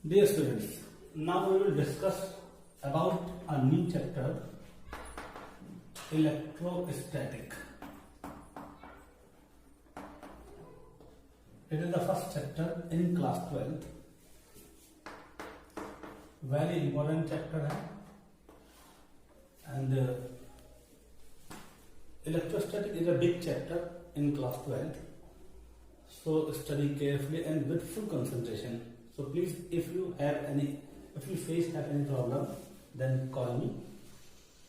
Dear students, now we will discuss about a new chapter, electrostatic. It is the first chapter in class 12th. Very important chapter है and electrostatic is a big chapter in class 12th. So study carefully and with full concentration. So please, if you face any problem, then call me.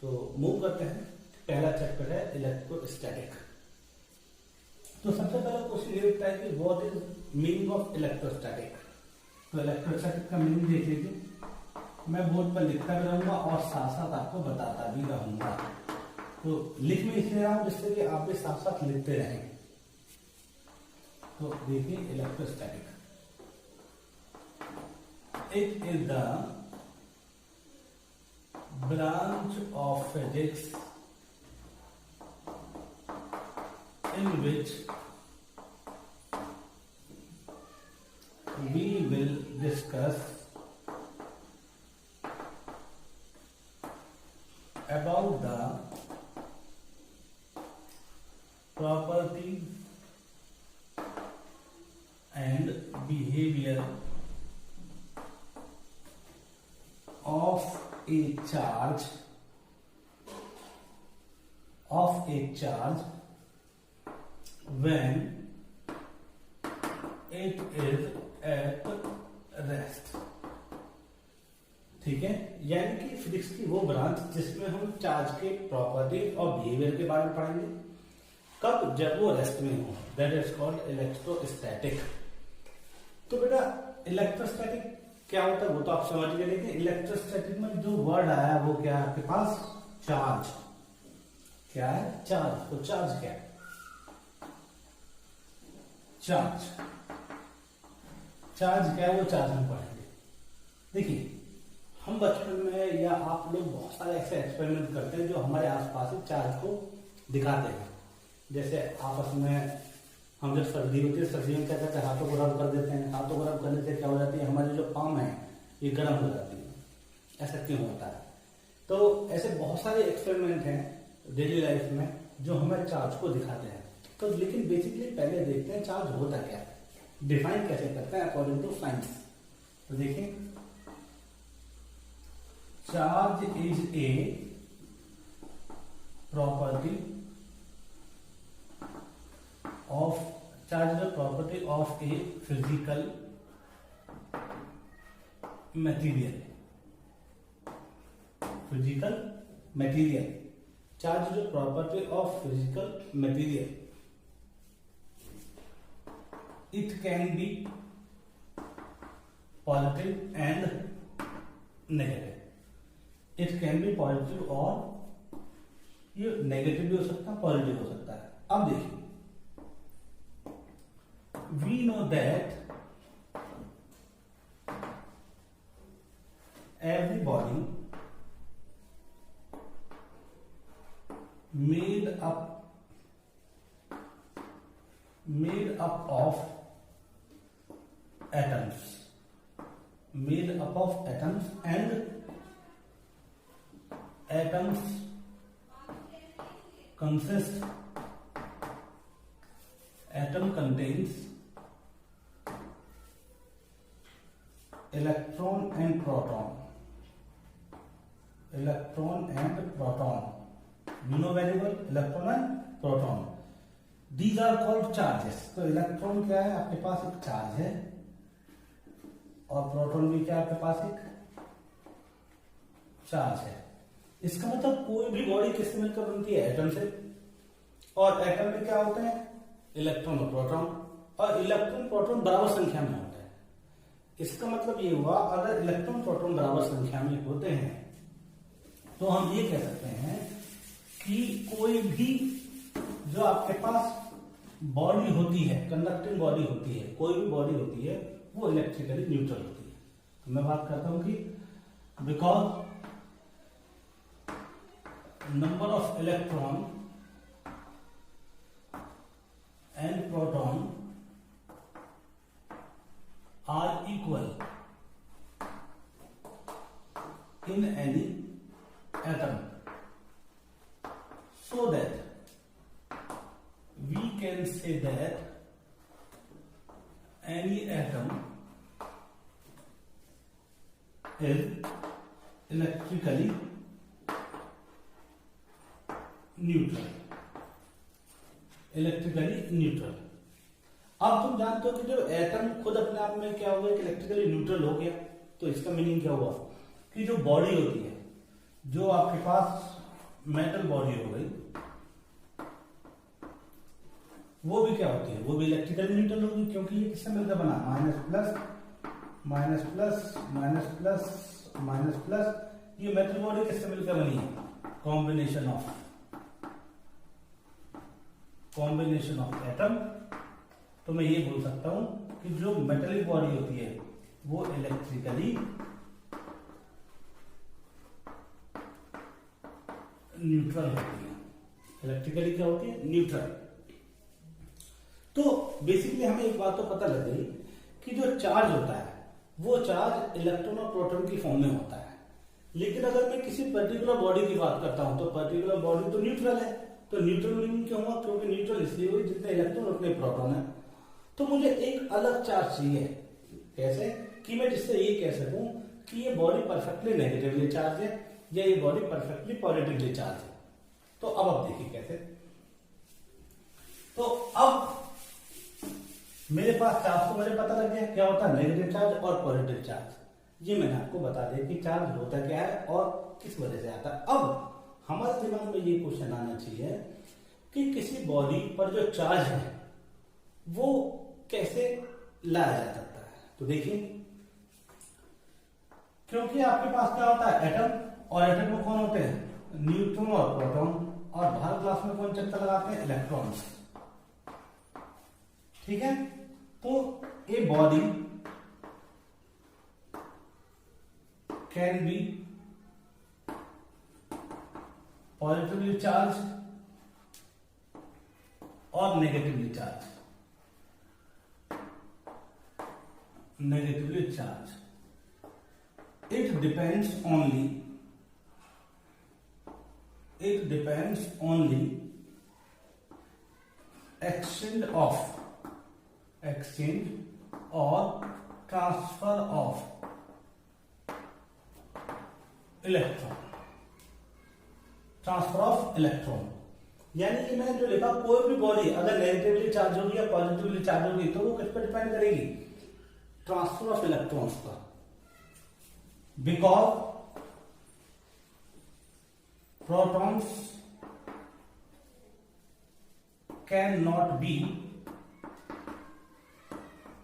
तो move करते हैं. पहला chapter है electrostatic. तो सबसे पहला question ये उठता है कि what is meaning of electrostatic. तो इलेक्ट्रोस्टैटिक का मीनिंग देख लीजिए. मैं बोर्ड पर लिखता भी रहूंगा और साथ साथ आपको बताता भी रहूंगा. तो लिख में इसलिए रहा हूं जिससे कि आप भी साथ साथ लिखते रहें. तो देखिए electrostatic. It is the branch of physics in which we will discuss about the properties and behavior of a charge when it is at rest. ठीक है, यानी कि फिजिक्स की वो ब्रांच जिसमें हम चार्ज के प्रॉपर्टी और बिहेवियर के बारे में पढ़ेंगे. कब? जब वो रेस्ट में हो. That is called electrostatic. तो बेटा इलेक्ट्रोस्टैटिक क्या होता है वो तो आप समझ गए. लेकिन इलेक्ट्रोस्टैटिक में जो वर्ड आया वो क्या है आपके पास? चार्ज. क्या है? चार्ज. तो चार्ज क्या है? चार्ज क्या है वो चार्ज हम पढ़ेंगे. देखिए हम बचपन में या आप लोग बहुत सारे ऐसे एक्सपेरिमेंट करते हैं जो हमारे आसपास ही चार्ज को दिखाते हैं. जैसे आपस में हम जब सर्दी होती है, सर्दियों में क्या करते हैं, हाथों को रब कर देते हैं. हाथों को रब करने से क्या हो जाती है, हमारी जो पाम है ये गर्म हो जाती है. ऐसा क्यों होता है? तो ऐसे बहुत सारे एक्सपेरिमेंट हैं डेली लाइफ में जो हमें चार्ज को दिखाते हैं. तो लेकिन बेसिकली पहले देखते हैं चार्ज होता क्या है, डिफाइन कैसे करते हैं अकॉर्डिंग टू साइंस. तो देखिए charge is a property of charge is a property of a physical material. Charge is a property of physical material. It can be positive and negative. It can be positive और ये negative भी हो सकता है, positive हो सकता है. अब देखिए we know that every body made up of atoms and atoms contains electron and proton. You know very well electron and proton. These are called charges. तो इलेक्ट्रॉन क्या है आपके पास? एक चार्ज है. और प्रोटॉन भी क्या है आपके पास? एक चार्ज है. इसका मतलब कोई भी बॉडी किससे मिलकर बनती है? एटम से. और एटम में क्या होते हैं? इलेक्ट्रॉन और प्रोटॉन. और इलेक्ट्रॉन प्रोटॉन बराबर संख्या में होते हैं. इसका मतलब ये हुआ अगर इलेक्ट्रॉन प्रोटॉन बराबर संख्या में होते हैं तो हम ये कह सकते हैं कि कोई भी जो आपके पास बॉडी होती है, कंडक्टिंग बॉडी होती है, कोई भी बॉडी होती है वो इलेक्ट्रिकली न्यूट्रल होती है. तो मैं बात करता हूं कि because number of electron and proton are equal in any atom, so that we can say that any atom is electrically neutral. Electrically neutral. अब तुम जानते हो कि जो एटम खुद अपने आप में क्या हो गया, इलेक्ट्रिकली न्यूट्रल हो गया, तो इसका मीनिंग क्या हुआ कि जो बॉडी होती है, जो आपके पास मेटल बॉडी हो गई, वो भी क्या होती है, वो भी इलेक्ट्रिकली न्यूट्रल होगी, क्योंकि ये किससे मिलकर बना, minus plus minus plus minus plus minus plus, ये मेटल बॉडी किससे मिलकर बनी है, कॉम्बिनेशन ऑफ एटम। तो मैं ये बोल सकता हूं कि जो मेटेलिक बॉडी होती है वो इलेक्ट्रिकली न्यूट्रल होती है। इलेक्ट्रिकली क्या होती है, न्यूट्रल। तो बेसिकली हमें एक बात तो पता लग गई कि जो चार्ज होता है वो चार्ज इलेक्ट्रॉन और प्रोटॉन की फॉर्म में होता है। लेकिन अगर मैं किसी पर्टिकुलर बॉडी की बात करता हूं तो पर्टिकुलर बॉडी तो न्यूट्रल है। तो न्यूट्रल मीनिंग क्यों हुआ, क्योंकि न्यूट्रल इसलिए हुई जितने इलेक्ट्रॉन उतने प्रोटॉन है। तो मुझे एक अलग चार्ज चाहिए, कैसे कि मैं जिससे ये कह सकूं कि ये बॉडी परफेक्टली नेगेटिवली चार्ज है या ये बॉडी परफेक्टली पॉजिटिवली चार्ज है। तो अब देखिए कैसे। तो अब मेरे पास चार्ज को मुझे पता लग गया क्या होता है, नेगेटिव चार्ज और पॉजिटिव चार्ज। ये मैंने आपको बता दिया कि चार्ज होता क्या है और किस वजह से आता है। अब हमारे दिमाग में ये क्वेश्चन आना चाहिए कि किसी बॉडी पर जो चार्ज है वो कैसे लाया जा सकता है। तो देखिए, क्योंकि आपके पास क्या होता है, एटम, और एटम में कौन होते हैं, न्यूट्रॉन और प्रोटॉन, और बाहर क्लास में कौन चक्कर लगाते हैं, इलेक्ट्रॉन्स। ठीक है, तो a body can be positively charge और negatively charge. Negatively charge, it depends only exchange or transfer of electron. यानी कि मैंने जो लिखा, कोई भी बॉडी अगर नेगेटिवली चार्ज होगी या पॉजिटिवली चार्ज होगी तो वो किस पर डिपेंड करेगी, ट्रांसफर ऑफ इलेक्ट्रॉन्स पर। Because protons can not be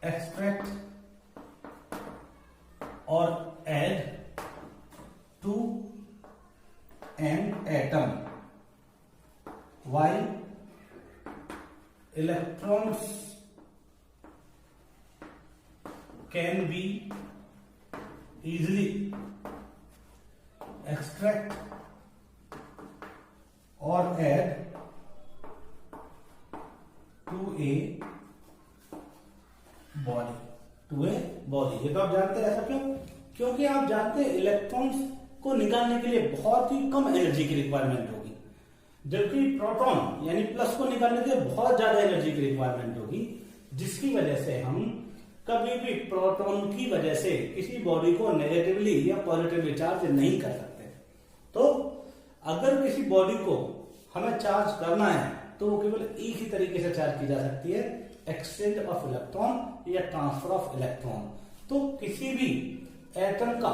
extract or add to an atom, while electrons can be easily extract or add to a body. ये तो आप जानते हैं। ऐसा क्यों, क्योंकि आप जानते हैं इलेक्ट्रॉन्स को निकालने के लिए बहुत ही कम एनर्जी की रिक्वायरमेंट होगी, जबकि प्रोटॉन यानी प्लस को निकालने के लिए बहुत ज्यादा एनर्जी की रिक्वायरमेंट होगी, जिसकी वजह से हम कभी भी प्रोटॉन की वजह से किसी बॉडी को नेगेटिवली या पॉजिटिवली चार्ज नहीं कर सकते। तो अगर किसी बॉडी को हमें चार्ज करना है तो वो केवल एक ही तरीके से चार्ज की जा सकती है, एक्सचेंज ऑफ इलेक्ट्रॉन या ट्रांसफर ऑफ इलेक्ट्रॉन। तो किसी भी एटम का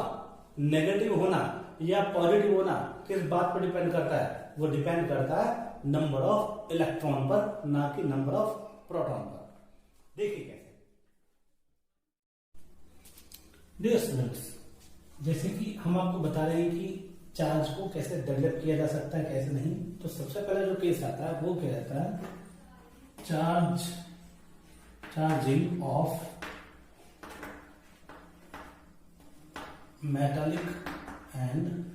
नेगेटिव होना या पॉजिटिव होना किस बात पर डिपेंड करता है, वो डिपेंड करता है नंबर ऑफ इलेक्ट्रॉन पर, ना कि नंबर ऑफ प्रोटॉन पर। देखिए कैसे। डियर स्टूडेंट्स, जैसे कि हम आपको बता रहे हैं कि चार्ज को कैसे डेवलप किया जा सकता है, कैसे नहीं। तो सबसे पहले जो केस आता है वो क्या रहता है, charging of metallic and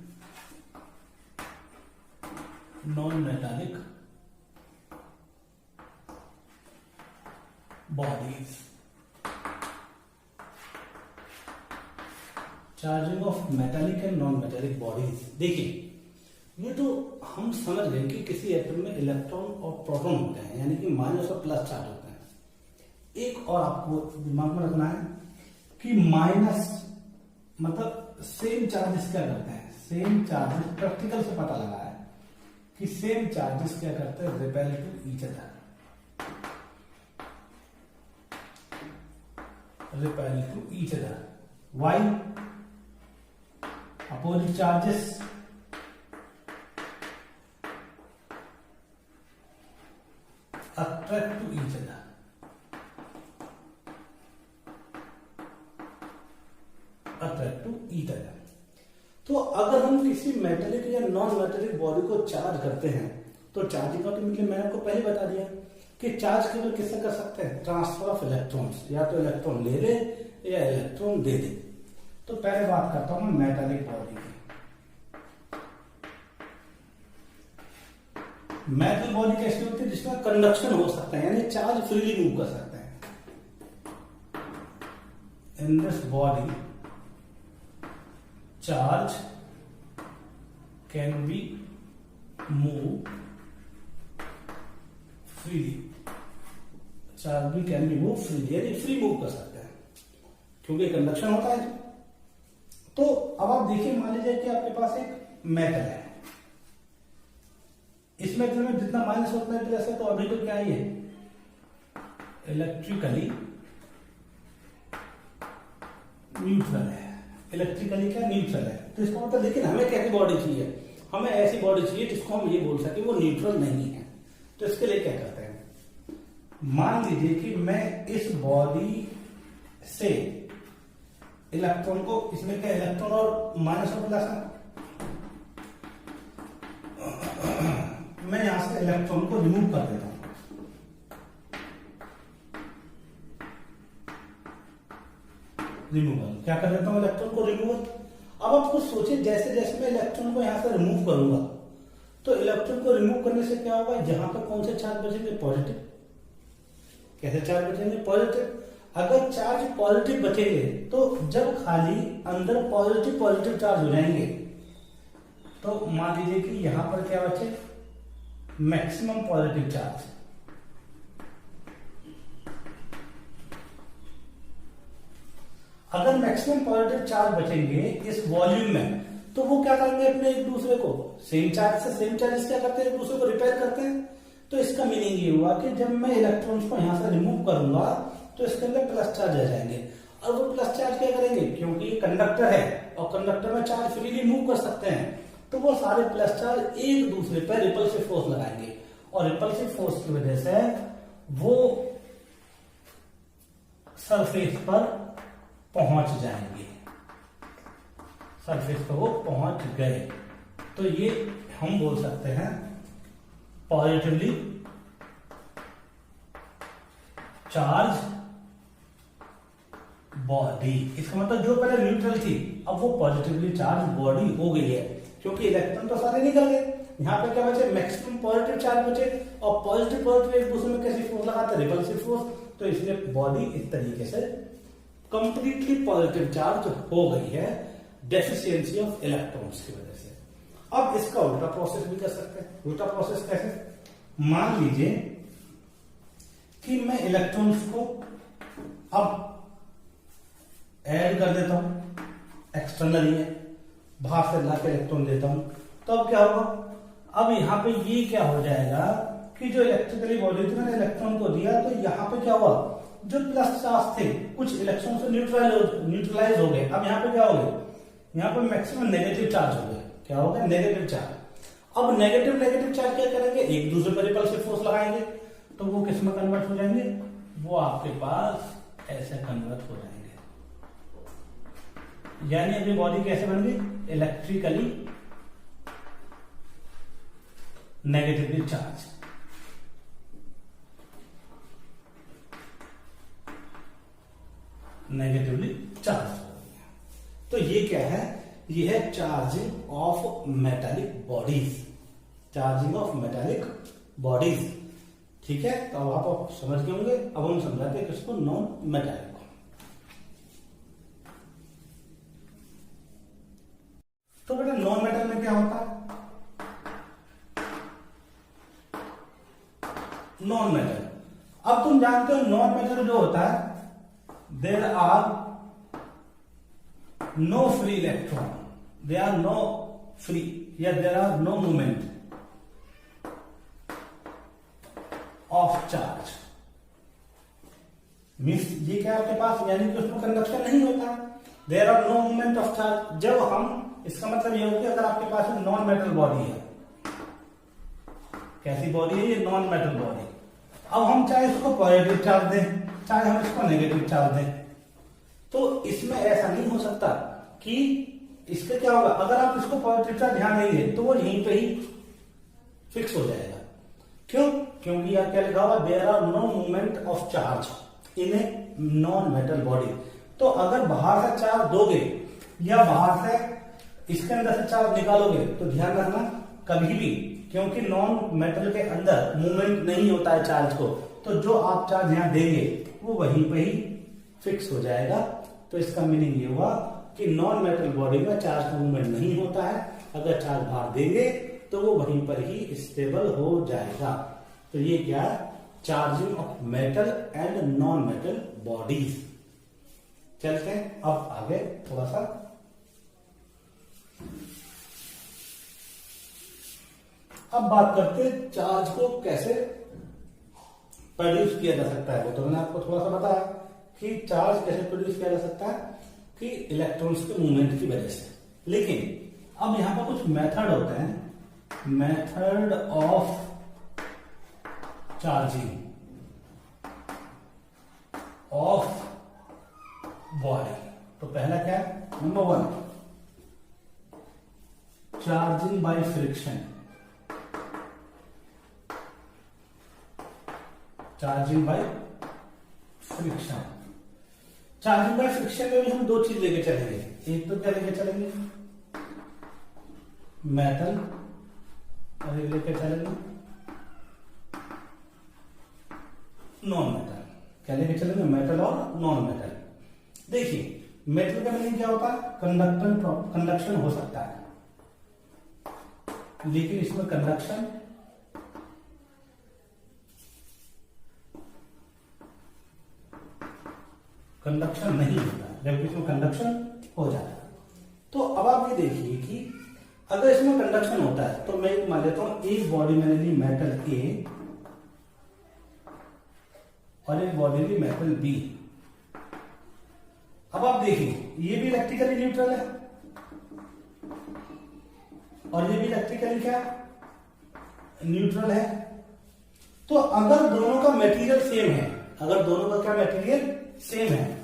non metallic bodies. Charging of metallic and non metallic bodies. देखिए ये तो हम समझ गए कि किसी एटम में इलेक्ट्रॉन और प्रोटॉन होते हैं, यानी कि माइनस और प्लस चार्ज होते हैं। एक और आपको दिमाग में रखना है कि माइनस मतलब सेम चार्जेस क्या करते हैं, सेम चार्जेस प्रैक्टिकल से पता लगा है कि सेम चार्जेस क्या करते हैं, repel to each other, repel to each other. Why opposite charges attract to each other, attract to each other। तो अगर हम किसी मेटेलिक या नॉन मेटेलिक बॉडी को चार्ज करते हैं तो चार्जिंग का मतलब मैंने आपको पहले बता दिया कि चार्ज केवल किससे कर सकते हैं, ट्रांसफर ऑफ इलेक्ट्रॉन्स, या तो इलेक्ट्रॉन ले ले या इलेक्ट्रॉन दे दे। तो पहले बात करता हूं मैं मेटेलिक बॉडी की। मेटल बॉडी कैसी होती है, जिसमें कंडक्शन हो सकता है, यानी चार्ज फ्रीली मूव कर सकते हैं। In this body charge can be move freely, charge भी कैन बी मूव फ्रीली, यानी फ्री मूव कर सकते हैं क्योंकि कंडक्शन होता है। तो अब आप देखिए, मान लीजिए कि आपके पास एक मेटल है, इस मेटल में जितना माइनस उतना ही प्लस है, तो अभी तो क्या ही है, इलेक्ट्रिकली न्यूट्रल है। इलेक्ट्रिकली क्या, न्यूट्रल है। तो इसका मतलब, लेकिन हमें कैसी बॉडी चाहिए, हमें ऐसी बॉडी चाहिए जिसको हम ये बोल सके वो न्यूट्रल नहीं है। तो इसके लिए क्या करते हैं, मान लीजिए कि मैं इस बॉडी से इलेक्ट्रॉन को, इसमें क्या इलेक्ट्रॉन और माइनस और प्लस है, मैं यहां से इलेक्ट्रॉन को रिमूव कर देता हूं। रिमूवल क्या कर देता हूं, इलेक्ट्रॉन को रिमूवल। अब आप कुछ सोचिए, जैसे जैसे मैं इलेक्ट्रॉन को यहां से रिमूव करूंगा तो इलेक्ट्रॉन को रिमूव करने से क्या होगा, यहां पर कौन से चार्ज बचेंगे, पॉजिटिव। कैसे चार्ज बचेंगे, पॉजिटिव। अगर चार्ज पॉजिटिव बचेंगे तो जब खाली अंदर पॉजिटिव पॉजिटिव चार्ज हो जाएंगे, तो मान लीजिए कि यहां पर क्या बचे, मैक्सिमम पॉजिटिव चार्ज। अगर मैक्सिमम पॉजिटिव चार्ज बचेंगे इस वॉल्यूम में, तो वो क्या करेंगे, अपने एक दूसरे को सेम चार्ज से सेम चार्जेस क्या करते हैं, एक दूसरे को रिपेल करते हैं। तो इसका मीनिंग ये हुआ कि जब मैं इलेक्ट्रॉन्स को यहां से रिमूव करूंगा तो इसके अंदर प्लस चार्ज आ जाएंगे, और वो प्लस चार्ज क्या करेंगे, क्योंकि ये कंडक्टर है और कंडक्टर में चार्ज फ्रीली मूव कर सकते हैं, तो वो सारे प्लस चार्ज एक दूसरे पर रिपल्सिव फोर्स लगाएंगे, और रिपल्सिव फोर्स की वजह से वो सरफेस पर पहुंच जाएंगे, सरफेस पर वो पहुंच गए। तो ये हम बोल सकते हैं पॉजिटिवली चार्ज बॉडी। इसका मतलब जो पहले न्यूट्रल थी अब वो पॉजिटिवली चार्ज बॉडी हो गई है, क्योंकि इलेक्ट्रॉन तो सारे निकल गए। यहां पे क्या बचे, मैक्सिमम पॉजिटिव चार्ज बचे, और पॉजिटिव पॉजिटिव एक दूसरे में कैसी फोर्स लगाते हैं, रिपल्सिव फोर्स। तो इसलिए बॉडी इस तरीके से कंप्लीटली पॉजिटिव चार्ज हो गई है डेफिशिएंसी ऑफ इलेक्ट्रॉन्स की वजह से। अब इसका उल्टा प्रोसेस भी कर सकते हैं। उल्टा प्रोसेस कैसे, मान लीजिए कि मैं इलेक्ट्रॉन्स को अब ऐड कर देता हूं, एक्सटर्नली है, बाहर से लाके इलेक्ट्रॉन देता हूं, तो अब क्या होगा, अब यहां पे ये क्या हो जाएगा कि जो इलेक्ट्रिकली बॉडी थी मैंने इलेक्ट्रॉन को दिया, तो यहां पे क्या हुआ, जो प्लस चार्ज थे कुछ इलेक्ट्रॉन से न्यूट्रलाइज हो गए। अब यहां पे क्या हो गया, यहां पे मैक्सिमम नेगेटिव चार्ज हो गया। क्या हो गया, नेगेटिव चार्ज। अब नेगेटिव चार्ज क्या करेंगे, एक दूसरे पर रिपल्सिव फोर्स लगाएंगे, तो वो किस में कन्वर्ट हो जाएंगे, वो आपके पास ऐसे कन्वर्ट हो जाएंगे। यानी अपनी बॉडी कैसे बन गई, electrically negatively charge. Negatively charge हो गया। तो ये क्या है, ये है charging of metallic bodies, charging of metallic bodies. ठीक है, तो अब आप समझ गए होंगे। अब हम समझाते हैं किसको, नॉन मेटालिक को। तो बेटा नॉन मेटल में क्या होता है? नॉन मेटल, अब तुम जानते हो नॉन मेटल जो होता है, there are no free electron, there are no free या there are no movement of charge. Means ये क्या आपके पास, यानी कि उसमें कंडक्शन नहीं होता, there are no movement of charge. जब हम, इसका मतलब ये हो कि अगर आपके पास नॉन मेटल बॉडी है, कैसी बॉडी है ये? Non metal body. अब हम चाहे इसको पॉजिटिव चार्ज दें, चाहे हम इसको नेगेटिव चार्ज दें, तो इसमें ऐसा नहीं हो सकता कि इसका क्या होगा, अगर आप इसको पॉजिटिव चार्ज ध्यान देंगे तो वो यहीं पे ही फिक्स हो जाएगा। क्यों? क्योंकि यहाँ क्या लिखा हुआ, there are no movement of charge in a non metal body. तो अगर बाहर से चार्ज दोगे या बाहर से इसके अंदर से चार्ज निकालोगे तो ध्यान रखना कभी भी, क्योंकि नॉन मेटल के अंदर मूवमेंट नहीं होता है चार्ज को, तो जो आप चार्ज यहां देंगे वो वहीं पे ही फिक्स हो जाएगा। तो इसका मीनिंग ये हुआ कि नॉन मेटल बॉडी में चार्ज का मूवमेंट नहीं होता है, अगर चार्ज बाहर देंगे तो वो वहीं पर ही स्टेबल हो जाएगा। तो ये क्या है, charging of metal and non metal bodies. चलते हैं अब आगे थोड़ा सा। अब बात करते हैं चार्ज को कैसे प्रोड्यूस किया जा सकता है। तो मैंने आपको थोड़ा सा बताया कि चार्ज कैसे प्रोड्यूस किया जा सकता है, कि इलेक्ट्रॉन्स के मूवमेंट की वजह से। लेकिन अब यहां पर कुछ मेथड होते हैं, method of charging of body. तो पहला क्या है, number 1 charging by friction. Charging by friction, charging by friction में भी हम दो चीज लेके चलेंगे। एक तो क्या लेके चलेंगे, मेटल, और एक लेके चलेंगे नॉन मेटल। क्या लेके चलेंगे, मेटल और नॉन मेटल। देखिए मेटल का मीनिंग क्या होता है, कंडक्शन हो सकता है, लेकिन इसमें कंडक्शन नहीं होता, जबकि इसमें कंडक्शन हो जाता है। तो अब आप ये देखिए कि अगर इसमें कंडक्शन होता है तो मैं मान लेता हूं एक बॉडी मैंने ली मेटल ए और एक बॉडी ली मेटल बी। अब आप देखिए ये भी इलेक्ट्रिकली न्यूट्रल है और ये भी इलेक्ट्रिकली क्या न्यूट्रल है। तो अगर दोनों का मटेरियल सेम है, अगर दोनों का क्या मटेरियल सेम है,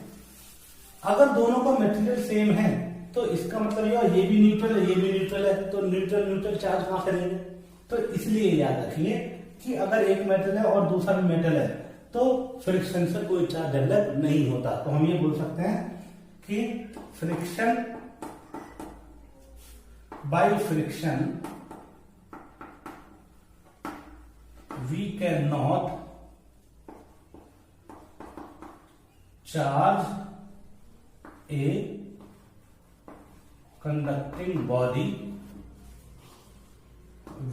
अगर दोनों का मटेरियल सेम है तो इसका मतलब ये भी न्यूट्रल है, ये भी न्यूट्रल है, तो न्यूट्रल न्यूट्रल चार्ज कहां से लेंगे। तो इसलिए याद रखिए कि अगर एक मेटल है और दूसरा भी मेटल है तो फ्रिक्शन से कोई चार्ज डेवलप नहीं होता। तो हम ये बोल सकते हैं कि friction by friction we can not charge a conducting body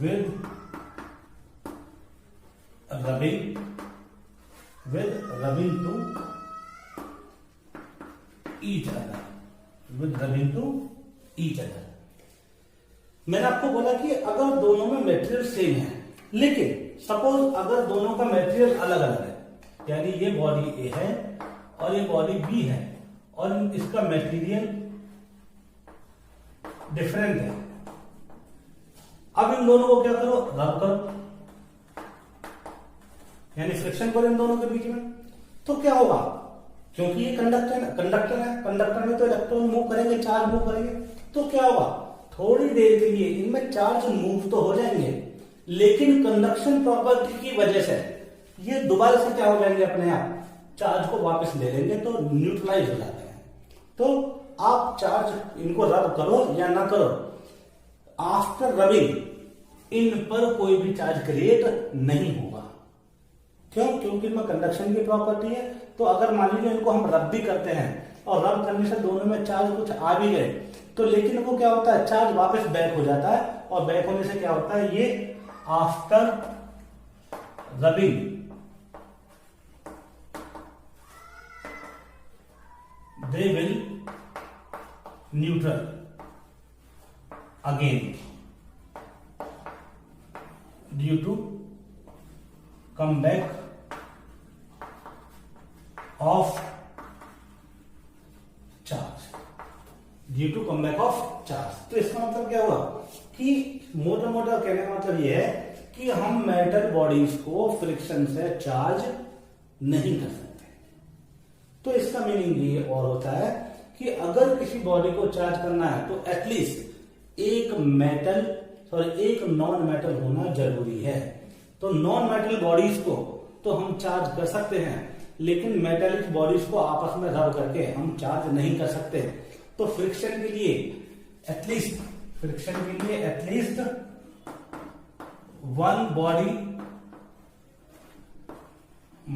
with rubbing to each other, मैंने आपको बोला कि अगर दोनों में मटेरियल सेम है, लेकिन सपोज अगर दोनों का मटेरियल अलग अलग है, यानी ये बॉडी ए है और ये बॉडी बी है और इसका मटेरियल डिफरेंट है। अब इन दोनों को क्या करो, रब करो, यानी फ्रिक्शन करो इन दोनों के बीच में। तो क्या होगा, क्योंकि ये कंडक्टर है, कंडक्टर में तो इलेक्ट्रॉन मूव करेंगे, चार्ज मूव करेंगे, तो क्या होगा, थोड़ी देर के लिए इनमें चार्ज मूव तो हो जाएंगे, लेकिन कंडक्शन प्रॉपर्टी की वजह से ये दोबारा से क्या हो जाएंगे, अपने आप चार्ज को वापस ले लेंगे, तो न्यूट्रलाइज हो जाते हैं। तो आप चार्ज इनको रब करो या ना करो, आफ्टर रबिंग इन पर कोई भी चार्ज क्रिएट नहीं होगा। क्यों? क्योंकि इनमें कंडक्शन की प्रॉपर्टी है। तो अगर मान लीजिए इनको हम रब भी करते हैं और रब करने से दोनों में चार्ज कुछ आ भी गए, तो लेकिन वो क्या होता है, चार्ज वापस बैक हो जाता है, और बैक होने से क्या होता है, ये after rubbing they will neutral again due to comeback of charge, due to comeback of charge। तो इसका मतलब क्या हुआ कि मोटा मोटा कहने का मतलब यह है कि हम मेटल बॉडीज को फ्रिक्शन से चार्ज नहीं कर सकते। तो इसका मीनिंग ये और होता है कि अगर किसी बॉडी को चार्ज करना है तो एटलीस्ट एक नॉन मेटल होना जरूरी है। तो नॉन मेटल बॉडीज को तो हम चार्ज कर सकते हैं, लेकिन मेटेलिक बॉडीज को आपस में रब करके हम चार्ज नहीं कर सकते। तो फ्रिक्शन के लिए at least one body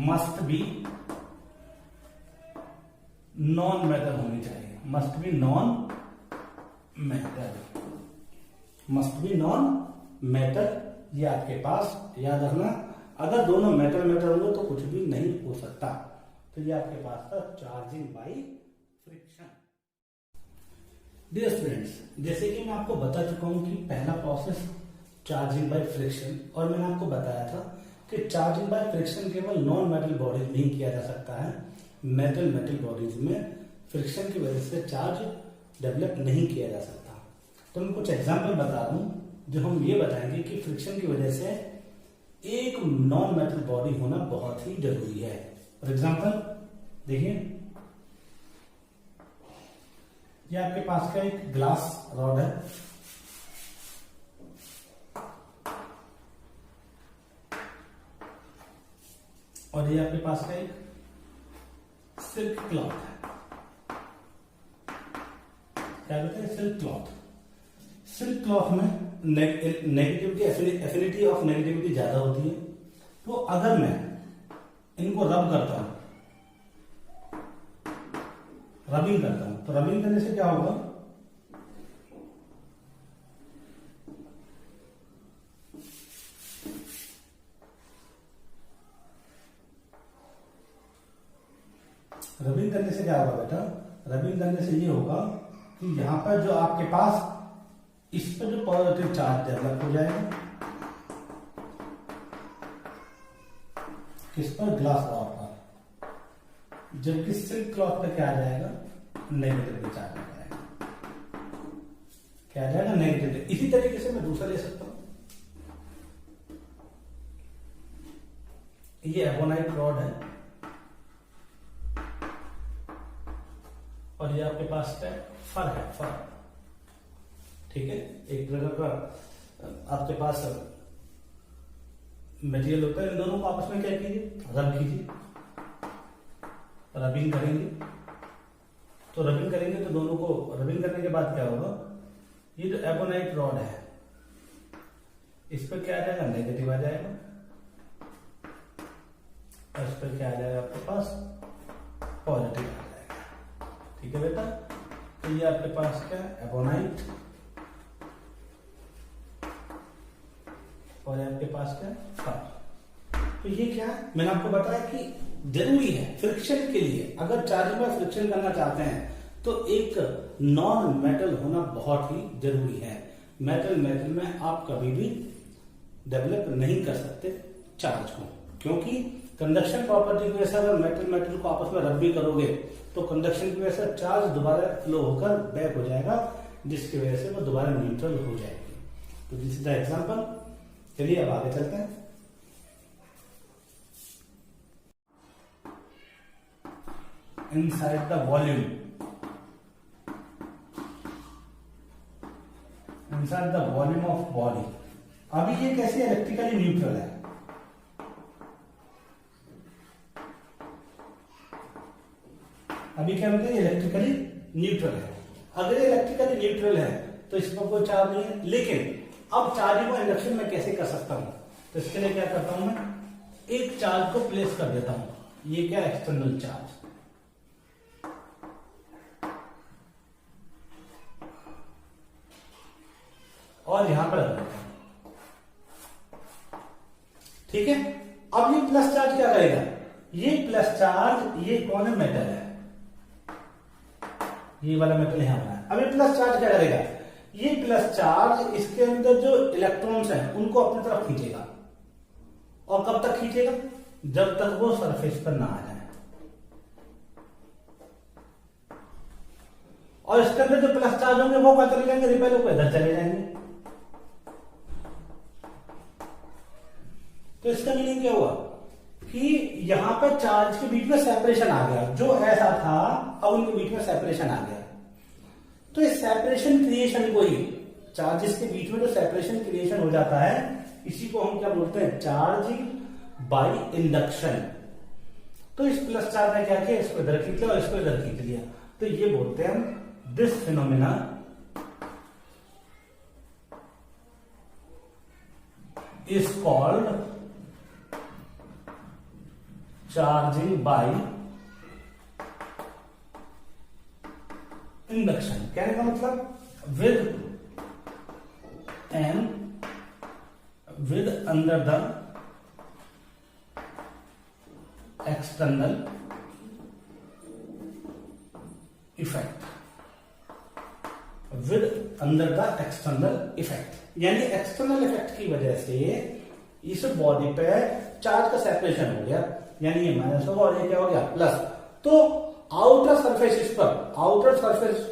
must be non metal होनी चाहिए, मस्ट बी नॉन मेटल। ये आपके पास याद रखना, अगर दोनों मेटल होंगे तो कुछ भी नहीं हो सकता। तो ये आपके पास था charging by friction. Dear students, जैसे कि मैं आपको बता चुका हूं कि पहला प्रोसेस चार्जिंग बाय फ्रिक्शन, और मैंने आपको बताया था कि चार्जिंग बाय फ्रिक्शन केवल नॉन मेटल बॉडीज में ही किया जा सकता है, मेटल बॉडीज में फ्रिक्शन की वजह से चार्ज डेवलप नहीं किया जा सकता। तो मैं कुछ एग्जांपल बता रहा हूं जो हम ये बताएंगे कि फ्रिक्शन की वजह से एक नॉन मेटल बॉडी होना बहुत ही जरूरी है। फॉर एग्जांपल देखिए, ये आपके पास का एक ग्लास रॉड है, और ये आपके पास का एक सिल्क क्लॉथ है। क्या कहते हैं, सिल्क क्लॉथ। सिल्क क्लॉथ में नेगेटिविटी, एफिनिटी ऑफ नेगेटिविटी ज्यादा होती है। तो अगर मैं इनको रबिंग करता हूं, तो रबिंग करने से क्या होगा, रबिंग करने से क्या होगा बेटा, रबिंग करने से ये होगा कि यहां पर जो आपके पास इस पर जो पॉजिटिव चार्ज डेवलप हो जाएगा, किस पर, ग्लास रॉड पर, जबकि सिल्क क्लॉथ पर क्या आ जाएगा, नेगेटिव चार्ज आ जाएगा। क्या आ जाएगा, नेगेटिव। इसी तरीके से मैं दूसरा ले सकता हूं, ये एबोनाइट रॉड है, और ये आपके पास क्या फर है, फर, ठीक है। एक जगह का आपके पास मटेरियल होता है, इन दोनों को आपस में क्या कीजिए, रब कीजिए, रबिंग करेंगे। तो रबिंग करेंगे तो दोनों को रबिंग करने के बाद क्या होगा, ये जो एबोनाइट रॉड है इस पर क्या आ जाएगा, नेगेटिव आ जाएगा, और इस पर क्या आ जाएगा आपके पास, पॉजिटिव आ जाएगा। ठीक है बेटा, तो ये आपके पास क्या है, एबोनाइट, और आपके पास क्या है, फर। तो ये क्या है, मैंने आपको बताया कि जरूरी है फ्रिक्शन के लिए, अगर चार्जिंग में फ्रिक्शन करना चाहते हैं तो एक नॉन मेटल होना बहुत ही जरूरी है। मेटल में आप कभी भी डेवलप नहीं कर सकते चार्ज को, क्योंकि कंडक्शन प्रॉपर्टी की वजह से अगर मेटल को आपस में रब भी करोगे तो कंडक्शन की वजह से चार्ज दोबारा फ्लो होकर बैक हो जाएगा, जिसकी वजह से वो दोबारा न्यूट्रल हो जाएगी। तो दिस इज द एग्जांपल। चलिए अब आगे चलते हैं। Inside the volume, inside the volume of body. अभी ये कैसे इलेक्ट्रिकली न्यूट्रल है, अभी क्या बोलते हैं, इलेक्ट्रिकली न्यूट्रल है। अगर इलेक्ट्रिकली न्यूट्रल है तो इसमें कोई चार्ज नहीं है, लेकिन अब चार्जिंग को इंडक्शन में कैसे कर सकता हूं, तो इसके लिए क्या करता हूं, मैं एक चार्ज को प्लेस कर देता हूं। ये क्या, एक्सटर्नल चार्ज, और यहां पर रख देते हैं। ठीक है, अब ये प्लस चार्ज क्या करेगा, ये प्लस चार्ज, ये कौन है, मेटल है, ये वाला मेटल यहां बना है। अब ये प्लस चार्ज क्या करेगा, ये प्लस चार्ज इसके अंदर जो इलेक्ट्रॉन्स हैं उनको अपनी तरफ खींचेगा। और कब तक खींचेगा, जब तक वो सरफेस पर ना आ जाए। और इसके अंदर जो प्लस चार्ज होंगे वो क्या चले जाएंगे, रिपेल होकर इधर चले जाएंगे। तो इसका मीनिंग क्या हुआ कि यहां पर चार्ज के बीच में सेपरेशन आ गया, जो ऐसा था अब उनके बीच में सेपरेशन आ गया। तो इस सेपरेशन क्रिएशन को ही, चार्जेस के बीच में जो सेपरेशन क्रिएशन हो जाता है, इसी को हम क्या बोलते हैं, चार्जिंग बाय इंडक्शन। तो इस प्लस चार्ज ने क्या किया, इसको इधर खींच लिया और इसको इधर खींच लिया। तो ये बोलते हैं हम, this phenomena is called charging by induction. कहने का मतलब with under the external effect, with under the external effect, यानी एक्सटर्नल इफेक्ट की वजह से इस बॉडी पे चार्ज का सेपरेशन हो गया, यानी ये माइनस होगा और ये क्या हो गया, प्लस। तो आउटर सरफेस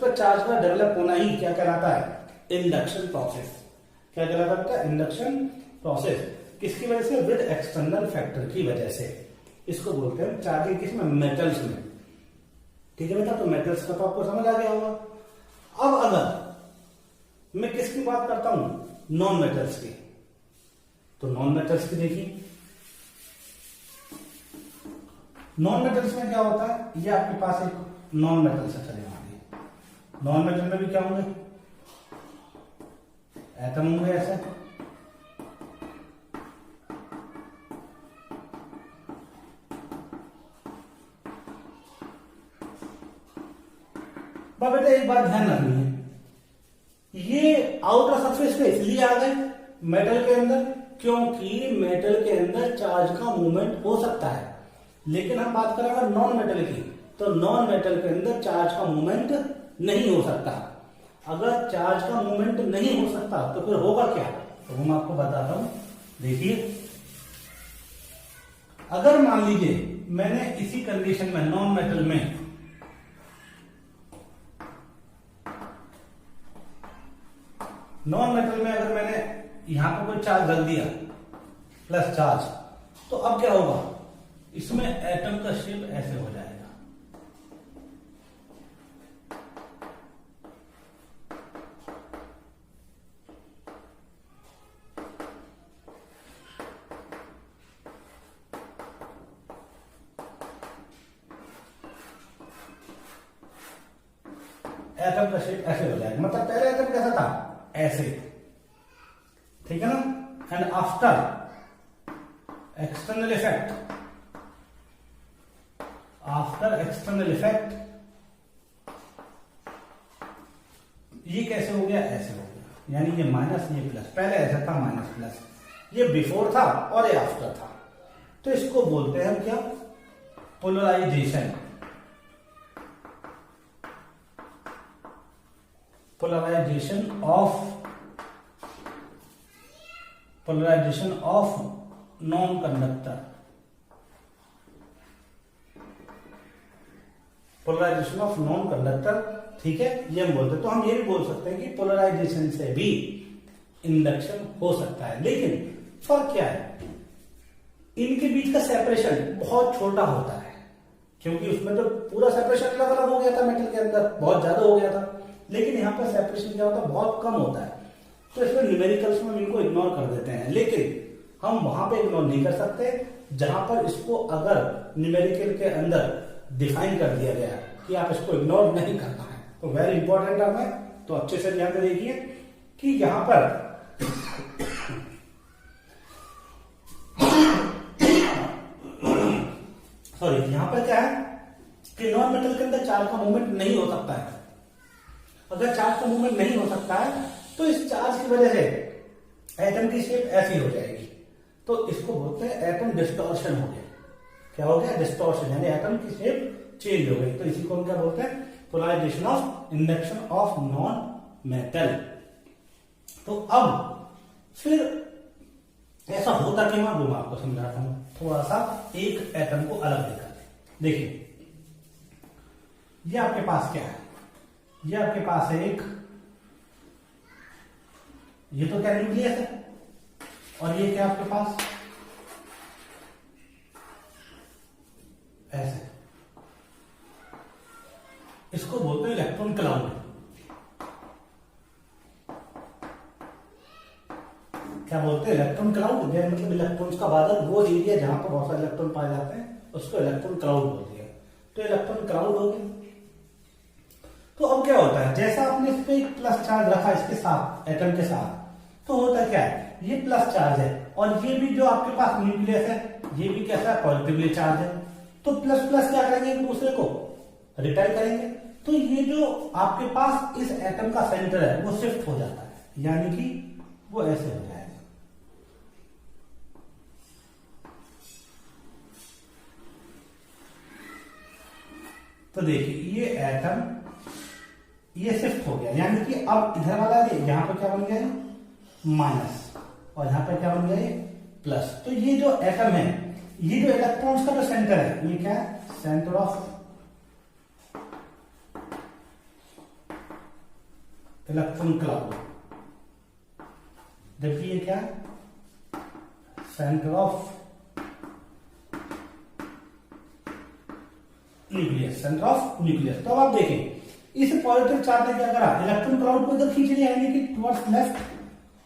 पर चार्ज का डेवलप होना ही क्या कहलाता है, इंडक्शन प्रोसेस। क्या कहलाता है, इंडक्शन प्रोसेस। किसकी वजह से, विद एक्सटर्नल फैक्टर की वजह से। इसको बोलते हैं चार्जिंग किसमें, मेटल्स में। ठीक है बेटा, तो मेटल्स का तो आपको समझ आ गया होगा। अब अगर मैं किसकी बात करता हूं, नॉन मेटल्स की, तो नॉन मेटल्स की देखिए, नॉन मेटल्स में क्या होता है, ये आपके पास एक नॉन मेटल से चले होंगे। नॉन मेटल में भी क्या होंगे, एटम होंगे ऐसे। बेटा एक बात ध्यान रखनी है, ये आउटर सरफेस पे इसलिए आ गए मेटल के अंदर क्योंकि मेटल के अंदर चार्ज का मूवमेंट हो सकता है। लेकिन हम बात करें अगर नॉन मेटल की, तो नॉन मेटल के अंदर चार्ज का मूवमेंट नहीं हो सकता। अगर चार्ज का मूवमेंट नहीं हो सकता तो फिर होगा क्या, तो मैं आपको बताता हूं। देखिए, अगर मान लीजिए मैंने इसी कंडीशन में नॉन मेटल में अगर मैंने यहां पर कोई चार्ज रख दिया, प्लस चार्ज, तो अब क्या होगा, इसमें एटम का शेप ऐसे हो जाएगा। एटम का शेप ऐसे हो जाएगा, मतलब पहले एटम कैसा था, ऐसे। ठीक है ना। एंड आफ्टर एक्सटर्नल इफेक्ट ये कैसे हो गया, ऐसे हो गया। यानी ये माइनस, ये प्लस। पहले ऐसा था माइनस प्लस, ये बिफोर था और ये आफ्टर था। तो इसको बोलते हैं हम क्या, polarisation. Polarisation of non conductor. Polarisation of non conductor. ठीक है, ये हम बोलते हैं। तो हम ये भी बोल सकते हैं कि पोलराइजेशन से भी इंडक्शन हो सकता है। लेकिन फर्क क्या है, इनके बीच का सेपरेशन बहुत छोटा होता है, क्योंकि उसमें तो पूरा सेपरेशन अलग अलग हो गया था, मेटल के अंदर बहुत ज्यादा हो गया था। लेकिन यहां पर सेपरेशन क्या होता है, बहुत कम होता है। तो इसमें न्यूमेरिकल्स में इनको इग्नोर कर देते हैं। लेकिन हम वहां पे इग्नोर नहीं कर सकते जहां पर इसको अगर न्यूमेरिकल के अंदर डिफाइन कर दिया गया कि आप इसको इग्नोर नहीं करना है। तो वेरी इंपॉर्टेंट टर्म है, तो अच्छे से ध्यान से देखिए कि यहां पर यहां पर क्या है कि नॉन मेटल के अंदर चार्ज का मूवमेंट नहीं हो सकता है। अगर चार्ज का मूवमेंट नहीं हो सकता है तो इस चार्ज की वजह से एटम की शेप ऐसी हो जाएगी, तो इसको बोलते हैं एटम डिस्टॉर्शन हो गया। क्या हो गया? डिस्टॉर्शन, यानी एटम की शेप चेंज हो गई। तो इसी को हम क्या बोलते हैं? Polarisation of induction of non metal. तो अब फिर ऐसा होता क्यों, वो मैं आपको समझाता हूं थोड़ा सा एक एटम को अलग देखकर। देखिए ये आपके पास क्या है, ये आपके पास है एक, ये तो क्या न्यूक्लियस है, और ये क्या आपके पास ऐसे, इसको बोलते हैं इलेक्ट्रॉन क्लाउड। क्या बोलते हैं? Electron cloud. मतलब इलेक्ट्रॉन्स का बादल, वो एरिया जहां पर बहुत सारे इलेक्ट्रॉन पाए जाते हैं उसको इलेक्ट्रॉन क्लाउड बोलते हैं। तो इलेक्ट्रॉन क्लाउड हो गया। तो अब क्या होता है, जैसा आपने इस पे एक प्लस चार्ज रखा इसके साथ, एटम के साथ, तो होता क्या है, ये प्लस चार्ज है, और ये भी जो आपके पास न्यूक्लियस है ये भी कैसा है? पॉजिटिवली चार्ज है। तो प्लस प्लस क्या करेंगे? एक दूसरे को रिपेल करेंगे। तो ये जो आपके पास इस एटम का सेंटर है वो शिफ्ट हो जाता है, यानी कि वो ऐसे हो जाएगा। तो देखिए ये एटम ये शिफ्ट हो गया, यानी कि अब इधर वाला यहां पर क्या बन गया है? माइनस, और यहां पर क्या बन गया? प्लस। तो ये जो एटम है, ये जो इलेक्ट्रॉन्स का जो सेंटर है, ये क्या है? Centre of electron cloud. जबकि ये क्या है? Centre of nucleus, centre of nucleus. तो अब आप देखें इस पॉजिटिव चार्ज ने क्या करा? इलेक्ट्रॉन क्लाउड को इधर खींच लिया, यानी कि टुवर्ड्स लेफ्ट,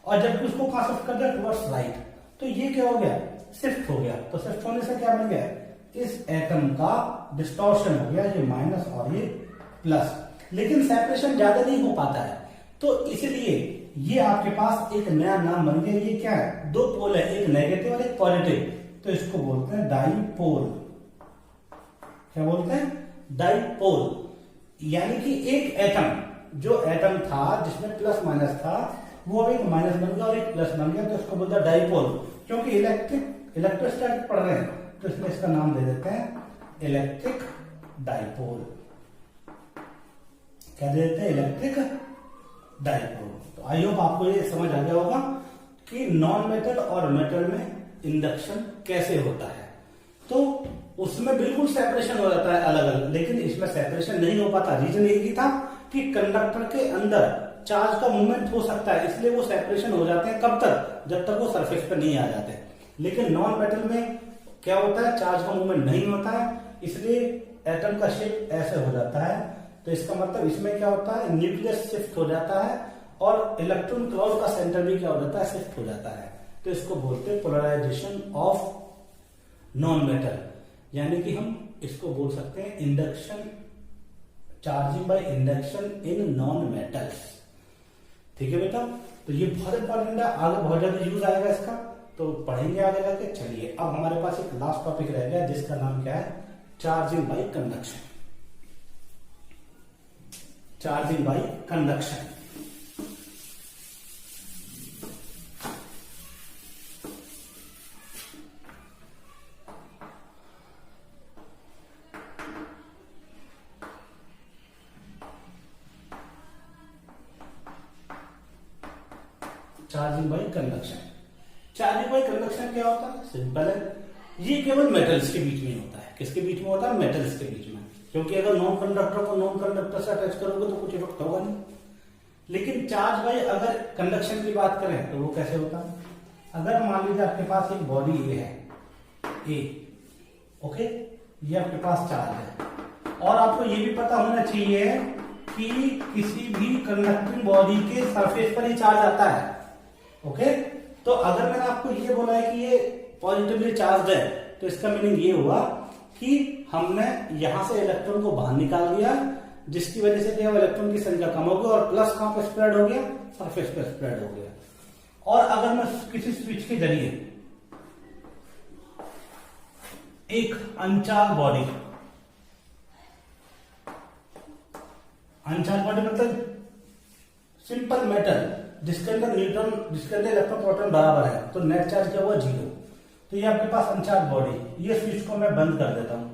और जबकि उसको कहां शिफ्ट कर दिया? Towards right. तो ये क्या हो गया? शिफ्ट हो गया। तो शिफ्ट होने से क्या बन गया? इस एटम का डिस्टॉर्शन हो गया, ये माइनस और ये प्लस। लेकिन सेपरेशन ज्यादा नहीं हो पाता है, तो इसलिए ये आपके पास एक नया नाम बन गया। ये क्या है? दो पोल है, एक नेगेटिव और एक पॉजिटिव, तो इसको बोलते हैं डाईपोल। क्या बोलते हैं? डाईपोल। यानी कि एक एटम, जो एटम था जिसमें प्लस माइनस था, वो अब एक माइनस बन गया और एक प्लस बन गया, तो इसको बोलते हैं डाईपोल। क्योंकि इलेक्ट्रोस्टैटिक पढ़ रहे हैं तो इसमें इसका नाम दे देते हैं इलेक्ट्रिक डाईपोल। क्या दे देते हैं? Electric dipole. तो आई होप आपको ये समझ आ गया होगा कि नॉन मेटल और मेटल में इंडक्शन कैसे होता है। तो उसमें बिल्कुल सेपरेशन हो जाता है अलग अलग, लेकिन इसमें सेपरेशन नहीं हो पाता। रीजन एक ही था कि कंडक्टर के अंदर चार्ज का मूवमेंट हो सकता है, इसलिए वो सेपरेशन हो जाते हैं। कब तक? जब तक वो सरफेस पर नहीं आ जाते। लेकिन नॉन मेटल में क्या होता है? चार्ज का मूवमेंट नहीं होता है, इसलिए एटम का शेप ऐसे हो जाता है। तो इसका मतलब इसमें क्या होता है? न्यूक्लियस शिफ्ट हो जाता है, और इलेक्ट्रॉन क्लाउड का सेंटर भी क्या हो जाता है? शिफ्ट हो जाता है। तो इसको बोलते हैं पोलराइजेशन ऑफ नॉन मेटल, यानी कि हम इसको बोल सकते हैं induction, charging by induction in non metals. ठीक है बेटा, तो ये बहुत इंपॉर्टेंट है, आगे बहुत ज्यादा यूज आएगा इसका, तो पढ़ेंगे आगे जाके। चलिए अब हमारे पास एक लास्ट टॉपिक रह गया जिसका नाम क्या है? Charging by conduction. Charging by conduction. Charging by conduction. Charging by conduction क्या होता है? सिंपल है, ये केवल मेटल्स के बीच में होता है। किसके बीच में होता है? मेटल्स के बीच में। क्योंकि अगर नॉन कंडक्टर को नॉन कंडक्टर से अटैच करोगे तो कुछ इफेक्ट होगा नहीं। लेकिन चार्ज बाय अगर कंडक्शन की बात करें तो वो कैसे होता है? अगर मान लीजिए आपके पास एक बॉडी ए है, ए, ओके, ये आपके पास चार्ज है, और आपको ये भी पता होना चाहिए कि किसी भी कंडक्टिंग बॉडी के सरफेस पर ही चार्ज आता है। ओके, तो अगर मैंने आपको ये बोला है कि ये पॉजिटिवली चार्ज है, तो इसका मीनिंग ये हुआ कि हमने यहां से इलेक्ट्रॉन को बाहर निकाल दिया, जिसकी वजह से क्या इलेक्ट्रॉन की संख्या कम हो गई और प्लस कहां पर स्प्रेड हो गया? सरफेस पर स्प्रेड हो गया। और अगर मैं किसी स्विच के जरिए एक अनचार्ज बॉडी, अनचार्ज बॉडी मतलब सिंपल मेटल, जिसके अंदर इलेक्ट्रॉन प्रोटॉन बराबर है, तो नेट चार्ज क्या हुआ 0। तो ये आपके पास अनचार्ज बॉडी, ये स्विच को मैं बंद कर देता हूं,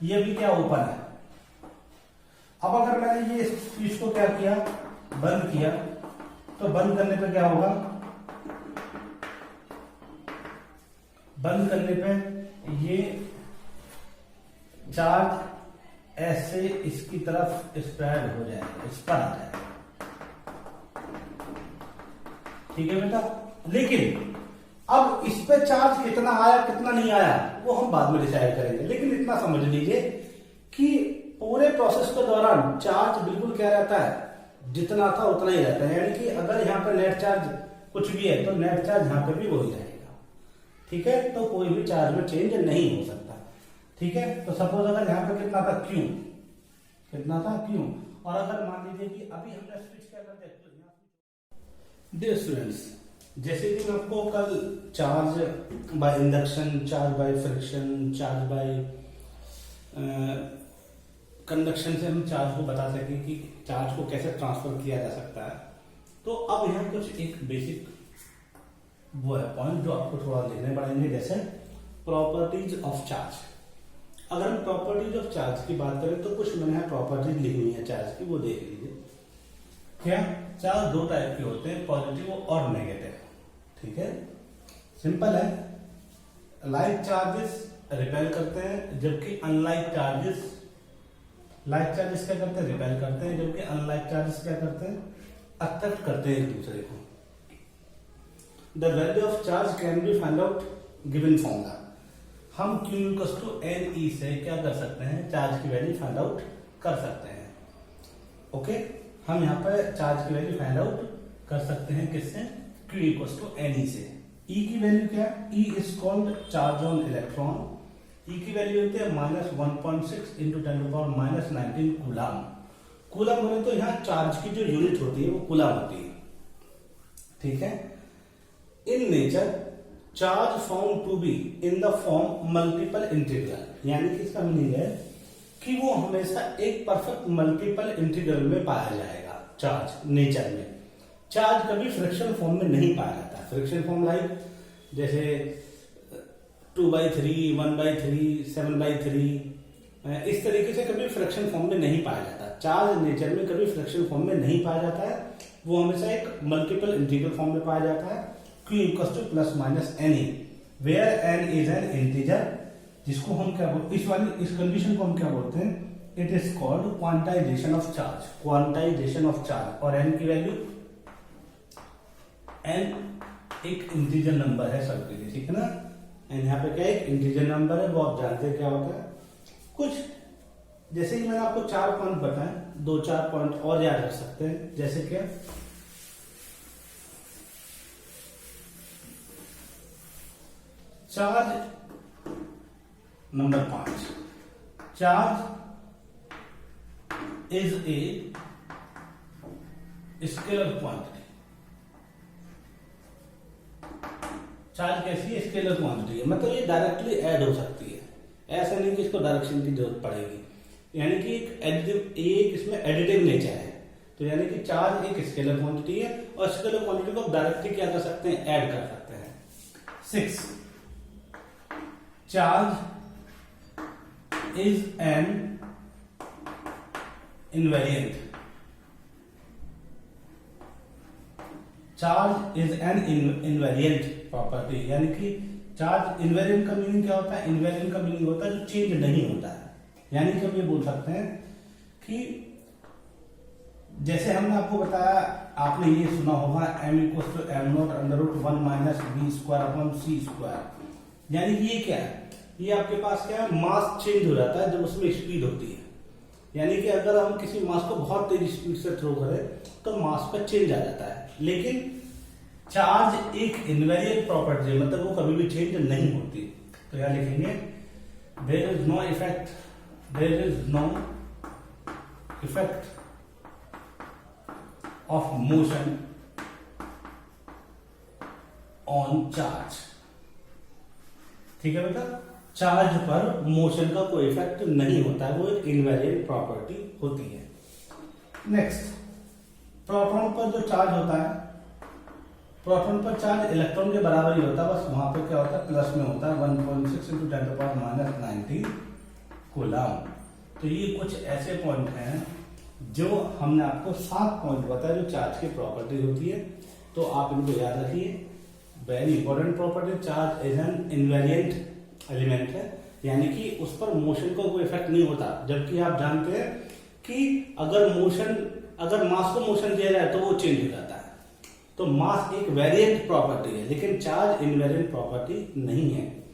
ये भी क्या ओपन है। अब अगर मैंने ये स्विच को क्या किया, बंद किया, तो बंद करने पे क्या होगा, बंद करने पे ये चार्ज ऐसे इसकी तरफ स्प्रेड हो जाएगा, इस पर आ जाएगा, ठीक है बेटा। लेकिन अब इस पे चार्ज कितना आया कितना नहीं आया वो हम बाद में डिसाइड करेंगे, लेकिन इतना समझ लीजिए कि पूरे प्रोसेस के दौरान चार्ज बिल्कुल क्या रहता है, जितना था उतना ही रहता है। यानी कि अगर यहाँ पे नेट चार्ज कुछ भी है तो नेट चार्ज यहाँ पे भी वही रहेगा, ठीक है। तो कोई भी चार्ज में चेंज नहीं हो सकता, ठीक है। तो सपोज अगर यहाँ पे कितना था Q, कितना था Q, और अगर मान लीजिए कि अभी हमने स्विच क्या कर दिया, डियर स्टूडेंट्स, जैसे कि मैं आपको कल charge by induction, charge by friction, charge by conduction से हम चार्ज को बता सके कि चार्ज को कैसे ट्रांसफर किया जा सकता है। तो अब यहाँ कुछ एक बेसिक वो है पॉइंट जो आपको थोड़ा लिखने पड़ेंगे, जैसे प्रॉपर्टीज ऑफ चार्ज। अगर हम प्रॉपर्टीज ऑफ चार्ज की बात करें तो कुछ मैंने यहाँ प्रॉपर्टीज लिखी है चार्ज की, वो देख लीजिए। क्या चार्ज दो टाइप के होते हैं, पॉजिटिव और नेगेटिव, ठीक है, सिंपल है। लाइक चार्जेस रिपेल करते हैं, जबकि अनलाइक चार्जेस, लाइक चार्जेस क्या करते हैं, रिपेल करते हैं, जबकि अनलाइक चार्जेस क्या करते हैं, अट्रैक्ट करते हैं एक दूसरे को। The value of charge can be find out given formula. हम Q = NE से क्या कर सकते हैं, चार्ज की वैल्यू फाइंड आउट कर सकते हैं। ओके, हम यहाँ पर चार्ज की वैल्यू फाइंड आउट कर सकते हैं किससे, Q = NE से। E की वैल्यू क्या है, E is called charge on electron. E की वैल्यू होती है -1.6 × 10⁻⁹ कूलम। कूलम बोले तो यहाँ चार्ज की जो यूनिट होती है वो कूलम होती है, ठीक है। In nature charge found to be in the form multiple integral, यानी कि इसका मीनिंग है कि वो हमेशा एक परफेक्ट मल्टीपल इंटीग्रल में पाया जाएगा। चार्ज नेचर में, चार्ज कभी फ्रिक्शन फॉर्म में नहीं पाया जाता। फ्रिक्शन फॉर्म लाइक जैसे 2/3, 1/3, 7/3, इस तरीके से कभी फ्रिक्शन फॉर्म में नहीं पाया जाता। चार्ज नेचर में कभी फ्रिक्शन फॉर्म में नहीं पाया जाता है, वो हमेशा एक मल्टीपल इंटीग्रल फॉर्म में पाया जाता है। Q = ±NE, where N is an integer, जिसको हम क्या बोलते हैं, इस कंडीशन को हम क्या बोलते हैं, it is called quantization of charge, quantization of charge. और N की वैल्यू, N एक इंटीजर नंबर है सबके लिए, ठीक है ना। N यहाँ पे क्या एक इंटीजर नंबर है, वो आप जानते हैं क्या होता है। कुछ जैसे कि मैंने आपको 4 पॉइंट बताए, 2-4 पॉइंट और याद रख सकते हैं, जैसे क्या, charge number 5, charge is a scalar quantity. Charge कैसी है, स्केलर क्वांटिटी है, मतलब ये डायरेक्टली ऐड हो सकती है, ऐसा नहीं कि इसको डायरेक्शन की जरूरत पड़ेगी। यानी कि एक इसमें एडिटिव नेचर है, तो यानी कि चार्ज एक स्केलर क्वांटिटी है और स्केलर क्वांटिटी को डायरेक्टली क्या कर सकते हैं, ऐड कर सकते हैं। 6, charge is an invariant, charge is an invariant property. यानी कि चार्ज, इनवेरिएंट का मीनिंग क्या होता है, इनवेरिएंट का मीनिंग होता है जो चेंज नहीं होता है। यानी कि हम ये बोल सकते हैं कि जैसे हमने आपको बताया, आपने ये सुना होगा m = m0 √1 - v²/c²। यानी कि ये क्या है, ये आपके पास क्या है, मास चेंज हो जाता है जब उसमें स्पीड होती है। यानी कि अगर हम किसी मास को बहुत तेज स्पीड से थ्रो करें तो मास पर चेंज आ जाता है, लेकिन चार्ज एक इनवेरिएंट प्रॉपर्टी है, मतलब वो कभी भी चेंज नहीं होती। तो यहां लिखेंगे there is no effect, there is no effect of motion on charge, ठीक है बेटा। चार्ज पर मोशन का कोई इफेक्ट नहीं होता है, वो एक इनवेरिएंट प्रॉपर्टी होती है। नेक्स्ट, प्रोटॉन पर जो चार्ज होता है प्रोटॉन पर चार्ज इलेक्ट्रॉन के बराबर ही होता है, बस वहां पर क्या होता है प्लस में होता है 1.6 × 10⁻⁻90 कूलम। तो ये कुछ ऐसे पॉइंट हैं जो हमने आपको 7 पॉइंट बताया जो चार्ज की प्रॉपर्टी होती है, तो आप इनको याद रखिए। Very important property, charge is an invariant element है, यानी कि उस पर मोशन का कोई इफेक्ट नहीं होता। जबकि आप जानते हैं कि अगर मास को मोशन दिया जाए तो वो चेंज हो जाता है। तो मास एक वेरिएंट प्रॉपर्टी है, लेकिन चार्ज इनवेरिएंट प्रॉपर्टी नहीं है।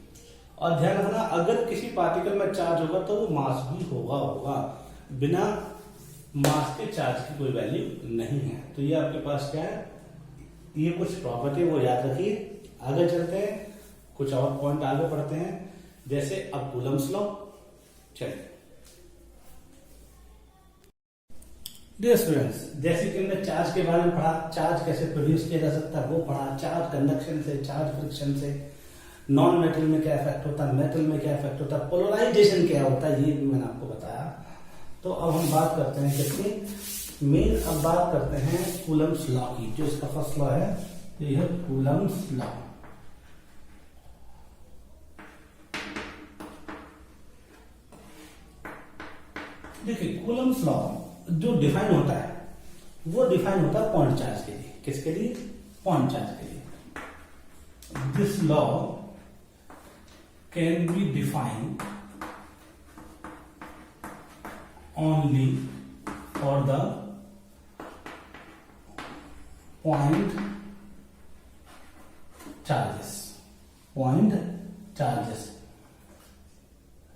और ध्यान रखना, अगर किसी पार्टिकल में चार्ज होगा तो वो मास भी होगा, बिना मास के चार्ज की कोई वैल्यू नहीं है। तो ये आपके पास क्या है, ये कुछ प्रॉपर्टी वो याद रखिए। आगे चलते हैं, कुछ और पॉइंट आगे पढ़ते हैं, जैसे अब कूलम्स लॉ। चलिए डियर स्टूडेंट्स, जैसे कि हमने चार्ज के बारे में पढ़ा, चार्ज कैसे प्रोड्यूस किया जा सकता है वो पढ़ा, चार्ज कंडक्शन से, चार्ज फ्रिक्शन से, नॉन मेटल में क्या इफेक्ट होता है, मेटल में क्या इफेक्ट होता है, पोलराइजेशन क्या होता है, ये भी मैंने आपको बताया। तो अब हम बात करते हैं किसकी, मेन अब बात करते हैं कूलम्स लॉ की। जो इसका फर्स्ट लॉ है ये है कूलम्स लॉ। देखिए कूलम्स लॉ जो डिफाइन होता है वो डिफाइन होता है पॉइंट चार्ज के लिए। किसके लिए? पॉइंट चार्ज के लिए। This law can be defined only for the point charges,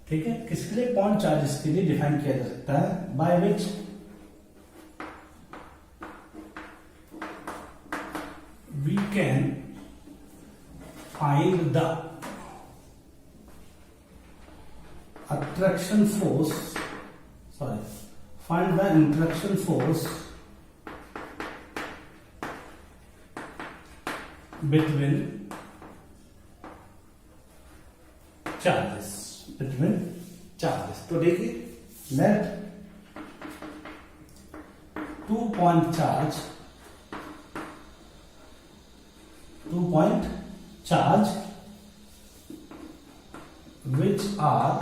ठीक है। किसके लिए? पॉइंट चार्जेस के लिए डिफाइन किया जा सकता है, by which we can find the attraction force, find the interaction force between charges, तो देखिए, let 2 point charge which are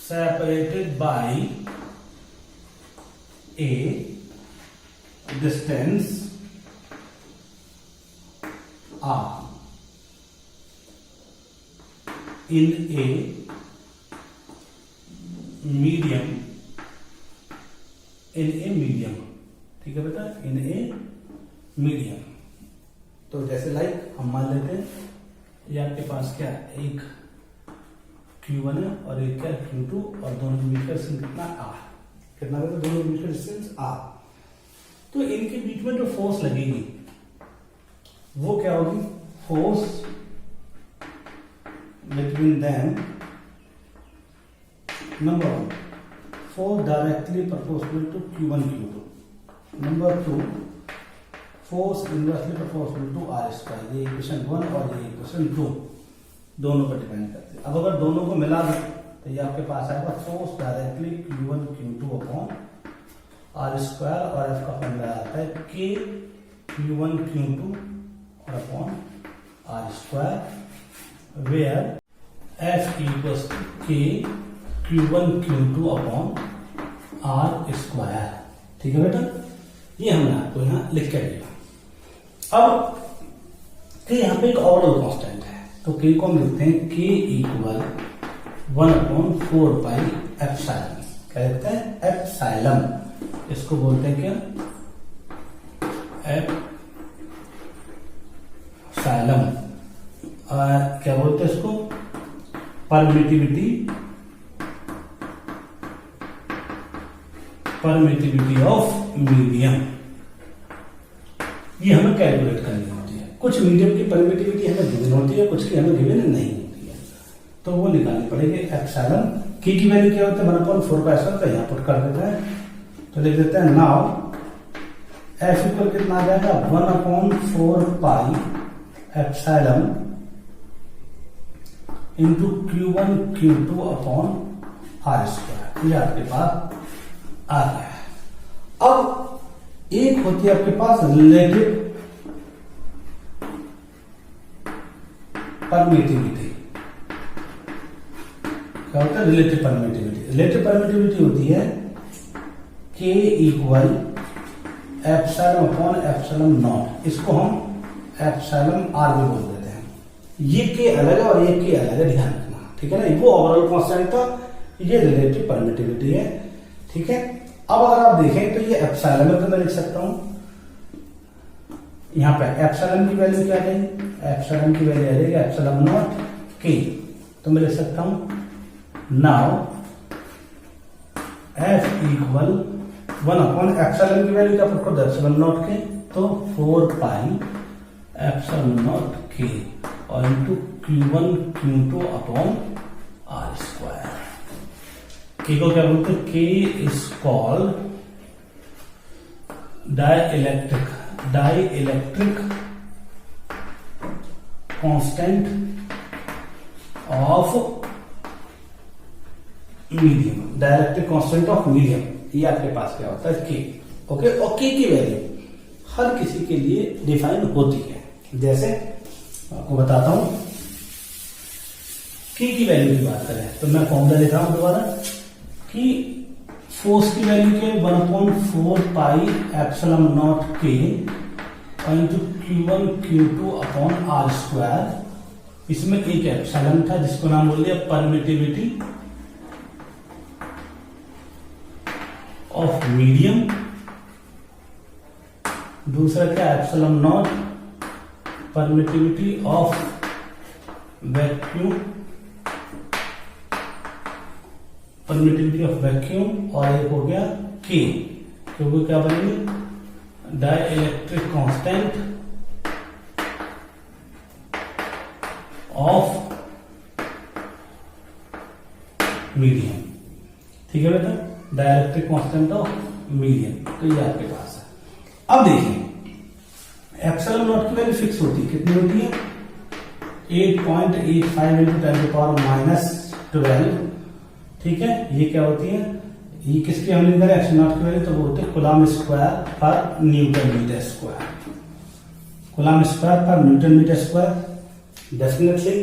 separated by a distance r in a medium, ठीक है बेटा, in a medium। तो जैसे लाइक हम मान लेते हैं ये आपके पास क्या, एक Q1 है और एक क्या Q2, और दोनों के बीच का डिस्टेंस कितना R, कितना है दोनों के बीच का डिस्टेंस R। तो इनके बीच में जो फोर्स लगेगी वो क्या होगी, force between them, number 1 force directly proportional to Q1 Q2, number 2 force inversely proportional to R²। ये इक्वेशन 1 और ये इक्वेशन 2 दोनों पर डिपेंड करते हैं। अब अगर दोनों को मिला दो तो ये आपके पास आएगा force directly Q1 Q2 upon R², और इसका फॉर्मूला आता है K Q1 Q2 और upon R², where F equals to K Q1 Q2 upon R²। ठीक है बेटा, ये हमने आपको यहाँ लिख कर दिया। अब यहाँ पे एक ऑर्डर कांस्टेंट है, तो K को हम लिखते हैं K इक्वल 1/4 एप्सिलॉन। क्या लिखते हैं? एप्सिलॉन। इसको बोलते हैं क्या? एप्सिलॉन। क्या बोलते हैं इसको? Permittivity of medium. ये हमें कैलकुलेट करनी होती है। कुछ मीडियम की परमिटिविटी हमें गिवन होती है, कुछ की हमें गिवन नहीं होती है, तो वो निकालनी पड़ेगी। एप्सिलॉन की वैल्यू क्या होता है? 1/4 तो यहाँ पुट कर देते हैं, तो लिख देते हैं नाउ एफ इक्वल कितना आ जाएगा? 1/4 epsilon into Q1 Q2 upon R²। ये आपके पास आ गया है। अब एक होती है आपके पास रिलेटिव परमिटिविटी। क्या होता है रिलेटिव परमिटिविटी? रिलेटिव परमिटिविटी होती है K equal epsilon upon epsilon not. इसको हम एप्सिलॉन आर भी बोल देते हैं। ये K अलग है और ये K अलग है, ध्यान रखना, ठीक है ना। वो ओवरऑल कांस्टेंट था, ये रिलेटिव परमिटिविटी है, ठीक है। अब अगर आप देखें तो ये एप्सिलॉन है, तो मैं लिख सकता हूं यहां पे एप्सिलॉन की वैल्यू क्या है? एप्सिलॉन की वैल्यू आ जाएगी एप्सिलॉन नॉट K। तो मैं लिख सकता हूं now F equal 1 upon epsilon की वैल्यू क्या पुट कर दो? एप्सिलॉन नॉट K, तो 4 पाई एप्सिलॉन नॉट K और into Q1 Q2 upon R square. K को क्या बोलते हैं? K is called dielectric constant of medium. Dielectric constant of medium, ये आपके पास क्या होता है? K। ओके, और K की वैल्यू हर किसी के लिए डिफाइन होती है। जैसे आपको बताता हूं, K की वैल्यू की बात करें तो मैं फॉर्मूला लिख रहा हूं दोबारा कि फोर्स की वैल्यू के 1/4 pi epsilon nought K into Q1 Q2 upon R square. इसमें एक एप्सिलॉन था जिसको नाम बोल दिया परमिटिविटी ऑफ मीडियम। दूसरा क्या? Epsilon not permittivity of vacuum, permittivity of vacuum. और एक हो गया K, क्योंकि क्या बनेगी? डाइइलेक्ट्रिक कांस्टेंट ऑफ मीडियम, ठीक है बेटा, डाइइलेक्ट्रिक कांस्टेंट ऑफ मीडियम। तो ये आपके पास है। अब देखिए एप्सिलॉन नॉट की वैल्यू फिक्स होती है, कितनी होती है? 8.85 इंटू 10⁻⁻12, ठीक है। ये क्या होती है? ये किसकी हम लिख रहे हैं? एप्सिलॉन नॉट की वैल्यू, तो वो होते हैं कूलम्ब स्क्वायर पर newton metre square. Coulomb square पर newton metre square. Definitely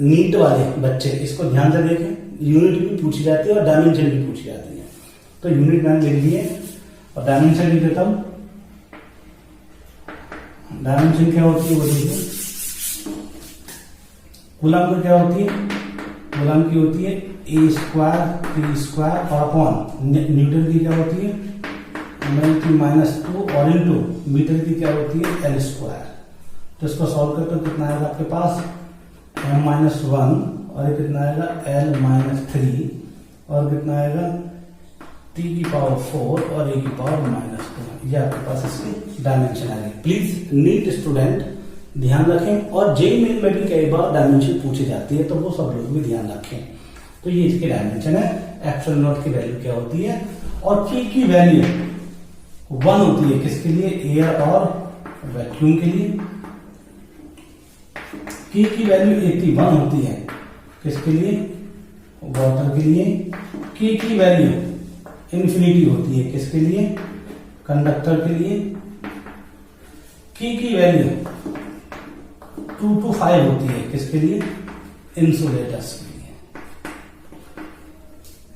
NEET वाले बच्चे इसको ध्यान से देखें, यूनिट भी पूछी जाती है और डायमेंशन भी पूछी जाती है। तो यूनिट मैंने लिख लिए और डायमेंशन लिख देता हूं। डायमेंशन क्या होती है वो देखिए। कूलम्ब की क्या होती है? कूलम्ब की होती है A स्क्वायर T स्क्वायर और अपॉन न्यूटन की क्या होती है? -2 और इंटू मीटर की क्या होती है? L square. तो इसको सॉल्व करते तो कितना आएगा आपके पास? m-1 और ये कितना आएगा? L-3 और कितना आएगा? T की पावर 4 और A की पावर -2। ये आपके पास इसकी डायमेंशन आ गई। प्लीज नीट स्टूडेंट ध्यान रखें, और जेईई मेन में भी कई बार डायमेंशन पूछी जाती है, तो वो सब लोग भी ध्यान रखें। तो ये इसकी डायमेंशन है। एप्सिलॉन नॉट की वैल्यू क्या होती है? और K की वैल्यू 1 होती है किसके लिए? एयर और वैक्यूम के लिए। K की वैल्यू 81 होती है किसके लिए? वाटर के लिए। K की वैल्यू इंफिनिटी होती है किसके लिए? कंडक्टर के लिए। K की वैल्यू 2 to 5 होती है किसके लिए? इंसुलेटर्स के लिए,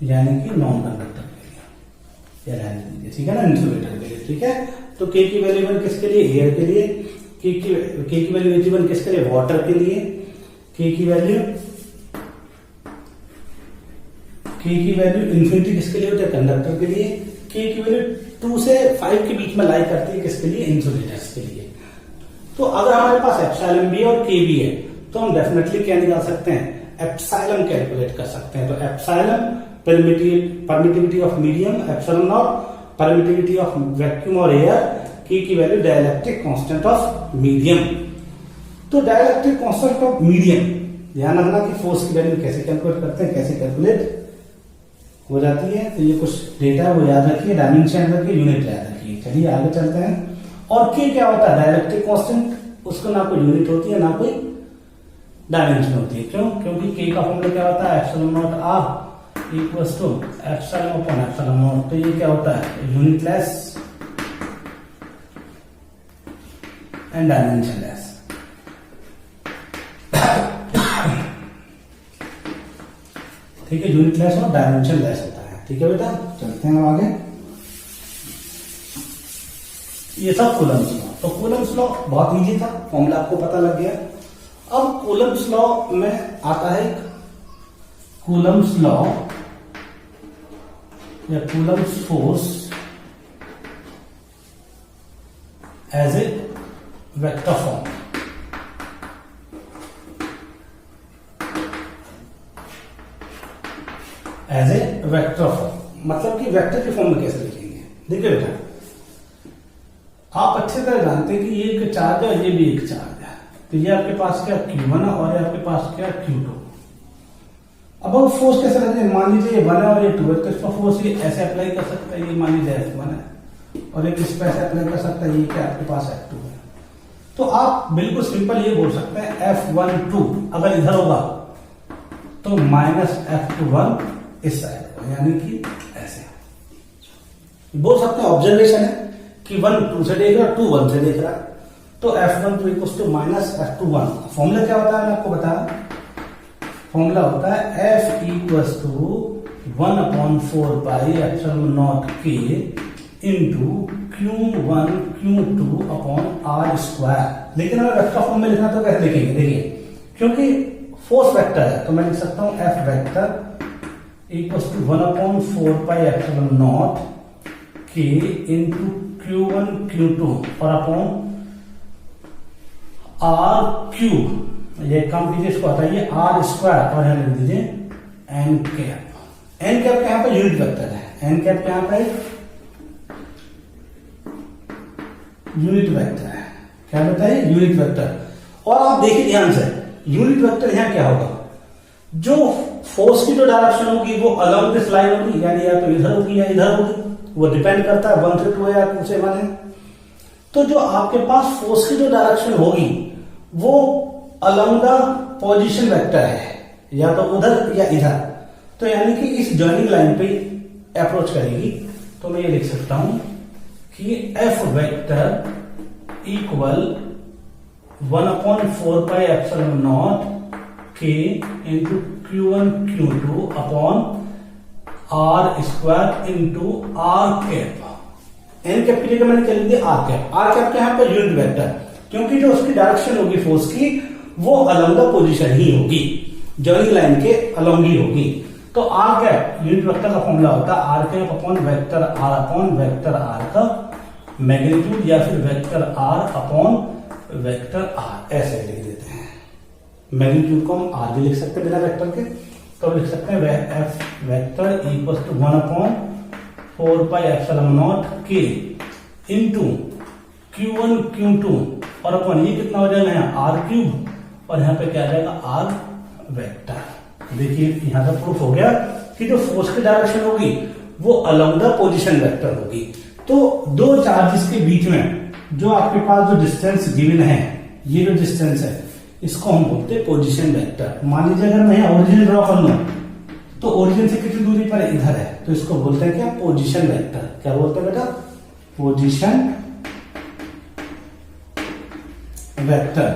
यानी कि नॉन कंडक्टर के लिए, या ठीक है ना, इंसुलेटर के लिए, ठीक है। तो K की वैल्यू 1 किसके लिए? एयर के लिए। K की वैल्यू 81 किसके लिए? वाटर के लिए। K की वैल्यू इंफिनिटी किसके लिए होती है? कंडक्टर के लिए। K की वैल्यू 2 से 5 के बीच में लाई करती है किसके लिए? इंसुलेटर्स के लिए। तो अगर हमारे पास एप्सिलॉन भी और K भी है तो हम डेफिनेटली क्या निकाल सकते हैं? एप्सिलॉन कैलकुलेट कर सकते हैं। तो epsilon permittivity of medium, epsilon not permittivity of vacuum और एयर, K की value dielectric constant of medium. तो डाइइलेक्ट्रिक कांस्टेंट ऑफ मीडियम, ध्यान रखना कि फोर्स की वैल्यू कैसे कैलकुलेट करते हैं, कैसे कैलकुलेट हो जाती है। तो ये कुछ डेटा वो याद रखिए, डायमेंशन याद रखिए, यूनिट याद रखिए। चलिए आगे चलते हैं। और K क्या होता है? Dielectric constant. उसको ना कोई यूनिट होती है ना कोई डायमेंशन होती है। क्यों? क्योंकि K का फॉर्मूला क्या होता है? Epsilon nought R equals to epsilon upon epsilon nought. तो ये क्या होता है? Unitless and dimensionless. ठीक है, यूनिटलेस और डायमेंशनलेस होता है। ठीक है बेटा, चलते हैं आगे। ये सब कूलम्स लॉ। तो कूलम्स लॉ बहुत इजी था, फॉर्मूला आपको पता लग गया। अब कूलम्स लॉ में आता है कूलम्स लॉ या Coulomb's force as a vector form. As a vector form मतलब कि वेक्टर के फॉर्म में कैसे लिखेंगे। देखिए बेटा, आप अच्छी तरह जानते हैं कि ये एक चार्ज है और ये भी एक चार्ज है। तो ये आपके पास क्या Q1 है और ये आपके पास क्या Q2। अब हम फोर्स कैसे लगेंगे, मान लीजिए ये 1 है और ये 2 है, तो इसका फोर्स ये ऐसे अप्लाई कर सकता है, ये मान लीजिए F1 है और एक इस पे ऐसे अप्लाई कर सकता है, ये क्या आपके पास F2 है। तो आप बिल्कुल सिंपल ये बोल सकते हैं F12 अगर इधर होगा तो माइनस F21 इस साइड होगा, यानी कि ऐसे बोल सकते हैं। ऑब्जर्वेशन है कि 1 2 से देख रहा है, 2 1 से देख रहा है, तो F12 equals to minus F21। Formula क्या होता है, मैंने आपको बताया। फॉर्मूला होता है F equals to 1/4 pi epsilon nought K into Q1 Q2 upon R square. लेकिन अगर वेक्टर फॉर्म में लिखना तो कैसे लिखेंगे, देखिए क्योंकि फोर्स वेक्टर है तो मैं लिख सकता हूं F vector equals to 1/4 pi epsilon nought K into Q1 Q2 और अपॉन R क्यूब। ये कम कीजिए, इसको हटाइए, R स्क्वायर और यहां लिख दीजिए N कैप। N कैप यहां पर यूनिट वेक्टर है, N कैप यहां पर यूनिट वेक्टर है। क्या बताइए, यूनिट वेक्टर। और आप देखिए ध्यान से, यूनिट वेक्टर यहां क्या होगा, जो फोर्स की जो डायरेक्शन होगी वो अलोंग दिस लाइन होगी, यानी या तो इधर होगी या इधर होगी, वो डिपेंड करता है 1 से 2 या 2 से 1 है। तो जो आपके पास फोर्स की जो डायरेक्शन होगी वो अलोंग द पोजीशन वेक्टर है, या तो उधर या इधर। तो यानी कि इस जॉइनिंग लाइन पे अप्रोच करेगी। तो मैं ये लिख सकता हूं कि F vector equal 1/4 pi epsilon nought K into Q1 Q2 upon R square into R cap. N cap की जगह मैंने क्या लिख दिया, R कैप। R कैप के यहाँ पर यूनिट वेक्टर, क्योंकि जो उसकी डायरेक्शन होगी फोर्स की वो अलोंग द पोजीशन ही होगी, जॉइनिंग लाइन के अलोंग ही होगी। तो R कैप यूनिट वेक्टर का फॉर्मूला होता है R cap upon vector R upon vector R का मैग्नीट्यूड, या फिर vector R upon vector R, ऐसे लिख देते हैं। मैग्नीट्यूड को हम R भी लिख सकते हैं बिना वेक्टर के, तो लिख सकते हैं F vector equals to 1/4 pi epsilon nought K into Q1 Q2 और अपन ये कितना हो जाएगा यहाँ R क्यूब, और यहाँ पे क्या आ जाएगा R वेक्टर। देखिए यहां से प्रूफ हो गया कि जो फोर्स की डायरेक्शन होगी वो अलोंग द पोजीशन वेक्टर होगी। तो दो चार्जेस के बीच में जो आपके पास जो डिस्टेंस गिवन है, ये जो डिस्टेंस है इसको हम बोलते हैं पोजीशन वेक्टर। मान लीजिए अगर मैं ओरिजिन ड्रॉ कर लूं तो ओरिजिन से कितनी दूरी पर इधर है, तो इसको बोलते हैं क्या, पोजीशन वेक्टर। क्या बोलते हैं बेटा, पोजीशन वेक्टर।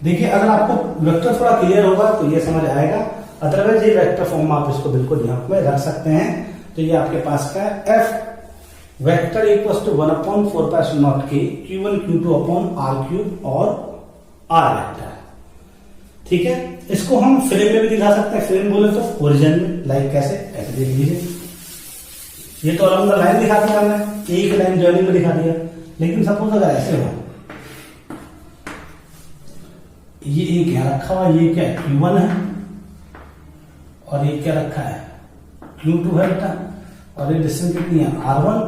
देखिए अगर आपको वेक्टर थोड़ा क्लियर होगा तो ये समझ आएगा, अदरवाइज ये वेक्टर फॉर्म आप इसको बिल्कुल यहां में रख सकते हैं। तो ये आपके पास क्या है, F vector equals to 1/4 pi nought K Q1 Q2 upon R cube और R वेक्टर। ठीक है, इसको हम फ्रेम में भी दिखा सकते हैं। फ्रेम बोले तो ओरिजिन में, लाइक कैसे, ऐसे देख लीजिए, ये तो अलोंग द लाइन दिखा दिया हमने, एक लाइन जॉइनिंग में दिखा दिया। लेकिन सपोज अगर ऐसे हो, ये एक यहां रखा हुआ, ये क्या Q1 है और ये क्या रखा है Q2 है बेटा, और ये डिस्टेंस कितनी है R1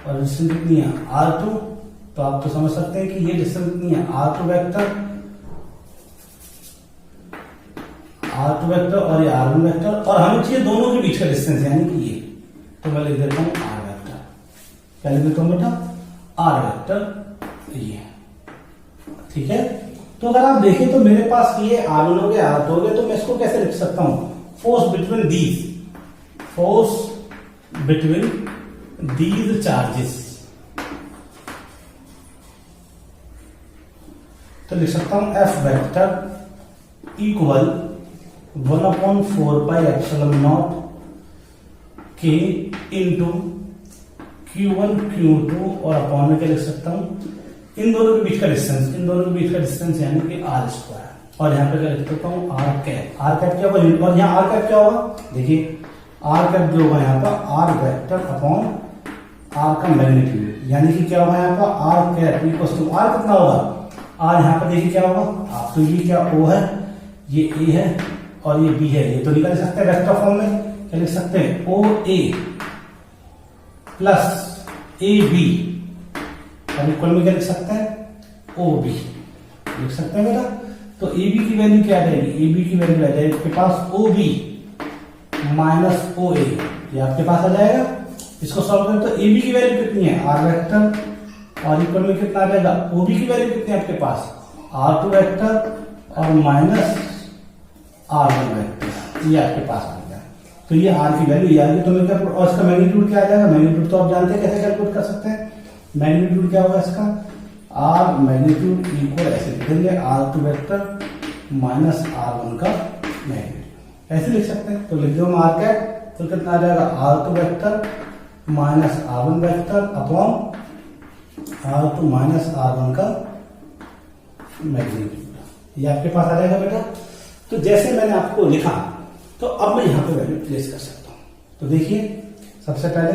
और डिस्टेंस कितनी है R2। तो आप तो समझ सकते हैं कि ये डिस्टेंस कितनी है R2 वेक्टर और ये R1 वेक्टर, और हमें चाहिए दोनों के बीच का डिस्टेंस, यानी कि ये। तो मैं लिख देता हूं R वेक्टर। क्या लिख देता हूं बेटा, R वेक्टर, ये। ठीक है, तो अगर आप देखें तो मेरे पास ये R1 हो गया, R2 हो गया, तो मैं इसको कैसे लिख सकता हूं, फोर्स बिटवीन दीज चार्जेस। तो लिख सकता हूं एफ वेक्टर इक्वल 1/4πε0 के इंटू Q1 Q2 और अपॉन में क्या लिख सकता हूं इन दोनों के बीच का डिस्टेंस यानी कि आर स्क्वायर, और यहाँ पे क्या लिख सकता हूँ आर कैप क्या होगा, और यहाँ आर कैप क्या होगा, देखिए आर कैप जो होगा यहाँ पर आर वेक्टर अपॉन आर का मैग्नीट्यूड, यानी कि क्या होगा यहाँ पर R cap equal to R कितना होगा, आर यहाँ पर देखिए क्या होगा, आप तो ये क्या ओ है, ये ए है और ये बी है, ये तो निकाल सकते हैं वेक्टर फॉर्म में, क्या लिख सकते हैं ओ ए प्लस ए बी और इक्वल में क्या लिख सकते हैं ओ बी लिख सकते हैं बेटा। तो ए बी की वैल्यू क्या आ जाएगी, ए बी की वैल्यू आ जाएगी आपके पास ओ बी माइनस ओ ए, ये आपके पास आ जाएगा। इसको सॉल्व करें तो ए बी की वैल्यू कितनी है आर वेक्टर और इक्वल में कितना आ जाएगा ओ बी की वैल्यू कितनी है आपके पास R2 वेक्टर और माइनस R1 वेक्टर, ये आपके पास आ गया। तो ये आर की वैल्यू आ गई, तो मैं क्या और इसका मैग्नीट्यूड क्या आ जाएगा, मैग्नीट्यूड तो आप जानते हैं कैसे कैलकुलेट कर सकते हैं, मैग्नीट्यूड क्या होगा इसका आर मैग्नीट्यूड इक्वल ऐसे लिखेंगे R2 वेक्टर माइनस R1 का मैग्नीट्यूड, ऐसे लिख सकते हैं। तो लिख दो हम आर कैप, तो कितना आ जाएगा R2 vector minus R1 vector upon R2 minus R1 का मैग्नीट्यूड, ये आपके पास आ जाएगा बेटा। तो जैसे मैंने आपको लिखा तो अब मैं यहां पे वैल्यू प्लेस कर सकता हूं। तो देखिए सबसे पहले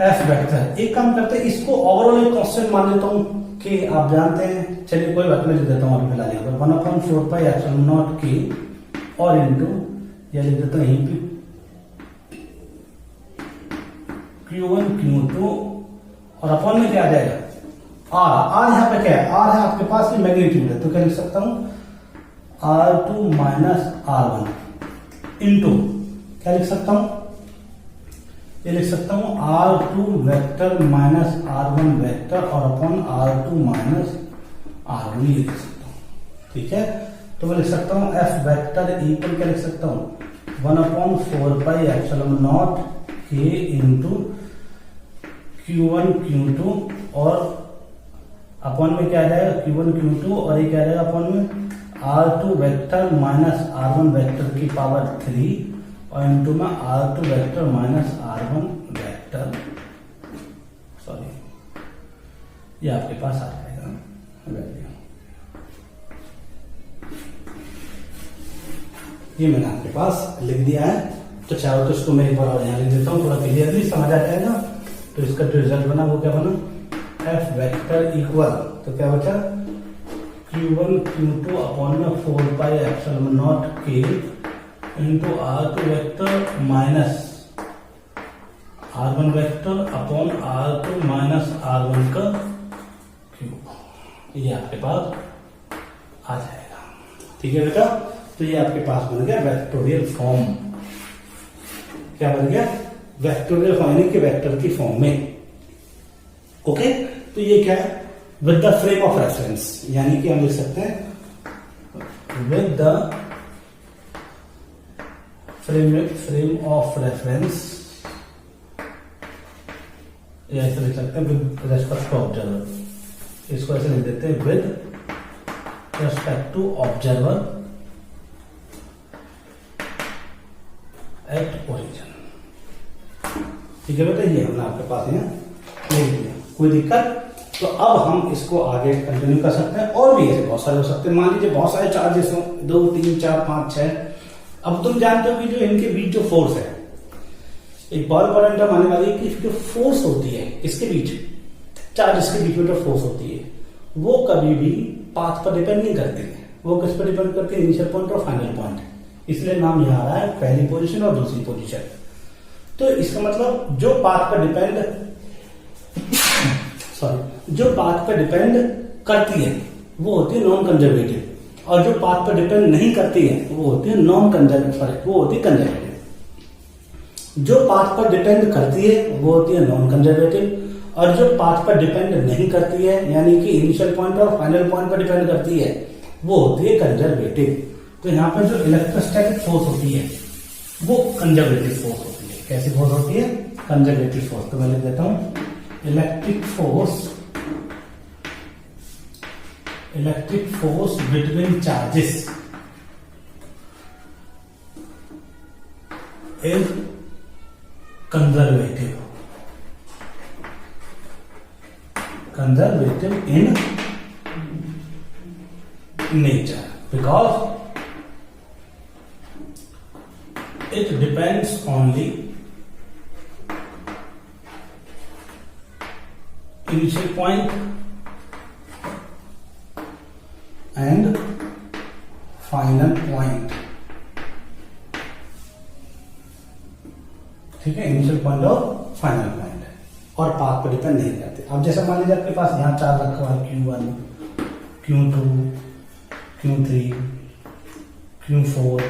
एफ वेक्टर, एक काम करते हैं इसको ओवरऑल एक कांस्टेंट मान लेता हूं कि आप जानते हैं, चलिए कोई बात नहीं लिख देता हूं अभी फिलहाल यहाँ पर 1/4πε0 के और इंटू या लिख देता हूं यहीं पे Q1 Q2 और अपॉन में क्या आ जाएगा आर यहाँ पे क्या है, आर है आपके पास ये मैग्नीट्यूड है, तो क्या लिख सकता हूं R2 माइनस R1 इंटू क्या लिख सकता हूं, ये लिख सकता हूं R2 vector minus R1 vector और अपॉन R2 माइनस R1 ये लिख सकता हूं, ठीक है। तो मैं लिख सकता हूं F वेक्टर इक्वल क्या लिख सकता हूं 1/4πε0 के इंटू Q1 Q2 और अपॉन में क्या आ जाएगा Q1 Q2 और ये क्या आ जाएगा अपॉन में R2 vector minus R1 vector की पावर 3 और इंटू में R2 vector minus R1 vector, sorry ये आपके पास आ जाएगा वैल्यू, ये मैंने आपके पास लिख दिया है। तो चाहो तो इसको मैं एक बार और यहाँ लिख देता हूँ, थोड़ा क्लियरली समझ आ जाएगा। तो इसका जो रिजल्ट बना वो क्या बना एफ वेक्टर इक्वल, तो क्या बचा Q1 Q2 अपॉन में 4πε0 के into R2 vector minus R1 vector upon R2 minus R1 का क्यूब, ये आपके पास आ जाएगा, ठीक है बेटा। तो ये आपके पास बन गया वेक्टोरियल फॉर्म, क्या बन गया वेक्टोरियल फॉर्म यानी कि वेक्टर की फॉर्म में, ओके। तो ये क्या है with the frame of reference, यानी कि हम लिख सकते हैं with the frame of reference, या ऐसे लिख सकते हैं विद रेस्पेक्ट टू ऑब्जर्वर, इसको ऐसे लिख देते हैं with respect to observer at origin, ठीक है बेटा। ये हमने आपके पास यहाँ लिख दिया, कोई दिक्कत। तो अब हम इसको आगे कंटिन्यू कर सकते हैं, और भी ऐसे बहुत सारे हो सकते हैं। मान लीजिए बहुत सारे चार्जेस हो 2 3 4 5 6। अब तुम जानते हो कि जो इनके बीच जो फोर्स है, एक बहुत इंपॉर्टेंट टर्म आने वाली है कि जो फोर्स होती है इसके बीच, चार्जेस के बीच में जो फोर्स होती है वो कभी भी पाथ पर डिपेंड नहीं करती है, वो किस पर डिपेंड करती है इनिशियल पॉइंट और फाइनल पॉइंट, इसलिए नाम यहाँ आ रहा है पहली पोजीशन और दूसरी पोजीशन। तो इसका मतलब जो पाथ पर डिपेंड करती है वो होती है नॉन कंजर्वेटिव, और जो पाथ पर डिपेंड नहीं करती है वो होती है कंजर्वेटिव। जो पाथ पर डिपेंड करती है वो होती है नॉन कंजर्वेटिव, और जो पाथ पर डिपेंड नहीं करती है यानी कि इनिशियल पॉइंट और फाइनल पॉइंट पर डिपेंड करती है वो होती है कंजर्वेटिव। तो यहाँ पर जो इलेक्ट्रोस्टैटिक फोर्स होती है वो कंजर्वेटिव फोर्स होती है। कैसी फोर्स होती है? Conservative force. तो मैं लिख देता हूं electric force electric force between charges is conservative in nature because it depends only initial point and final point. ठीक है, इनिशियल पॉइंट और फाइनल पॉइंट है और पाथ पर डिपेंड नहीं करते। अब जैसे मान लीजिए आपके पास यहाँ चार्ज रखा हुआ है Q1, Q2, Q3, Q4,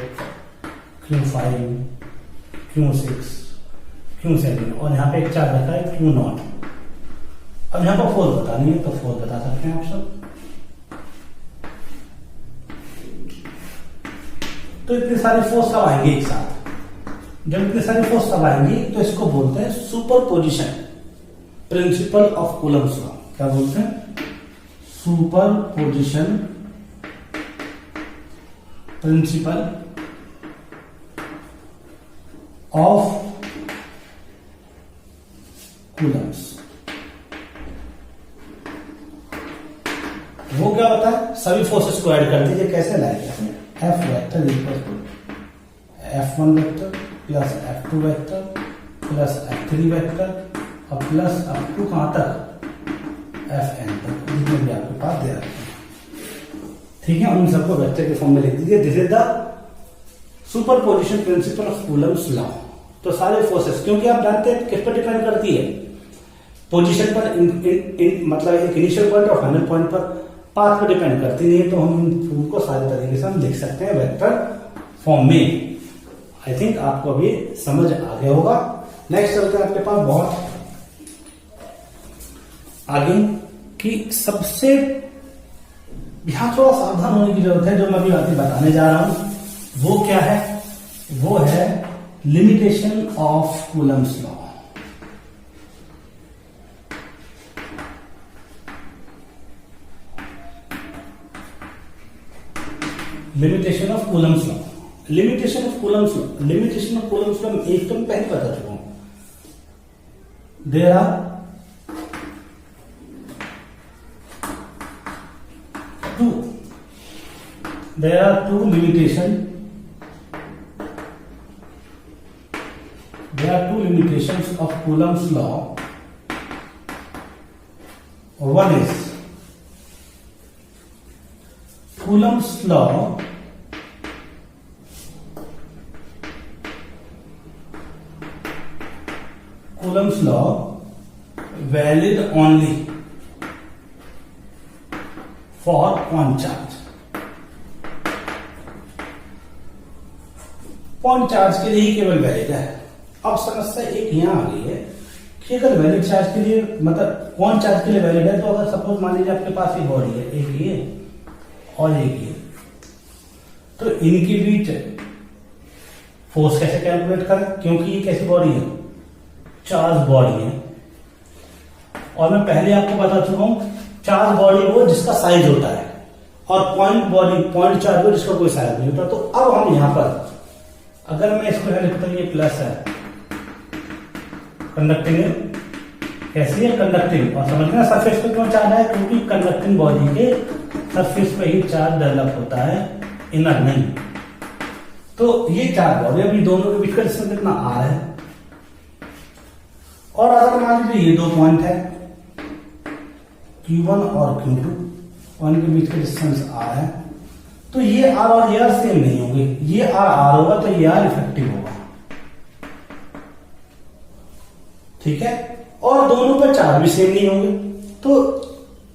Q5, Q6, Q7 और यहाँ पे एक चार्ज रखा है Q0। अब यहाँ पर फोर्स बतानी है तो फोर्स बता सकते हैं आप सब। तो इतनी सारी फोर्स कब आएंगे एक साथ? जब इतनी सारी फोर्स कब आएंगी तो इसको बोलते हैं superposition principle of Coulomb's law. क्या बोलते हैं? Superposition principle of Coulomb's. वो क्या होता है? सभी फोर्सेस को ऐड कर दीजिए। कैसे लाएंगे? F vector equal to F1 vector plus F2 vector plus F3 vector और प्लस अप टू कहां तक? Fn तक, जितने भी आपके पास दे रखे हैं। ठीक है, उन सबको वेक्टर के फॉर्म में लिख दीजिए। This is the superposition principle of Coulomb's law. तो सारे फोर्सेस, क्योंकि आप जानते हैं किस पर डिपेंड करती है? पोजीशन पर, मतलब एक इनिशियल पॉइंट और फाइनल पॉइंट पर, पाथ पर डिपेंड करती नहीं है। तो हम उनको सारे तरीके से हम लिख सकते हैं वेक्टर फॉर्म में। आई थिंक आपको अभी समझ आ गया होगा। नेक्स्ट चलते हैं आपके पास बहुत आगे कि सबसे यहां थोड़ा सावधान होने की जरूरत है। जो मैं अभी बातें बताने जा रहा हूं वो क्या है? वो है limitation of Coulomb's law. Limitation of Coulomb's law. Limitation of Coulomb's law, limitation of Coulomb's law एक तो मैं पहले बता चुका हूं। There are two limitation. There are two limitations of Coulomb's law. One is Coulomb's law valid only for point charge. Point charge के लिए ही केवल वैलिड है। अब समस्या एक यहां आ गई है कि अगर वैलिड चार्ज के लिए, मतलब पॉइंट चार्ज के लिए वैलिड है, तो अगर सपोज मान लीजिए आपके पास एक बॉडी है, एक ये और एक ये, तो इनके बीच फोर्स कैसे कैलकुलेट करें? क्योंकि ये कैसी बॉडी है? चार्ज बॉडी है। और मैं पहले आपको बता चुका हूं, चार्ज बॉडी वो जिसका साइज होता है और पॉइंट बॉडी, पॉइंट चार्ज वो जिसका कोई साइज नहीं होता। तो अब हम यहां पर अगर मैं इसको लिखता हूं, ये प्लस है, कंडक्टिंग है, कैसी है? कंडक्टिंग। और समझ में सरफेस पे क्यों चार्ज है? क्योंकि कंडक्टिंग बॉडी के सरफेस पे ही चार्ज डेवलप होता है, इनर नहीं। तो ये चार्ज बॉडी, अभी दोनों के बीच का डिस्टेंस कितना? R है। और अगर मान लीजिए ये दो पॉइंट है Q1 और Q2, पॉइंट के बीच का डिस्टेंस R है, तो ये R और ये R सेम नहीं होंगे। ये R होगा तो ये R इफेक्टिव होगा। ठीक है, और दोनों पर चार्ज भी सेम नहीं होंगे। तो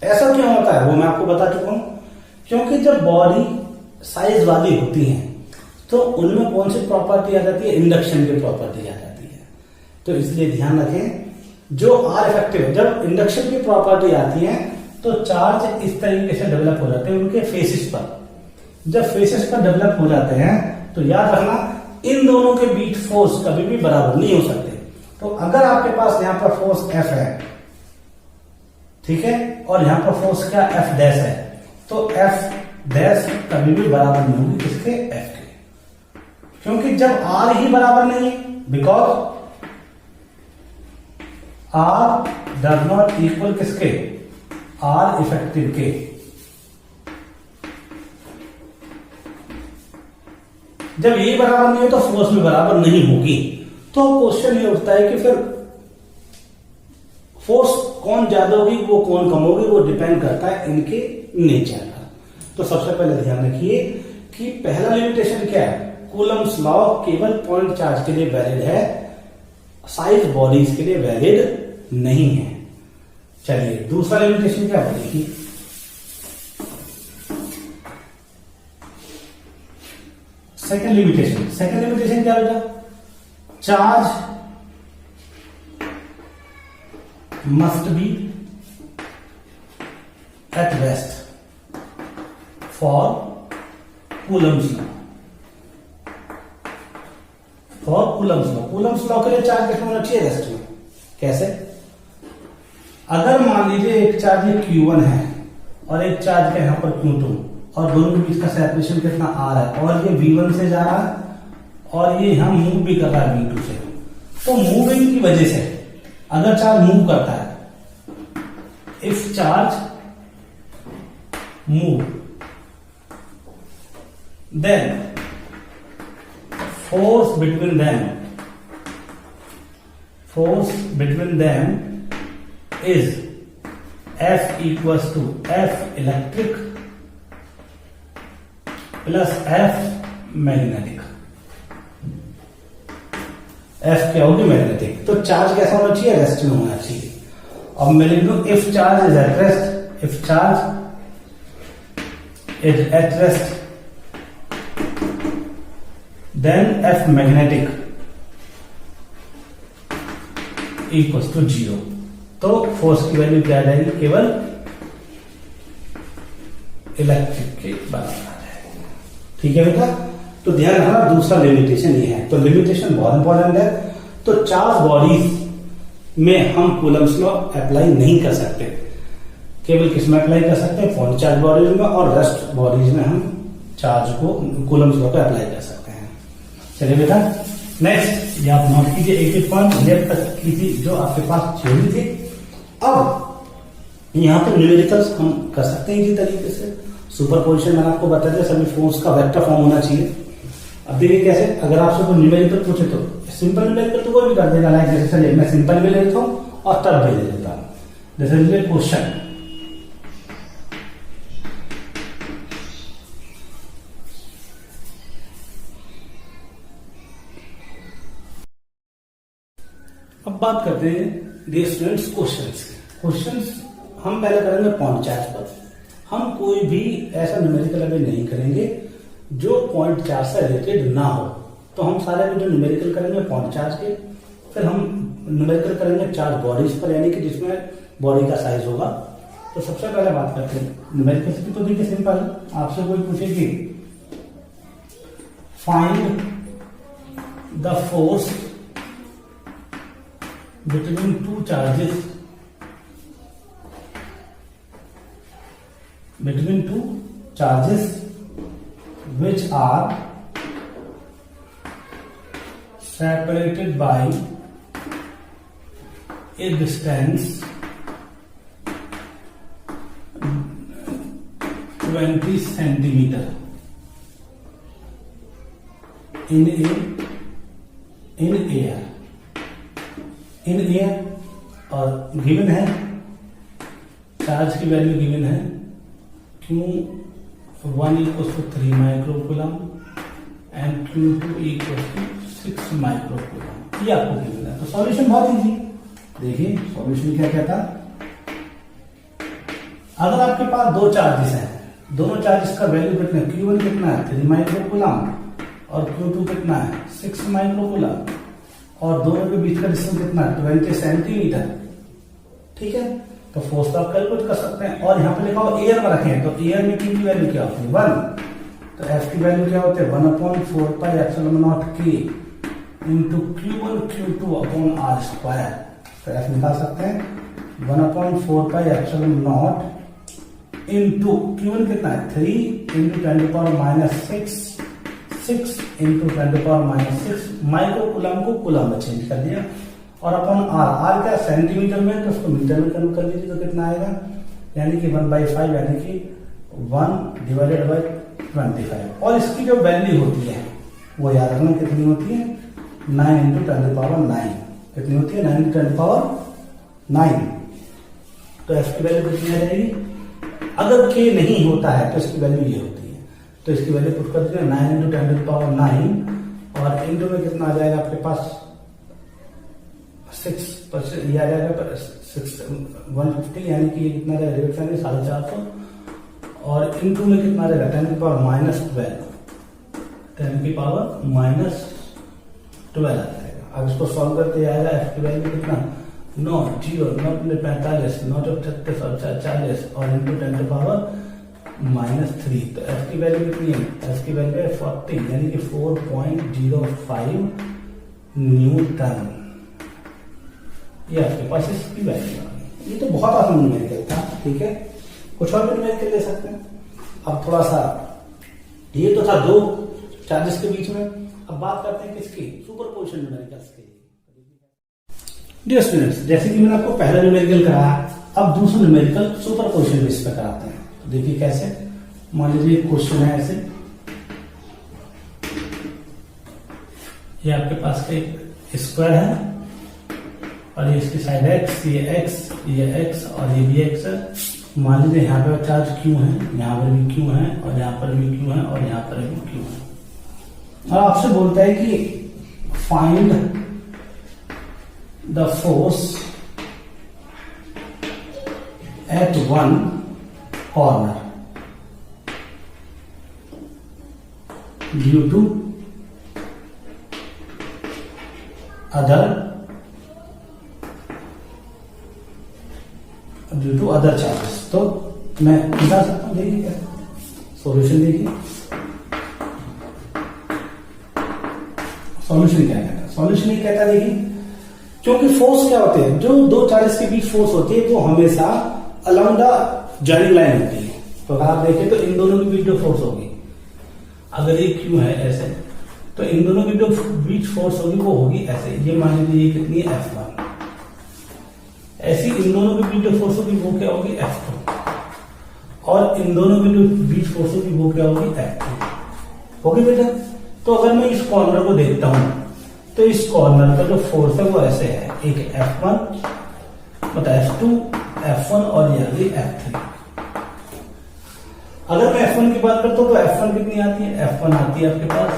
ऐसा क्यों होता है वो मैं आपको बता चुका हूं। क्योंकि जब बॉडी साइज वाली होती है तो उनमें कौन सी प्रॉपर्टी आ जाती है? इंडक्शन की प्रॉपर्टी आ जाती है। तो इसलिए ध्यान रखें, जो R इफेक्टिव है, जब इंडक्शन की प्रॉपर्टी आती है तो चार्ज इस तरीके से डेवलप हो जाते हैं उनके फेसिस पर। जब फेसेस पर डेवलप हो जाते हैं तो याद रखना, इन दोनों के बीच फोर्स कभी भी बराबर नहीं हो सकते। तो अगर आपके पास यहां पर फोर्स F है, ठीक है, और यहां पर फोर्स क्या? F डैश है, तो एफ डैश कभी भी बराबर नहीं होगी किसके, एफ के, क्योंकि जब आर ही बराबर नहीं है, because R does not equal किसके, आर इफेक्टिव के। जब ये बराबर नहीं है तो फोर्स भी बराबर नहीं होगी। तो क्वेश्चन ये उठता है कि फिर फोर्स कौन ज्यादा होगी वो कौन कम होगी, वो डिपेंड करता है इनके नेचर पर। तो सबसे पहले ध्यान रखिए कि पहला लिमिटेशन क्या है, कूलम्स लॉ केवल पॉइंट चार्ज के लिए वैलिड है, साइज बॉडीज के लिए वैलिड नहीं है। चलिए दूसरा लिमिटेशन क्या है देखिए, सेकेंड लिमिटेशन क्या बेटा, charge must be at rest for Coulomb's law. Coulomb's law के लिए चार्ज कितना होना चाहिए, रेस्ट में। कैसे, अगर मान लीजिए एक चार्ज ये Q1 है और एक चार्ज का यहां पर Q2 और दोनों के बीच का सेपरेशन कितना R है और ये V1 से जा रहा है और ये यहां मूव भी कर रहा है V2 से, तो मूविंग की वजह से अगर चार्ज मूव करता है, if charge move then force between them is F equals to F electric plus F magnetic. F क्या होगी, मैग्नेटिक। तो चार्ज कैसा होना चाहिए, रेस्ट में होना चाहिए। अब मैं लिख दूं if charge is at rest, if charge is at rest then F magnetic equals to 0। तो फोर्स की वैल्यू क्या आ जाएगी, केवल इलेक्ट्रिक के बराबर आ जाएगी। ठीक है बेटा, तो ध्यान रखना दूसरा लिमिटेशन ये है। तो लिमिटेशन बहुत इंपॉर्टेंट है। तो चार्ज बॉडीज में हम कूलम्स लॉ अप्लाई नहीं कर सकते, केवल किस में अप्लाई कर सकते हैं, पॉइंट चार्ज बॉडीज में, और रेस्ट बॉडीज में हम चार्ज को कूलम्स लॉ को अप्लाई कर सकते हैं। चलिए बेटा नेक्स्ट ये आप नोट कीजिए, एक एक पॉइंट ये तक की थी जो आपके पास थ्योरी थी। अब यहां पर न्यूमेरिकल्स हम कर सकते हैं इसी तरीके से। सुपरपोजिशन मैंने आपको बता दिया, सभी फोर्स का वेक्टर फॉर्म होना चाहिए। अब देखिए कैसे, अगर आपसे कोई न्यूमेरिकल पूछे तो सिंपल न्यूमेरिकल तो कोई भी कर देगा, लाइक जैसे चलिए मैं सिंपल भी ले लेता हूं और तब भी ले लेता हूं। जैसे क्वेश्चन अब बात करते हैं डियर स्टूडेंट्स क्वेश्चंस हम पहले करेंगे पॉइंट चार्ज पर। हम कोई भी ऐसा न्यूमेरिकल अभी नहीं करेंगे जो पॉइंट चार्ज से रिलेटेड ना हो। तो हम सारे जो न्यूमेरिकल करेंगे पॉइंट चार्ज के, फिर हम न्यूमेरिकल करेंगे चार्ज बॉडीज पर, यानी कि जिसमें बॉडी का साइज होगा। तो सबसे पहले बात करते हैं न्यूमेरिकल की। तो देखिए सिंपल, आपसे कोई पूछेगी find the force between two charges which are separated by a distance 20 centimeter in air और गिवन है चार्ज की वैल्यू गिवन है Q1 equals to 3 microcoulomb and Q2 equals to 6 microcoulomb, ये आपको गिवन है। तो सॉल्यूशन बहुत इजी, देखिए सॉल्यूशन क्या कहता, अगर आपके पास दो चार्जेस हैं, दोनों चार्जेस का वैल्यू कितना है, Q1 कितना है 3 माइक्रोकूलम और Q2 कितना है 6 माइक्रोकूलम, और दोनों के बीच का डिस्टेंस कितना है 20 सेंटीमीटर। ठीक है, तो फोर्स तो आप कैलकुलेट कर सकते हैं। और यहाँ पे लिखा हुआ एयर में रखें, तो एयर में की वैल्यू क्या होती है 1, तो एफ की वैल्यू क्या होती है 1/4πε0k into Q1 Q2 upon are square. तो एफ निकाल सकते हैं 1/4πε0 इंटू Q1 कितना है 3 into 10 to power minus 6 into 10 to power minus 6 microcoulomb को कूलम में चेंज कर दिया और अपॉन आर क्या सेंटीमीटर में, तो उसको मीटर में कन्वर्ट कर लीजिए तो कितना आएगा, यानी कि 1/5 यानी कि 1 डिवाइडेड बाई 25। और इसकी जो वैल्यू होती है वो याद रखना कितनी होती है 9 इंटू 10 टू पावर 9 कितनी होती है 9 इंटू 10 टू पावर 9। तो एफ की वैल्यू कितनी आ जाएगी, अगर के नहीं होता है तो इसकी वैल्यू ये होती है, तो इसकी वैल्यू पुट कर दीजिए 9 इंटू 10 टू पावर 9 और इंटू में कितना आ जाएगा आपके पास 6%, ये आ जाएगा 150 यानी कि ये कितना रहेगा रिडक्शन है 450 और इंटू में कितना रहेगा 10 की पावर माइनस 12 10 की पावर माइनस 12 आ जाएगा। अब इसको सॉल्व करते आएगा एफ की वैल्यू कितना 9 0 9 45 9 36 और 40 और इंटू 10 की पावर माइनस 3। तो एफ की वैल्यू कितनी है, एफ की वैल्यू है 40 यानी कि 4.05 न्यूटन। ये आपके पास इसकी वैल्यू आ गई। ये तो बहुत आसान न्यूमेरिकल था, ठीक है, कुछ और भी न्यूमेरिकल ले सकते हैं। अब थोड़ा सा ये तो था दो चार्जेस के बीच में, अब बात करते हैं किसकी सुपरपोजिशन न्यूमेरिकल्स की। डियर स्टूडेंट्स, जैसे कि मैंने आपको पहला न्यूमेरिकल कराया, अब दूसरा न्यूमेरिकल सुपरपोजिशन बेस पे कराते हैं। तो देखिए कैसे, मान लीजिए क्वेश्चन है ऐसे, ये आपके पास एक स्क्वायर है और ये इसकी साइड x, ये x और ये भी x है। मान लीजिए यहाँ पे चार्ज Q है, यहाँ पर भी Q है और यहाँ पर भी Q है और यहाँ पर भी Q है। और आपसे बोलता है कि find the force at one corner due to other charges. तो मैं बता सकता हूं, देखिए क्या सॉल्यूशन, देखिए सॉल्यूशन क्या कहता है, सॉल्यूशन ये कहता है देखिए, क्योंकि फोर्स क्या होते हैं, जो दो चार्जेस के बीच फोर्स होती है वो हमेशा अलोंग द जॉइनिंग लाइन होती है। तो अगर आप देखें तो इन दोनों के बीच जो फोर्स होगी, अगर ये क्यू है ऐसे, तो इन दोनों की जो बीच फोर्स होगी वो होगी ऐसे, ये मान लीजिए ये कितनी है F1, ऐसी इन दोनों के बीच जो फोर्स होगी वो क्या होगी F2, और इन दोनों की जो बीच फोर्स होगी वो क्या होगी F2 होगी बेटा। तो अगर मैं इस कॉर्नर को देखता हूं तो इस कॉर्नर का जो फोर्स है वो ऐसे है, एक F1 मतलब F2 F1 और ये आगे F3। अगर मैं F1 की बात करता हूं तो F1 कितनी आती है, F1 आती है आपके पास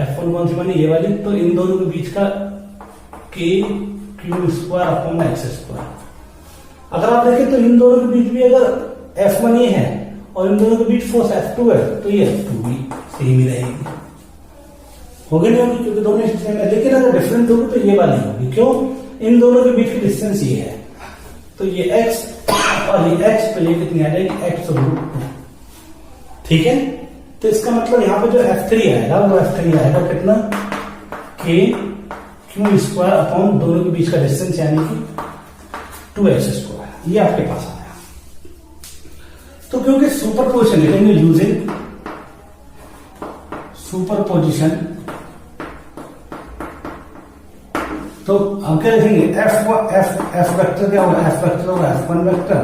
F1 कौन सी बनी, ये वाली। तो इन दोनों के बीच का K Q square upon x square. अगर आप देखें तो इन दोनों के बीच भी अगर F1 ये है और इन दोनों के बीच फोर्स F2 है, तो ये F2 भी सेम ही रहेगी, होगी नहीं होगी, क्योंकि दोनों सेम है। लेकिन अगर डिफरेंट होगी तो ये वाली होगी, क्यों, इन दोनों के बीच की डिस्टेंस ये है, तो ये x और ये x, तो ये कितनी आ जाएगी x√2, ठीक है। तो इसका मतलब यहाँ पे जो F3 आएगा वो F3 आएगा कितना, K Q स्क्वायर अपॉन दोनों के बीच का डिस्टेंस यानी कि 2x स्क्वायर, ये आपके पास आया। तो क्योंकि सुपरपोजिशन लिखेंगे यूजिंग सुपरपोजिशन, तो हम क्या लिखेंगे F वेक्टर क्या होगा, F वेक्टर होगा F1 वेक्टर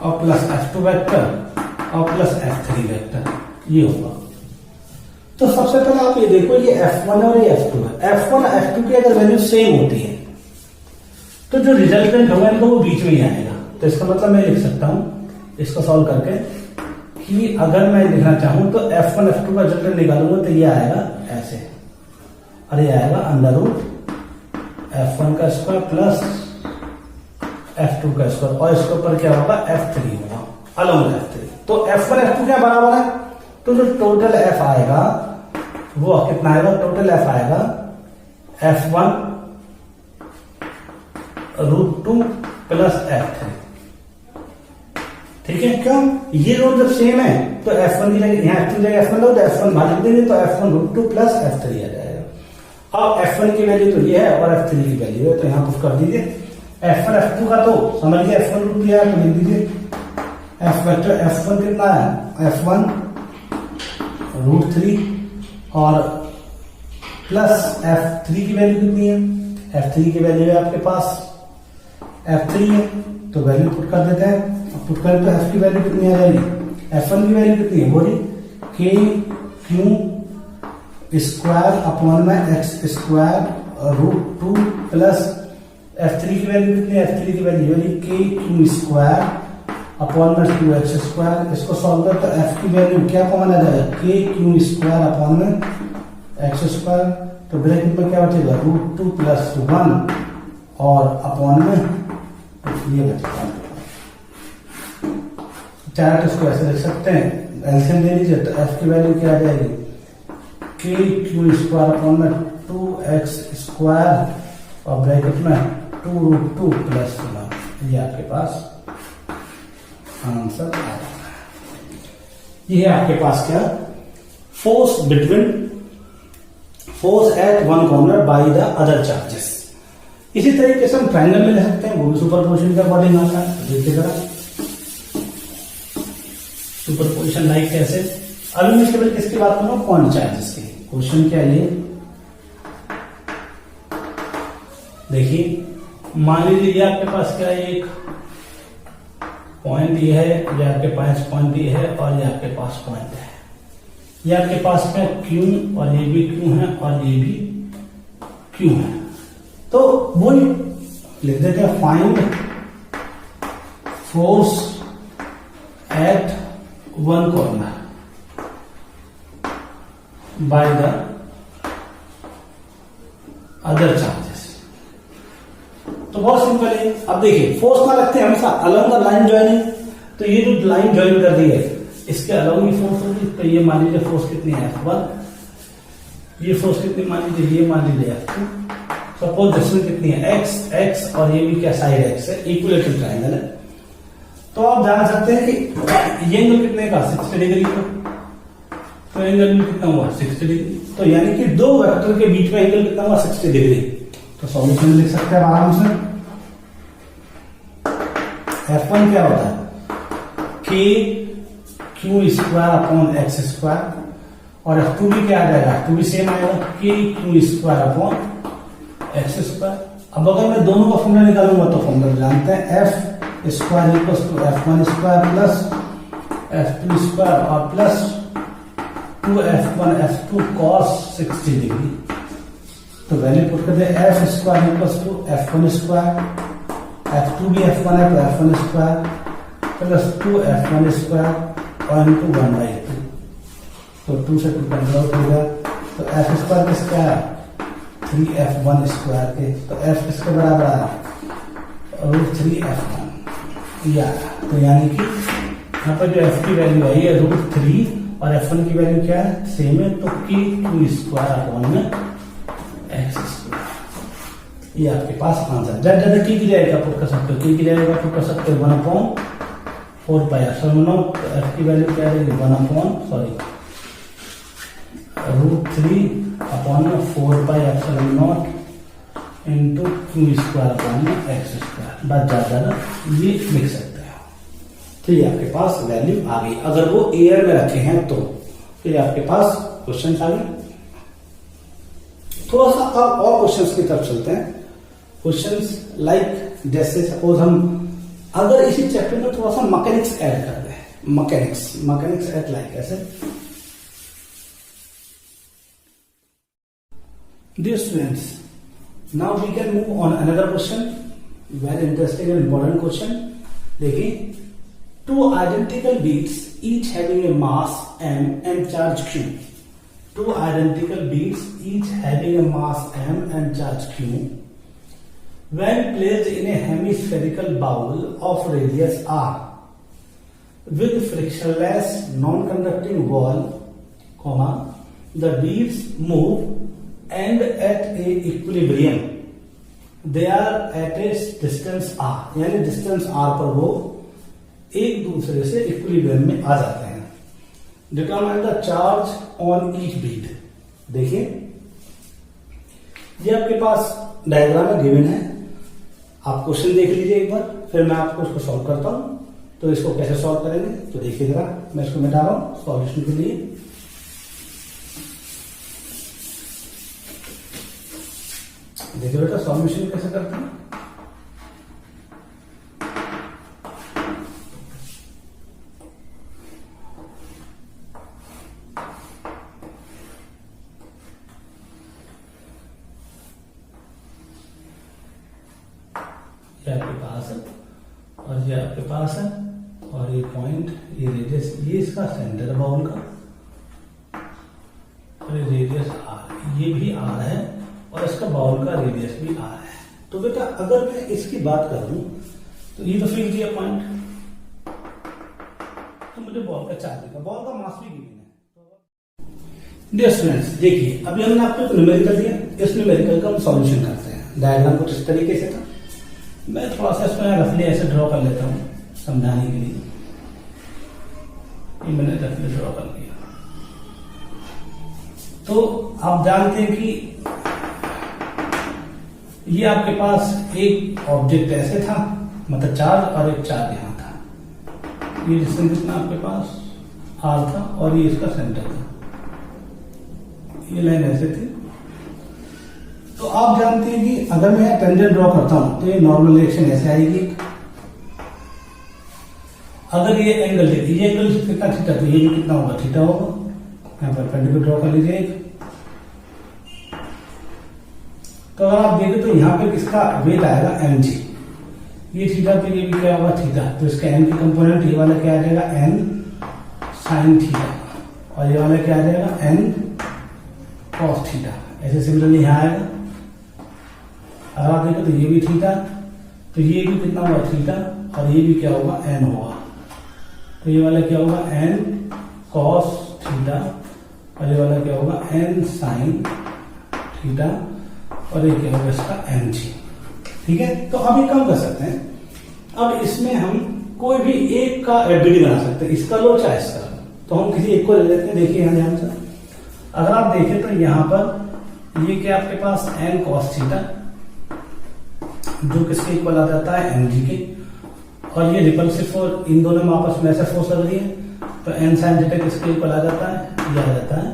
और प्लस F2 वेक्टर और प्लस F3 वेक्टर, ये होगा। तो सबसे पहले आप ये देखो, ये F1 और ये F2 है, F1 और F2 की अगर वैल्यू सेम होती है तो जो रिजल्टेंट होगा इनको वो बीच में ही आएगा। तो इसका मतलब मैं लिख सकता हूं इसको सॉल्व करके कि अगर मैं लिखना चाहूं तो F1 F2 का रिजल्टेंट निकालूंगा तो ये आएगा ऐसे, और ये आएगा अंडर F1 का स्क्वायर प्लस F2 का स्क्वायर, और इसके ऊपर क्या होगा F3 होगा अलोंग F3। तो F1 F2 क्या बराबर है, तो जो टोटल F आएगा वो कितना आएगा, टोटल F आएगा F1 √2 प्लस F3, ठीक है। क्यों, ये रोड जब सेम है तो F1 की जगह यहाँ F2 जगह F1 लो तो F1 बाहर लिख देंगे, तो F1 √2 प्लस F3 आ जाएगा। अब F1 की वैल्यू तो ये है और F3 की वैल्यू है, तो यहां पुट कर दीजिए। F1 F2 का तो समझ लिया, F1 √2 है तो लिख दीजिए एफ वेक्टर F1 कितना है, F1 √3 और प्लस F3 की वैल्यू कितनी है, F3 की वैल्यू है आपके पास F3 है, तो वैल्यू पुट कर देते हैं। पुट करें तो F की वैल्यू कितनी आ जाएगी, F1 की वैल्यू कितनी है बोली, K Q स्क्वायर अपॉन में X स्क्वायर √2 प्लस F3 की वैल्यू कितनी है, F3 की value K Q square upon में 2x स्क्वायर। इसको सॉल्व कर तो F की वैल्यू क्या कॉमन आ जाएगा, K Q स्क्वायर अपॉन में x स्क्वायर, तो ब्रैकेट में क्या बचेगा √2 प्लस 1 और अपॉन में ये बचेगा। चाहे तो इसको ऐसे लिख सकते हैं, एलसीएम ले लीजिए तो F की वैल्यू क्या आ जाएगी, K Q स्क्वायर अपॉन में 2x स्क्वायर और ब्रैकेट में 2√2 प्लस 1। ये आपके पास आंसर आ रहा है। ये है आपके पास क्या, force at one corner by the other charges. इसी तरीके से हम ट्रायंगल में ले सकते हैं, वो भी सुपरपोजिशन के अकॉर्डिंग आता है। देखिए जरा सुपरपोजिशन लाइक कैसे। अभी मैं केवल किसकी बात करूं, पॉइंट चार्जेस की। क्वेश्चन क्या है, देखिए मान लीजिए आपके पास क्या है, एक पॉइंट ये है, ये आपके पास पॉइंट ये है और ये आपके पास पॉइंट है। ये आपके पास में Q और ये भी Q है और ये भी Q है। तो वो लिख देते हैं, find force at one corner by the other charges. तो बहुत सिंपल है। अब देखिए फोर्स में रखते हैं हमेशा अलोंग द लाइन ज्वाइनिंग, तो ये जो लाइन ज्वाइन कर दी है इसके अलोंग ही फोर्स होगी। तो ये मान लीजिए फोर्स कितनी है F1, ये फोर्स कितनी मान लीजिए, ये मान लीजिए F2। सपोज डिस्टेंस कितनी है x और ये भी क्या साइड x है, इक्विलेटरल ट्रायंगल है। तो आप जान सकते हैं कि ये एंगल कितने का 60 डिग्री का, तो एंगल भी कितना हुआ 60 डिग्री। तो यानी कि दो वेक्टर के बीच में एंगल कितना हुआ 60 डिग्री। तो सॉल्यूशन लिख सकते हैं आराम से। F1 क्या होता है, K Q square upon x square, और F2 भी क्या आ जाएगा, F2 भी सेम आएगा, K Q square upon x square. अब अगर मैं दोनों का फॉर्मूला निकालूंगा तो फॉर्मूला जानते हैं, F square equals to F1 square plus F2 square और plus 2F1 F2 cos 60 degree. तो वैल्यू पुट कर दे, F square equals to F1 square, F2 भी F1 है तो F1 square plus 2F1 square और इंटू 1/2। तो 2 से 2 कैंसिल आउट हो गया। तो F स्क्वायर किसका है, 3F1 स्क्वायर के। तो F किसके बराबर आया, √3F1। या तो यानी कि यहाँ पर जो F की वैल्यू आई है √3 और F1 की वैल्यू क्या है, सेम है। तो K Q स्क्वायर अपॉन में x स्क्वायर। ये आपके पास आंसर। ज्यादा की जाएगा पुट कर सकते हो, की जाएगा पुट कर सकते हो 1/4 पाई एप्सिलॉन नॉट। तो F की वैल्यू क्या रहेगी, √3 अपॉन में 4 पाई epsilon not into Q square upon में x स्क्वायर। बस ज्यादा ये लिख सकते हैं। तो ये आपके पास वैल्यू आ गई। अगर वो एयर में रखे हैं तो फिर आपके पास क्वेश्चन आ गए। थोड़ा सा अब और क्वेश्चंस की तरफ चलते हैं। क्वेश्चंस लाइक जैसे सपोज हम अगर इसी चैप्टर में थोड़ा सा मैकेनिक्स ऐड कर दें, मैकेनिक्स ऐड लाइक ऐसे। Dear students, now we can move on another question, very interesting and important question. देखिए, two identical beads each having a mass m and charge q. Two identical beads each having a mass m and charge q. When placed in a hemispherical bowl of radius r with frictionless non-conducting wall, the beads move and at a equilibrium. They are at a distance r, यानी distance r पर वो एक दूसरे से equilibrium में आ जाते हैं। Determine the charge on each Beed. देखिए ये आपके पास डायग्राम में गिवन है, आप क्वेश्चन देख लीजिए एक बार, फिर मैं आपको उसको सॉल्व करता हूं। तो इसको कैसे सॉल्व करेंगे, तो देखिए जरा, मैं इसको मिटा रहा हूं सॉल्यूशन के लिए। देखिए बेटा सॉल्यूशन कैसे करते हैं। ये आपके पास है और ये आपके पास है, और ये पॉइंट, ये रेडियस, ये इसका सेंटर है बाउल का, और ये रेडियस आर, ये भी आर है, और इसका बाउल का रेडियस भी आर है। तो बेटा अगर मैं इसकी बात करूं तो ये तो फिक्स दिया पॉइंट, तो मुझे बॉल का चार्ज देगा, बॉल का मास भी गिवन है। डियर स्टूडेंट्स देखिए, अभी हमने आपको न्यूमेरिकल दिया, इस न्यूमेरिकल का हम सॉल्यूशन करते हैं। डायग्राम कुछ इस तरीके से था, मैं थोड़ा सा इसमें रफली ऐसे ड्रॉ कर लेता हूं समझाने के लिए। ये मैंने रफली ड्रॉ कर लिया। तो आप जानते हैं कि ये आपके पास एक ऑब्जेक्ट ऐसे था, मतलब चार्ज, और एक चार्ज यहां था। ये डिस्टेंस कितना आपके पास आर था, और ये इसका सेंटर था। ये लाइन ऐसे थी। तो आप जानते हैं कि अगर मैं टेंजेंट ड्रॉ करता हूं तो ये नॉर्मल रिएक्शन ऐसे आएगी। अगर ये एंगल देखिए, ये एंगल कितना थीटा, तो ये भी कितना होगा, थीटा होगा। यहाँ पर पेंडिकुलर ड्रॉ कर लीजिए। तो अगर आप देखें तो यहाँ पे किसका वेट आएगा, एम जी। ये थीटा पे ये भी क्या होगा, थीटा। तो इसका एन की कंपोनेंट ये वाला क्या आ जाएगा, एन साइन थीटा, और ये वाला क्या आ जाएगा, एन कॉस थीटा। ऐसे सिमिलरली यहाँ आएगा। अगर आप देखें तो ये भी थीटा, तो ये भी कितना होगा, थीटा, और ये भी क्या होगा, एन होगा। तो ये वाला क्या होगा, एन कॉस थीटा, और ये वाला क्या होगा, एन साइन थीटा, और ये क्या होगा इसका एन जी। ठीक है, तो अब ये कम कर सकते हैं। अब इसमें हम कोई भी एक का एफबीडी बना सकते हैं, इसका लो चाहे इसका लो। तो हम किसी एक को ले लेते हैं। देखिए यहाँ ध्यान से, अगर आप देखें तो यहाँ पर ये क्या आपके पास एन कॉस थीटा, जो किसके इक्वल आ जाता है, एम जी के, और ये रिपल्सिव फोर्स, इन दोनों में आपस में ऐसे फोर्स लग रही है, तो एन साइन थीटा किसके इक्वल आ जाता है, ये आ जाता है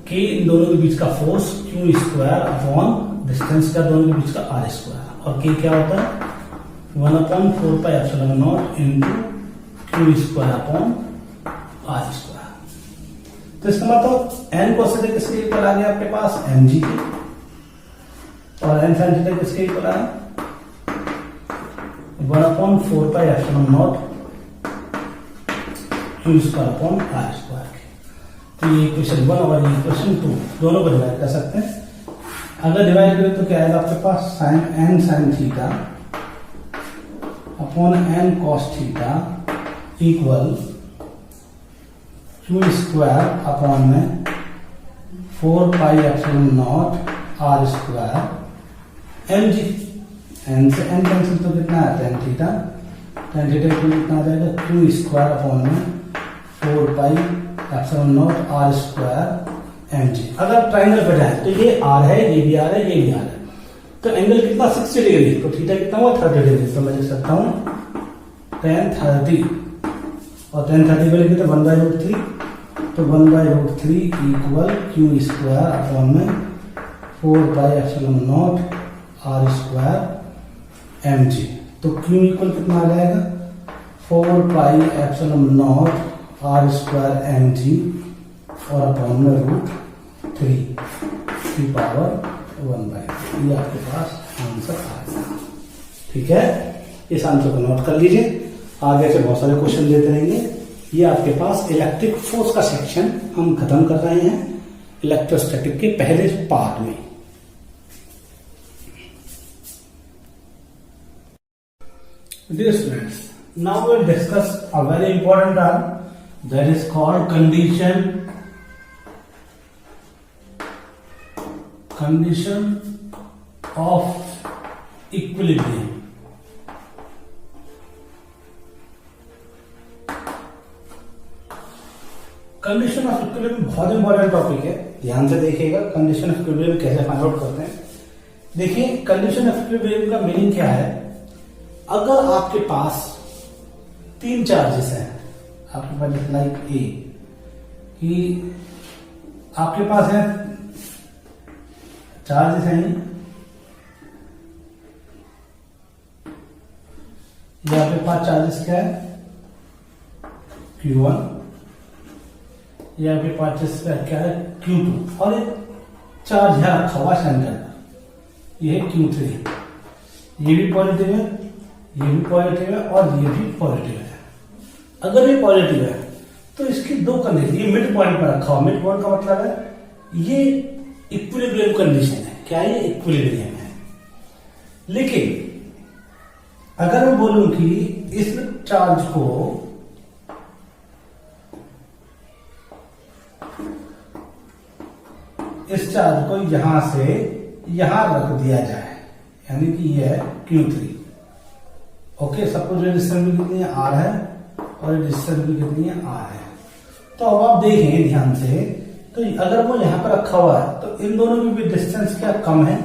कि इन दोनों के बीच का force Q square upon distance का दोनों के बीच का आर स्क्वायर, और के क्या होता है 1/4πε0 into q square upon are square. तो इसका मतलब एन कॉस थीटा किसके इक्वल आ गया आपके पास, एम जी के, और एन साइन थीटा किसके इक्वल आया, 1/4πε0 q square upon are square. तो ये इक्वेशन 1 और ये इक्वेशन 2 दोनों को डिवाइड कर सकते हैं। अगर डिवाइड करें तो क्या आएगा आपके पास, sine N sine theta upon N cos theta equal q square upon में 4πε0 r square m g. N से एन कैंसिल तो कितना है, टेन थीटा, टेन थीटा कितना आ जाएगा, क्यू स्क्वायर अपॉन में 4πε0 आर स्क्वायर एम जी। अगर ट्राइंगल पे जाए तो ये आर है, ये भी आर है, ये भी आर है, तो एंगल कितना 60 डिग्री, तो थीटा कितना हुआ 30 डिग्री। तो मैं लिख सकता हूं tan 30, और tan 30 को लिखे तो 1/√3, तो 1/√3 इक्वल क्यू स्क्वायर अपॉन में 4πε0 आर स्क्वायर एम जी। तो क्यू इक्वल कितना आ जाएगा, 4πε0 आर स्क्वायर एम जी, और अपॉन में √3 की पावर 1/2। ये आपके पास आंसर आ गया। ठीक है, इस आंसर को नोट कर लीजिए, आगे से बहुत सारे क्वेश्चन देते रहेंगे। ये आपके पास इलेक्ट्रिक फोर्स का सेक्शन हम खत्म कर रहे हैं इलेक्ट्रोस्टैटिक के पहले पार्ट में। Dear students, now we will discuss a very important term that is called condition of equilibrium. Condition of equilibrium बहुत इंपॉर्टेंट टॉपिक है, ध्यान से देखिएगा। कंडीशन ऑफ इक्विलिब्रियम कैसे फाइंड आउट करते हैं, देखिए कंडीशन ऑफ इक्विलिब्रियम का मीनिंग क्या है। अगर आपके पास तीन चार्जेस हैं आपके पास, लाइक ए कि आपके पास है चार्जेस हैं, ये आपके पास चार्जेस क्या है Q1, ये आपके पास क्या है Q2, और एक चार्ज है रखा हुआ सेंटर, ये है Q3, ये भी पॉजिटिव है, ये भी पॉजिटिव है और ये भी पॉजिटिव है। अगर ये पॉजिटिव है तो इसकी दो कंडीशन, ये मिड पॉइंट पर रखा हुआ, मिड पॉइंट का मतलब है ये इक्विलिब्रियम कंडीशन है, क्या ये इक्विलिब्रियम है। लेकिन अगर मैं बोलूं कि इस चार्ज को यहां से यहां रख दिया जाए, यानी कि ये है Q3, ओके, सपोज डिस्टेंस भी कितनी है R है और डिस्टेंस भी कितनी है R है। तो अब आप देखें ध्यान से, तो अगर वो यहां पर रखा हुआ है तो इन दोनों की भी डिस्टेंस क्या कम है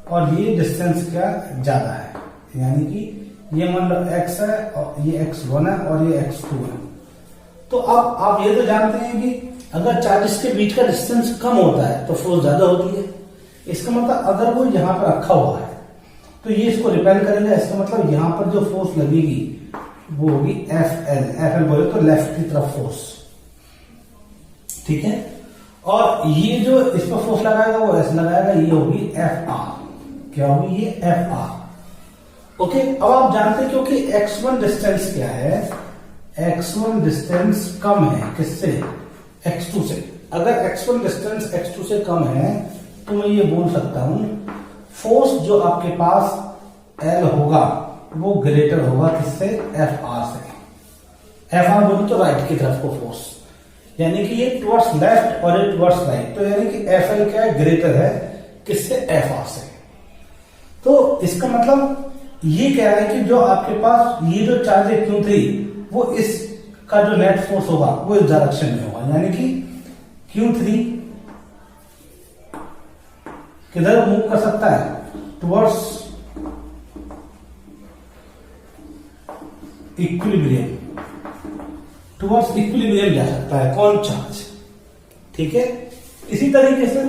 और ये डिस्टेंस क्या ज्यादा है, यानी कि ये मान लो x है और ये x1 है और ये x2 है। तो अब आप ये तो जानते हैं कि अगर चार्जेस के बीच का डिस्टेंस कम होता है तो फोर्स ज्यादा होती है। इसका मतलब अगर वो यहां पर रखा हुआ है तो ये इसको रिपेल करेगा, इसका मतलब यहां पर जो फोर्स लगेगी वो होगी FL बोले तो लेफ्ट की तरफ फोर्स, ठीक है। और ये जो इस पर फोर्स लगाएगा वो ऐसे लगाएगा, ये होगी FR, क्या होगी ये FR, ओके। अब आप जानते हैं क्योंकि x1 डिस्टेंस क्या है, x1 डिस्टेंस कम है किससे, x2 से। अगर x1 डिस्टेंस x2 से कम है तो मैं ये बोल सकता हूं फोर्स जो आपके पास L होगा वो ग्रेटर होगा किससे, FR से। FR बोलो तो राइट की तरफ को फोर्स, यानी कि ये टुवर्ड्स लेफ्ट और ये टुवर्ड्स राइट, तो यानी कि FL क्या है, ग्रेटर है किससे, FR से। तो इसका मतलब ये कह रहा है कि जो आपके पास ये जो चार्ज है Q3 वो इसका जो नेट फोर्स होगा वो इस डायरेक्शन में होगा, यानी कि Q3 किधर मूव कर सकता है, टुवर्ड्स इक्विलिब्रियम, टुवर्ड्स इक्विलिब्रियम जा सकता है कौन, चार्ज, ठीक है। इसी तरीके से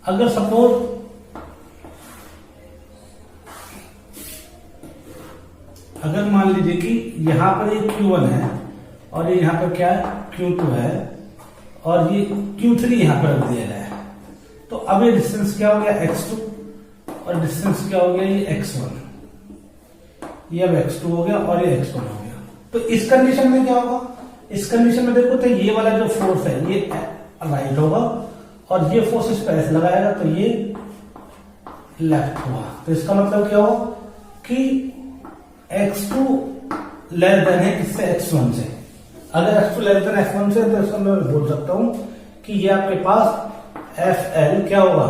अगर सपोज अगर मान लीजिए कि यहां पर ये Q1 है और ये यहां पर क्या है Q2 है और ये Q3 यहां पर रख दिया जाए, तो अब ये डिस्टेंस क्या हो गया x2 और डिस्टेंस क्या हो गया ये x1, ये अब x2 हो गया और ये x1 हो गया। तो इस कंडीशन में क्या होगा, इस कंडीशन में देखो तो ये वाला जो फोर्स है ये राइट होगा और ये फोर्स इस पर लगाएगा तो ये लेफ्ट हुआ। तो इसका मतलब क्या हो कि x2 लेस देन है किससे, x1 से। अगर x2 लेस देन x1 से तो इसको मैं बोल सकता हूं कि ये आपके पास FL क्या होगा,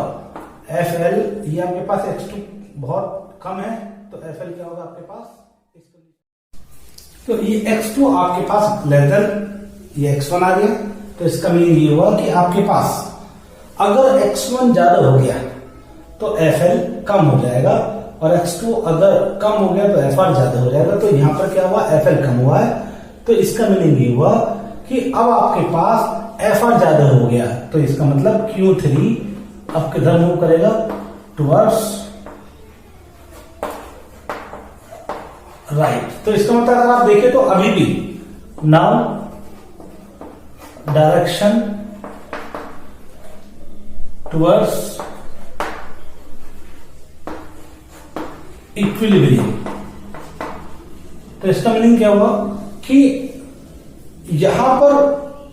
FL ये आपके पास x2 बहुत कम है तो FL क्या होगा आपके पास, तो ये x2 आपके पास लेस देन ये x1 आ गया। तो इसका मीनिंग ये हुआ कि आपके पास अगर x1 ज्यादा हो गया तो FL कम हो जाएगा और x2 अगर कम हो गया तो FR ज्यादा हो जाएगा। तो यहां पर क्या हुआ, FL कम हुआ है, तो इसका मीनिंग ये हुआ कि अब आपके पास FR ज्यादा हो गया, तो इसका मतलब Q3 अब किधर मूव करेगा, टुवर्ड्स राइट। तो इसका मतलब अगर आप देखें तो अभी भी नाउ डायरेक्शन टुवर्ड्स इक्विलिब्रियम। तो इसका मीनिंग क्या हुआ कि यहां पर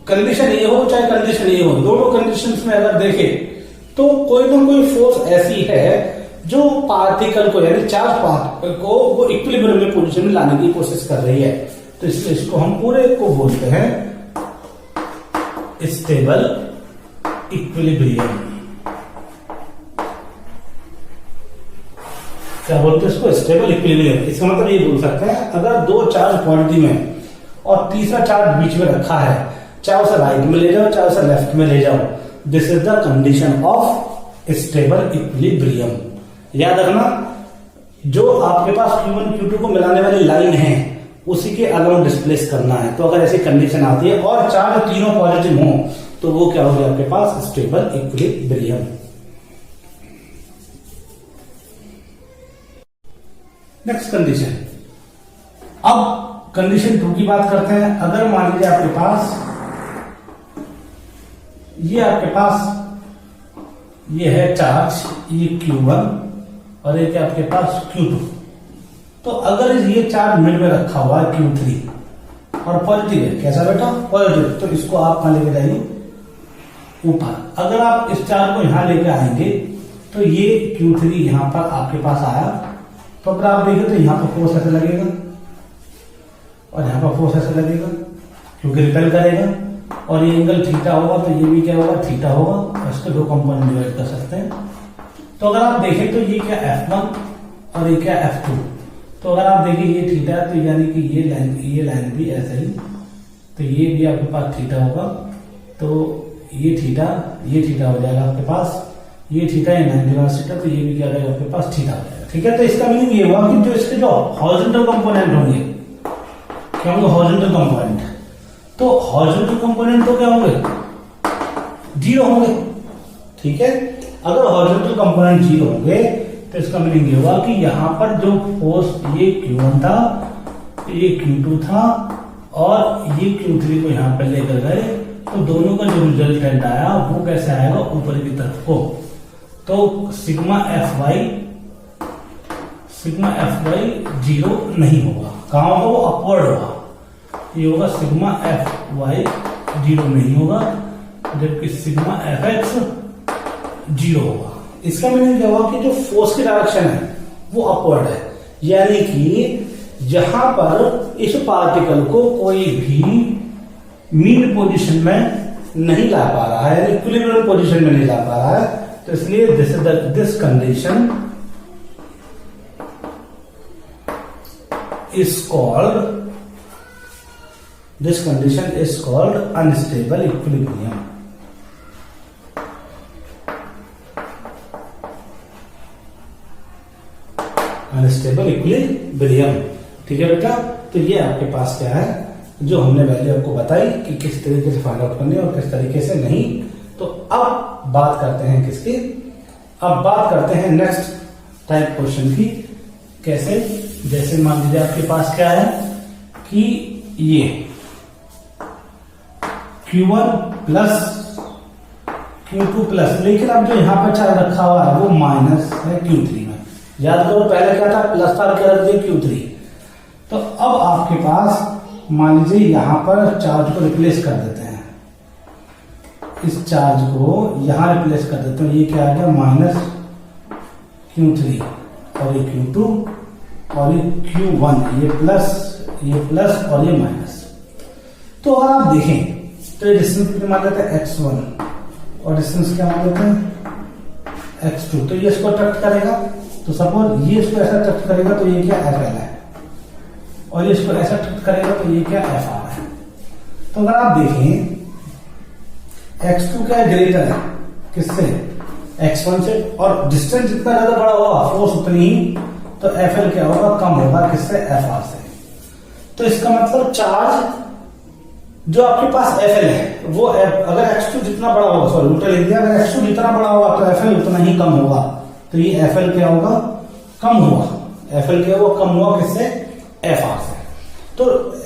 कंडीशन ये हो चाहे कंडीशन ये हो, दोनों कंडीशंस में अगर देखें तो कोई ना कोई फोर्स ऐसी है जो पार्टिकल को यानी चार्ज पार्टिकल को वो इक्विलिब्रियम में पोजीशन में लाने की कोशिश कर रही है। तो इसलिए इसको हम पूरे को बोलते हैं स्टेबल इक्विलिब्रियम। क्या बोलते हैं इसको, स्टेबल इक्विलिब्रियम। इसका मतलब ये बोल सकते हैं अगर दो चार्ज क्वांटिटी में और तीसरा चार्ज बीच में रखा है, चाहे उसे राइट में ले जाओ चाहे उसे लेफ्ट में ले जाओ, this is the condition of stable equilibrium. याद रखना जो आपके पास Q1 Q2 को मिलाने वाली लाइन है उसी के अलाउंड डिस्प्लेस करना है। तो अगर ऐसी कंडीशन आती है और चार्ज तीनों पॉजिटिव हों तो वो क्या हो गया आपके पास, स्टेबल इक्विलिब्रियम। नेक्स्ट कंडीशन, अब कंडीशन 2 की बात करते हैं। अगर मान लीजिए आपके पास ये है चार्ज, ये Q1 और एक आपके पास Q2। तो अगर ये चार्ज मिड में रखा हुआ है Q3 और पॉजिटिव है, कैसा बेटा, पॉजिटिव, तो इसको आप कहां लेके जाइए, ऊपर। अगर आप इस चार्ज को यहां लेके आएंगे तो ये Q3 यहां पर आपके पास आया, तो अगर आप देखें तो यहां पर फोर्स ऐसे लगेगा और यहां पर फोर्स ऐसे लगेगा क्योंकि रिपेल करेगा, और ये एंगल थीटा होगा, तो ये भी क्या होगा, थीटा होगा। और इसके दो कंपोनेंट डिवाइड कर सकते हैं। तो अगर आप देखें तो ये क्या F1 और ये क्या F2। तो अगर आप देखें ये थीटा, तो यानी कि ये लाइन भी ऐसे ही, तो ये भी आपके पास थीटा होगा, तो ये थीटा हो जाएगा आपके पास, ये थीटा है 90 थीटा, तो ये भी क्या रहेगा आपके पास, थीटा हो जाएगा। ठीक है, तो इसका मीनिंग ये हुआ कि जो इसके जो हॉरिजॉन्टल कंपोनेंट होंगे, क्या होंगे, हॉरिजॉन्टल कंपोनेंट। तो हॉरिजॉन्टल कंपोनेंट तो क्या होंगे, 0 होंगे। ठीक है, अगर हॉरिजॉन्टल कंपोनेंट 0 होंगे तो इसका मीनिंग ये हुआ कि यहां पर जो फोर्स, ये Q1 था, ये Q2 था और ये Q3 को यहां पर लेकर गए, तो दोनों का जो रिजल्टेंट आया वो कैसे आएगा, ऊपर की तरफ को। तो सिग्मा एफ वाई 0 नहीं होगा, कहां होगा, वो अपवर्ड होगा। ये होगा सिग्मा एफ वाई 0 नहीं होगा, जबकि सिग्मा एफ एक्स 0 होगा। इसका मीनिंग क्या हुआ कि जो फोर्स की डायरेक्शन है वो अपवर्ड है, यानी कि जहां पर इस पार्टिकल को कोई भी मीन पोजीशन में नहीं ला पा रहा है, इक्विलिब्रियम पोजीशन में नहीं ला पा रहा है, तो इसलिए this condition is called unstable equilibrium. Unstable equilibrium. ठीक है बेटा, तो ये आपके पास क्या है, जो हमने वैल्यू आपको बताई कि किस तरीके से फाइंड आउट करनी है और किस तरीके से नहीं। तो अब बात करते हैं किसकी, अब बात करते हैं नेक्स्ट टाइप क्वेश्चन की। कैसे, जैसे मान लीजिए आपके पास क्या है कि ये Q1 प्लस Q2 प्लस, लेकिन अब जो यहां पर चार्ज रखा हुआ है वो माइनस है Q3 में। याद करो पहले क्या था, प्लस था, क्या रख दिया Q3। तो अब आपके पास मान लीजिए यहां पर चार्ज को रिप्लेस कर देते हैं, इस चार्ज को यहां रिप्लेस कर देते हैं। ये क्या आ गया, माइनस Q3 और ये Q2 और ये Q1, ये प्लस और ये माइनस। तो अगर आप देखें तो ये डिस्टेंस कितने मान लेते हैं, x1, और डिस्टेंस क्या मान लेते हैं, x2। तो ये इसको अट्रैक्ट करेगा, तो सपोज ये इसको ऐसा अट्रैक्ट करेगा तो ये क्या FL है, और ये इसको ऐसा अट्रैक्ट करेगा तो ये क्या FR है। तो अगर आप देखें x2 क्या ग्रेटर है किससे, x1 से, और डिस्टेंस जितना ज्यादा बड़ा होगा फोर्स उतनी ही, तो FL क्या होगा, कम होगा किससे, FR से। तो इसका मतलब चार्ज जो आपके पास FL है वो अगर x2 जितना बड़ा होगा, सॉरी उल्टा लिख दिया, अगर x2 जितना बड़ा होगा तो FL उतना ही कम होगा। तो ये FL क्या होगा, कम होगा, FL क्या होगा, कम हुआ किससे, FR से। तो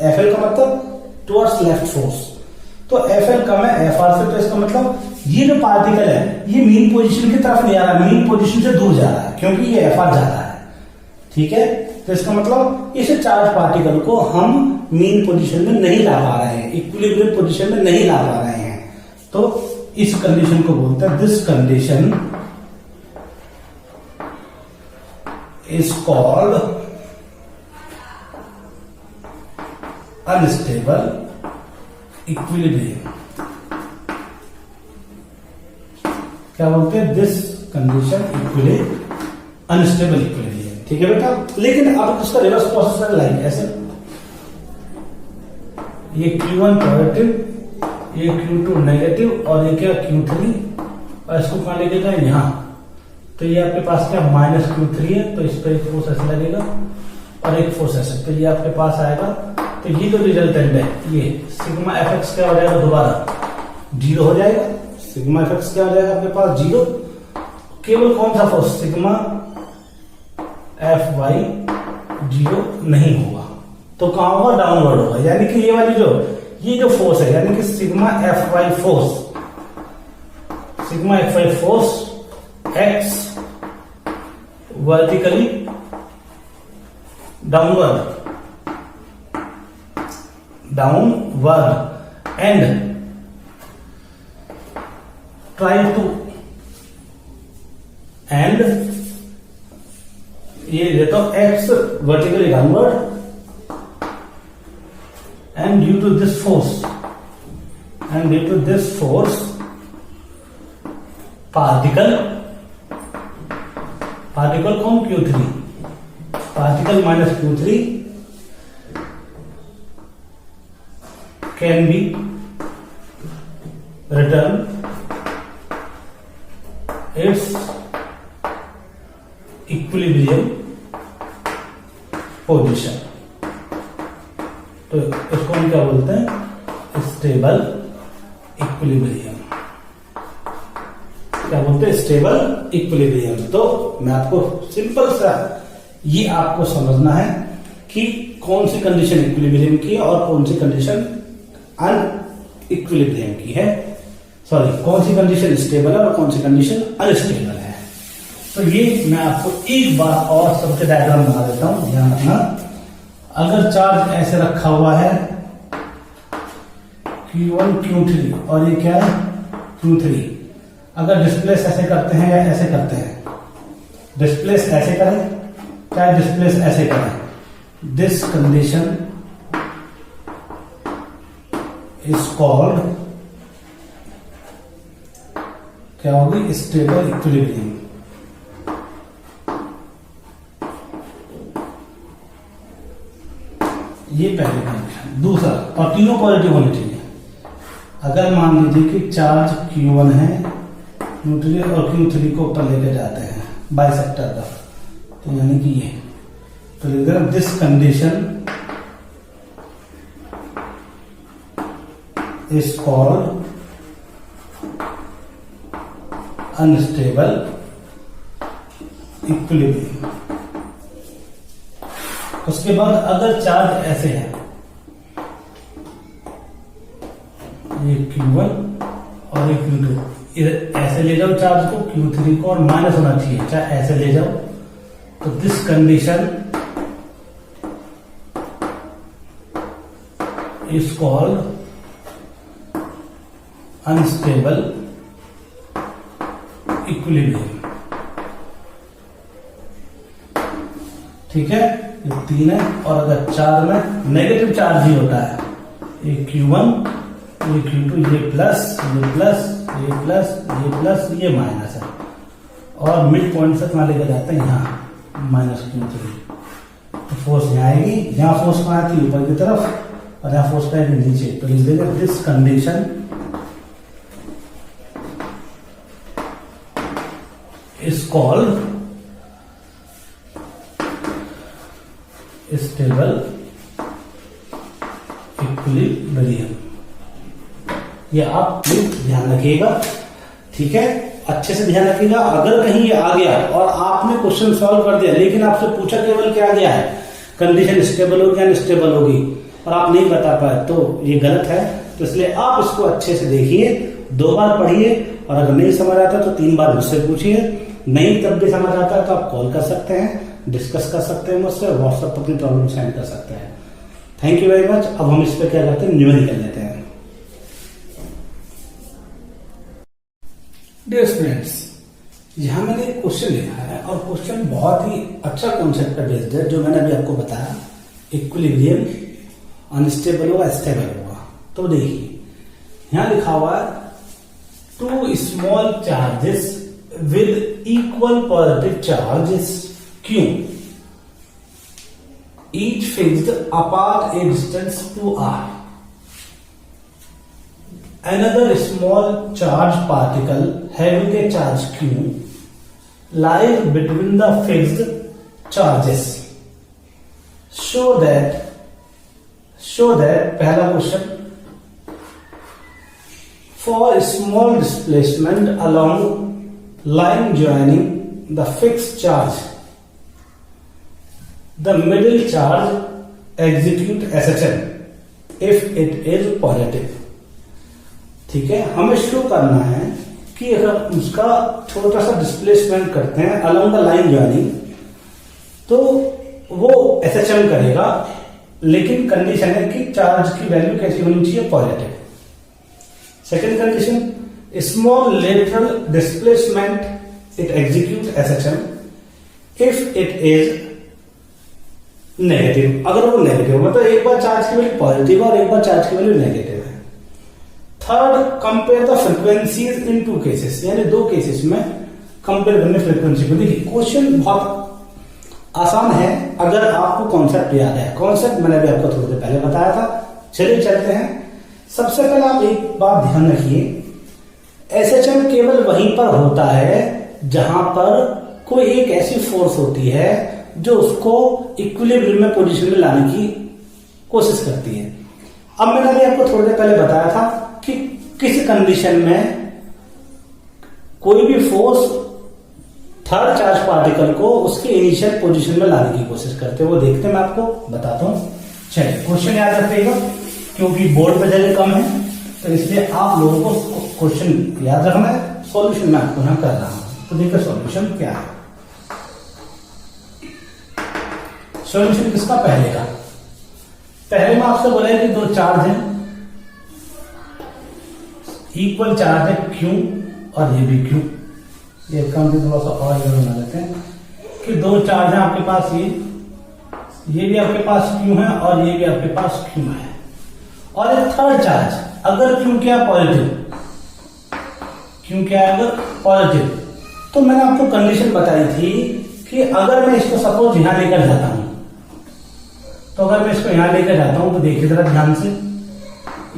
FL का मतलब टुवर्ड्स लेफ्ट फोर्स, तो FL कम है FR से, तो इसका मतलब ये जो पार्टिकल है ये मीन पोजीशन की तरफ नहीं आ रहा है, मीन पोजीशन से दूर जा रहा है, क्योंकि ये FR जाता है। ठीक है, तो इसका मतलब इस चार्ज पार्टिकल को हम मीन पोजीशन में नहीं ला पा रहे हैं, इक्विलिब्रियम पोजीशन में नहीं ला पा रहे हैं। तो इस कंडीशन को बोलते हैं, this condition is called unstable equilibrium. क्या बोलते हैं, दिस कंडीशन अनस्टेबल इक्विलिब्रियम। ठीक है बेटा, लेकिन अब उसका रिवर्स प्रोसेस लाएंगे ऐसे, ये Q1 पॉजिटिव, ये Q2 नेगेटिव, और ये क्या Q3, और इसको कहां लेके जाए, यहां। तो ये आपके पास क्या माइनस Q3 है, तो इस पर फोर्स ऐसे लगेगा, और एक फोर्स ऐसे, तो ये आपके पास आएगा। तो ये जो रिजल्टेंट है ये सिग्मा एफ एक्स क्या हो जाएगा, दोबारा 0 हो जाएगा। सिग्मा एफ एक्स क्या हो जाएगा आपके पास 0। केवल कौन सा फोर्स, सिग्मा एफ वाई 0 नहीं होगा, तो कहां होगा, डाउनवर्ड होगा। यानी कि ये वाली ये जो फोर्स है, यानी कि sigma F Y force, sigma F Y force X vertically downward and try to and ये देता हूं X vertically downward and due to this force particle कौन, Q3, particle minus Q3 can be return its equilibrium position। तो इसको हम क्या बोलते हैं, स्टेबल इक्विलिब्रियम। क्या बोलते हैं, स्टेबल इक्विलिब्रियम। तो मैं आपको सिंपल सा ये आपको समझना है कि कौन सी कंडीशन इक्विलिब्रियम की है और कौन सी कंडीशन अन इक्विलिब्रियम की है, सॉरी कौन सी कंडीशन स्टेबल है और कौन सी कंडीशन अनस्टेबल है। तो ये मैं आपको एक बार और सबके डायग्राम बना देता हूं, ध्यान रखना। अगर चार्ज ऐसे रखा हुआ है Q1 Q3 और ये क्या है Q3, अगर डिस्प्लेस ऐसे करते हैं या ऐसे करते हैं, डिस्प्लेस ऐसे करें चाहे डिस्प्लेस ऐसे करें, दिस कंडीशन इज कॉल्ड क्या होगी, स्टेबल इक्विलिब्रियम। ये पहले कंडीशन। दूसरा, और तीनों पॉजिटिव होनी चाहिए। अगर मान लीजिए कि चार्ज Q1 है, Q3 और Q3 को ऊपर लेके जाते हैं बाइसेक्टर का, तो यानी कि ये, तो लिख this condition is called unstable equilibrium. उसके बाद अगर चार्ज ऐसे है, ये Q1 और ये Q2, ऐसे ले जाओ चार्ज को, Q3 को, और माइनस होना चाहिए, चाहे ऐसे ले जाओ, तो this condition is called unstable equilibrium. ठीक है, ये 3 है। और अगर 4 में नेगेटिव चार्ज ही होता है, ये Q1, ये Q2, ये प्लस, ये प्लस, ये प्लस, ये प्लस, ये माइनस है, और मिड पॉइंट से कहां लेकर जाते हैं, यहां माइनस Q3। तो फोर्स यहां आएगी, यहां फोर्स कहां आती है, ऊपर की तरफ, और यहां फोर्स आएगी नीचे। तो लिख देंगे this condition is called stable equilibrium. ये आप ध्यान रखिएगा, ठीक है, अच्छे से ध्यान रखिएगा। अगर कहीं ये आ गया और आपने क्वेश्चन सॉल्व कर दिया, लेकिन आपसे पूछा केवल क्या गया है, कंडीशन स्टेबल होगी या अनस्टेबल होगी, और आप नहीं बता पाए, तो ये गलत है। तो इसलिए आप इसको अच्छे से देखिए, 2 बार पढ़िए, और अगर नहीं समझ आता तो 3 बार मुझसे पूछिए। नहीं तब भी समझ आता है तो आप कॉल कर सकते हैं, डिस्कस कर सकते हैं मुझसे, व्हाट्सएप पर अपनी प्रॉब्लम सेंड कर सकते हैं। Thank you very much. अब हम इस पर क्या करते हैं, न्यूमेरिकल लेते हैं। डियर स्टूडेंट्स, यहां मैंने एक क्वेश्चन लिखा है, और क्वेश्चन बहुत ही अच्छा कॉन्सेप्ट पर बेस्ड है, जो मैंने अभी आपको बताया, इक्विलिब्रियम अनस्टेबल होगा, स्टेबल होगा। तो देखिए यहां लिखा हुआ है, 2 small charges with equal positive charges Q, each fixed apart a distance to r. Another small charged particle having a charge Q lies between the fixed charges. Show that पहला question, for small displacement along line joining the fixed charge the middle charge execute SHM if it is positive. ठीक है, हमें show करना है कि अगर उसका छोटा सा डिस्प्लेसमेंट करते हैं अलोंग द लाइन ज्वाइनिंग तो वो SHM करेगा, लेकिन कंडीशन है कि चार्ज की वैल्यू कैसी होनी चाहिए, positive. Second condition, small lateral displacement it execute SHM if it is negative. अगर वो नेगेटिव मतलब एक बार चार्ज की वैल्यू पॉजिटिव और एक बार चार्ज की वैल्यू नेगेटिव है। Third, compare the frequencies in 2 cases, यानी 2 केसेस में कंपेयर करने फ्रीक्वेंसी को। देखिए क्वेश्चन बहुत आसान है अगर आपको कॉन्सेप्ट याद है। कॉन्सेप्ट मैंने भी आपको थोड़ी देर पहले बताया था। चलिए चलते हैं। सबसे पहले आप एक बात ध्यान रखिए, SHM केवल वहीं पर होता है जहां पर कोई एक ऐसी फोर्स होती है जो उसको इक्विलिब्रियम में पोजीशन में लाने की कोशिश करती है। अब मैंने भी आपको थोड़ी देर पहले बताया था कि किस कंडीशन में कोई भी फोर्स थर्ड चार्ज पार्टिकल को उसके इनिशियल पोजीशन में लाने की कोशिश करते हैं, वो देखते हैं, मैं आपको बताता हूं। चलिए क्वेश्चन याद रखिएगा, क्योंकि बोर्ड पे जगह कम है तो इसलिए आप लोगों को क्वेश्चन याद रखना है। सॉल्यूशन मैं आपको यहां कर रहा हूं, तो देखिए सॉल्यूशन क्या है। सॉल्यूशन किसका, पहले का। पहले में आपसे बोला है कि 2 चार्ज हैं, इक्वल चार्ज है Q और ये भी Q। ये काम भी थोड़ा सा और बना लेते हैं कि 2 चार्ज हैं आपके पास, ये भी आपके पास Q है और ये भी आपके पास Q है, और एक थर्ड चार्ज अगर Q क्या पॉजिटिव, Q क्या है अगर पॉजिटिव, तो मैंने आपको कंडीशन बताई थी कि अगर मैं इसको सपोज यहां लेकर जाता हूं, तो अगर मैं इसको यहां लेकर जाता हूं तो देखिए जरा ध्यान से,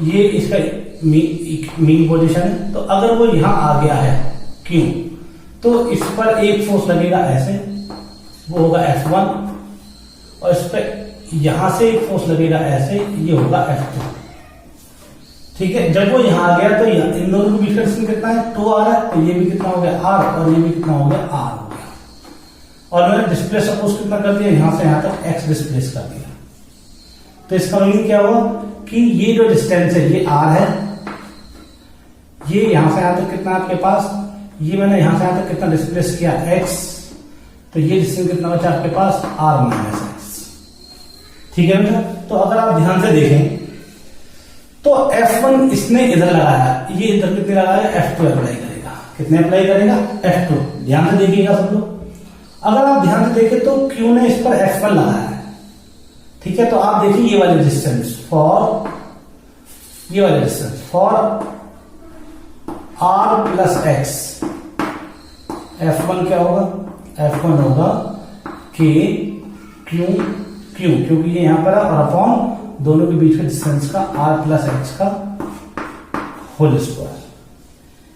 ये इसका मीन पोजीशन है। तो अगर वो यहां आ गया है Q, तो इस पर एक फोर्स लगेगा ऐसे, वो होगा F1, और इस पर यहां से एक फोर्स लगेगा ऐसे, ये होगा F2। ठीक है, जब वो यहां आ गया तो इन दोनों के बीच का डिस्टेंस कितना है, 2R है, तो ये भी कितना हो गया R, और ये भी कितना हो गया R हो गया। और मैंने डिस्प्लेस सपोज कितना कर दिया, यहां से यहां तक X डिस्प्लेस कर दिया। तो इसका मीनिंग क्या हुआ कि ये जो डिस्टेंस है ये R है, ये यहां से यहां तक कितना आपके पास, ये मैंने यहां से यहां तक कितना डिस्प्लेस किया X, तो ये डिस्टेंस कितना बचा आपके पास R माइनस X। ठीक है बेटा, तो अगर आप ध्यान से देखें तो F1 इसने इधर लगाया, ये इधर कितने लगाया, F2 अप्लाई करेगा। कितने अप्लाई करेगा, F2। ध्यान से देखिएगा सब लोग। अगर आप ध्यान से देखें तो Q ने इस पर F1 लगाया है। ठीक है, तो आप देखिए ये वाले डिस्टेंस फॉर, ये वाले distance for R plus X, F1 क्या होगा, F1 होगा K Q Q, क्योंकि ये यहां पर है, और अपॉन दोनों के बीच के डिस्टेंस का R प्लस X का होल स्क्वायर।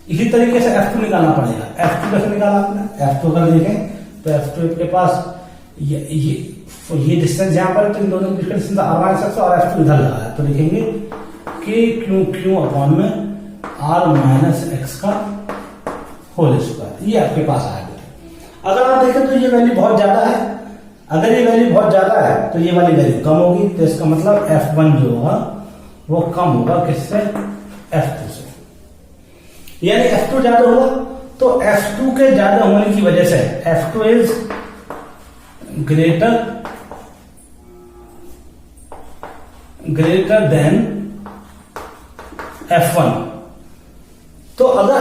इसी तरीके से F2 निकालना पड़ेगा। F2 कैसे निकाला आपने, F2 अगर देखें तो F2 के पास ये डिस्टेंस यहां पर, तो इन दोनों के बीच का डिस्टेंस R माइनस X और F2 इधर लगा है, तो लिखेंगे K Q अपॉन में R माइनस X का होल स्क्वायर। ये आपके पास आएगा। अगर आप देखें तो ये वैल्यू बहुत ज्यादा है, अगर ये वैल्यू बहुत ज्यादा है तो ये वाली वैल्यू कम होगी, तो इसका मतलब F1 जो होगा वो कम होगा किससे, F2 से। यानी F2 ज्यादा होगा, तो F2 के ज्यादा होने की वजह से F2 is greater than F1। तो अगर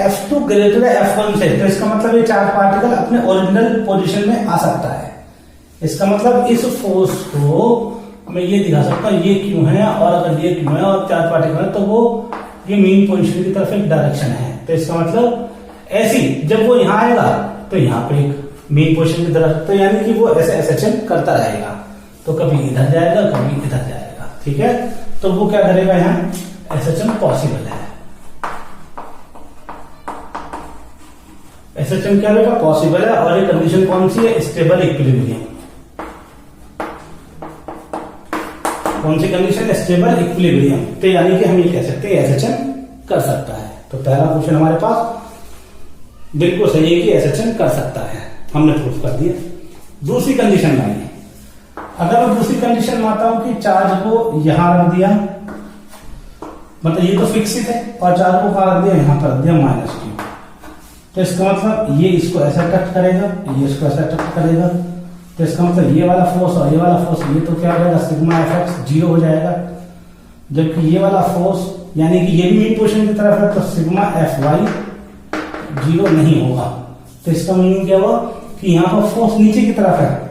F2 ग्रेटर है F1 से, तो इसका मतलब ये चार्ज पार्टिकल अपने ओरिजिनल पोजीशन में आ सकता है। इसका मतलब इस फोर्स को मैं ये दिखा सकता हूं, ये क्यों है, और अगर ये क्यों है और चार्ज पार्टिकल है, तो वो ये मीन पोजीशन की तरफ एक डायरेक्शन है। तो इसका मतलब ऐसी जब वो यहां आएगा तो यहां पे एक मीन पोजीशन की तरफ, तो यानी कि वो ऐसे SHM करता रहेगा, तो कभी इधर जाएगा कभी इधर जाएगा। ठीक है, तो वो क्या करेगा, यहाँ SHM पॉसिबल है। SHM क्या होगा, पॉसिबल है, और ये कंडीशन कौन सी है, स्टेबल इक्विलिब्रियम। कौन सी कंडीशन? Stable equilibrium. तो यानी कि हम ये कह सकते हैं SHM कर सकता है। तो पहला क्वेश्चन हमारे पास बिल्कुल सही है कि SHM कर सकता है, हमने प्रूफ कर दिया। दूसरी कंडीशन मानिए, अगर मैं दूसरी कंडीशन मानता हूं कि चार्ज को यहां रख दिया, मतलब ये तो फिक्सिड है, और चार्ज को कहां रख दिया? यहां पर रख दिया -Q। तो इसका मतलब ये इसको ऐसा टच करेगा, ये इसको ऐसा टच करेगा, तो इसका मतलब ये वाला फोर्स और ये वाला फोर्स, ये तो क्या हो जाएगा? सिग्मा FX 0 हो जाएगा। जबकि ये वाला फोर्स यानी कि ये भी मीन पोजीशन की तरफ है, तो सिग्मा FY 0 नहीं होगा। तो इसका मीनिंग क्या हुआ कि यहाँ पर फोर्स नीचे की तरफ है,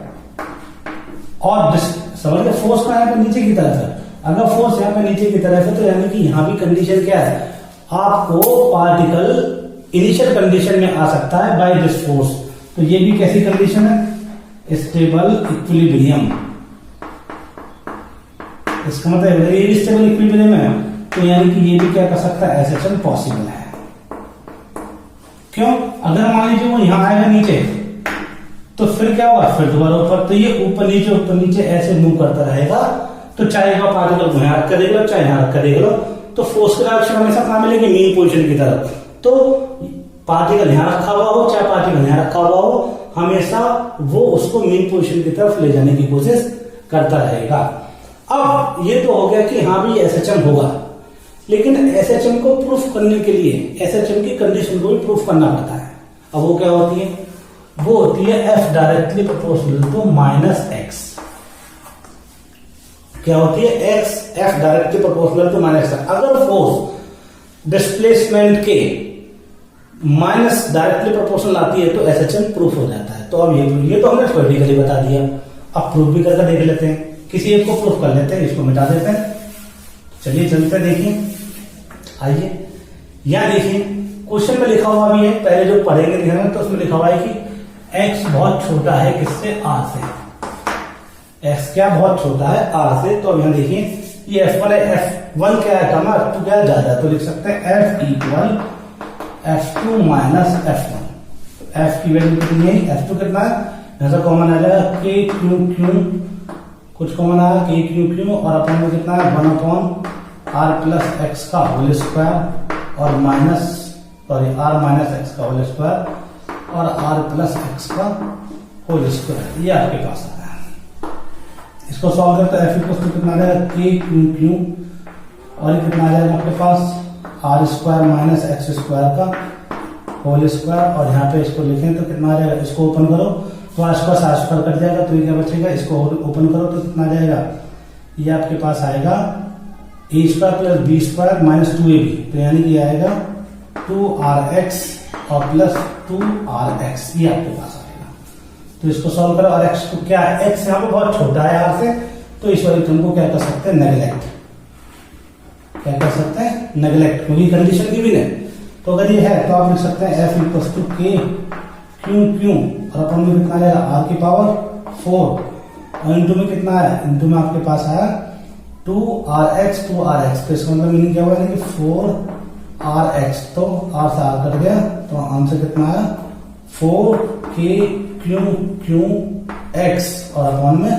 और समझ गए? फोर्स का यहाँ पे नीचे की तरफ है। अगर फोर्स यहाँ पे नीचे की तरफ है तो यानी कि यहाँ भी कंडीशन क्या है? आपको पार्टिकल इनिशियल कंडीशन में आ सकता है बाय दिस फोर्स। तो ये भी कैसी कंडीशन है? Stable equilibrium. इसका मतलब ये भी स्टेबल इक्विलिब्रियम है, तो यानी कि ये भी क्या कर सकता है? SHM पॉसिबल है। क्यों? अगर मान लीजिए वो यहां आएगा नीचे, तो फिर क्या होगा? फिर दोबारा ऊपर, तो ये ऊपर नीचे ऐसे मूव करता रहेगा। तो चाहे वह पार्टिकल को यहां रख कर देख लो, चाहे यहां रख कर देख लो, तो फोर्स की डायरेक्शन हमेशा कहां मिलेगी? मीन पोजीशन की तरफ। तो पार्टिकल यहां रखा हुआ हो चाहे पार्टिकल यहां रखा हुआ हो, हमेशा वो उसको मीन पोजीशन की तरफ ले जाने की कोशिश करता रहेगा। अब ये तो हो गया कि हाँ भी SHM होगा, लेकिन SHM को प्रूफ करने के लिए SHM की कंडीशन को भी प्रूफ करना पड़ता है। अब वो क्या होती है? वो होती है F directly proportional to -X। क्या होती है? F directly proportional to -X। अगर फोर्स डिस्प्लेसमेंट के माइनस डायरेक्टली प्रोपोर्शनल आती है तो SHM प्रूफ हो जाता है। तो अब ये तो हमने थ्योरेटिकली बता दिया, अब प्रूफ भी करके देख लेते हैं। किसी एक को प्रूफ कर लेते हैं, इसको मिटा देते हैं। चलिए चलते देखिए, आइए यहां देखिए क्वेश्चन में लिखा हुआ भी है, पहले जो पढ़ेंगे ध्यान तो उसमें लिखा हुआ है कि x बहुत छोटा है किससे? R से। x क्या बहुत छोटा है? R से। तो अब यहां देखिए ये F1 है, F1 क्या है? कम है, F2 क्या है? ज्यादा। तो लिख सकते हैं F equal F2 minus F1। F की वैल्यू कितनी है? F2 कितना है? यहां से कॉमन आ जाएगा KQ, कुछ कॉमन आया KQ, और अपन में कितना है? 1/r प्लस x का होल स्क्वायर और r माइनस x का होल स्क्वायर और r प्लस x का होल स्क्वायर। ये आपके पास आ रहा है। इसको सॉल्व करते हैं। F इक्वल टू कितना आ जाएगा? KQ, और ये कितना आ जाएगा आपके पास? r square minus x square का होल स्क्वायर, और यहाँ पे इसको लिखें तो कितना आ जाएगा? इसको ओपन करो तो r स्क्वायर कट जाएगा, तो ये क्या बचेगा? इसको ओपन करो तो कितना आ जाएगा? ये आपके पास आएगा a square plus b square minus 2ab। तो यानी कि आएगा 2rx और प्लस 2rx, ये आपके पास आएगा। तो इसको सॉल्व करो, और x को क्या है? x यहाँ पे बहुत छोटा है r से, तो इस वाले टर्म को क्या कर सकते हैं? नेगलेक्ट। क्या कर सकते हैं? नेगलेक्ट, क्योंकि कंडीशन गिवन है। तो अगर ये है तो आप लिख सकते हैं F इक्वल टू KQ, और अपन में कितना आएगा? r की पावर 4, और इंटू में कितना है? इंटू में आपके पास आया 2rx। तो इसका मतलब मीनिंग क्या हुआ? 4rx। तो r से r कट गया, तो आंसर कितना आया? 4KQX, और अपन में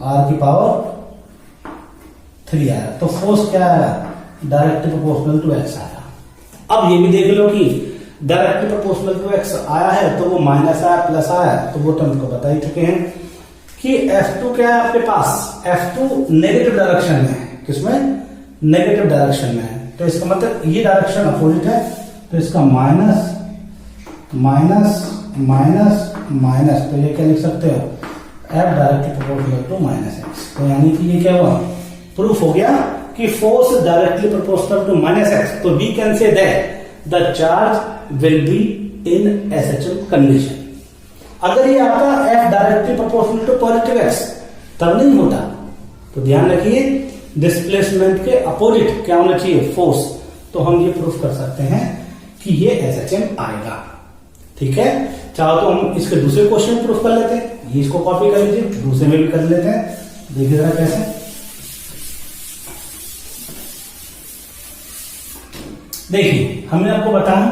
r की पावर 3 आया। तो फोर्स क्या आया? डायरेक्टली प्रोपोर्शनल टू x आया। अब ये भी देख लो कि डायरेक्टली प्रोपोर्शनल टू x आया है, तो वो माइनस आया प्लस आया, तो वो टर्म को बता ही चुके हैं कि F2 क्या है आपके पास? F2 नेगेटिव डायरेक्शन में है। किसमें? नेगेटिव डायरेक्शन में है। तो इसका मतलब ये डायरेक्शन अपोजिट है, तो इसका माइनस माइनस माइनस माइनस, तो ये क्या लिख सकते हो? F directly proportional to -x। तो यानी कि ये क्या हुआ? प्रूफ हो गया कि force directly proportional to -x। तो we can say that the charge will be in SHM condition. अगर ये आता F directly proportional to positive x, तब नहीं होता। तो ध्यान रखिए, डिस्प्लेसमेंट के अपोजिट क्या होना चाहिए? फोर्स। तो हम ये प्रूफ कर सकते हैं कि ये SHM आएगा। ठीक है, चाहो तो हम इसके दूसरे क्वेश्चन प्रूफ कर लेते हैं। ये इसको कॉपी कर लीजिए, दूसरे में भी कर लेते हैं। देखिए जरा कैसे। देखिए हमने आपको बताया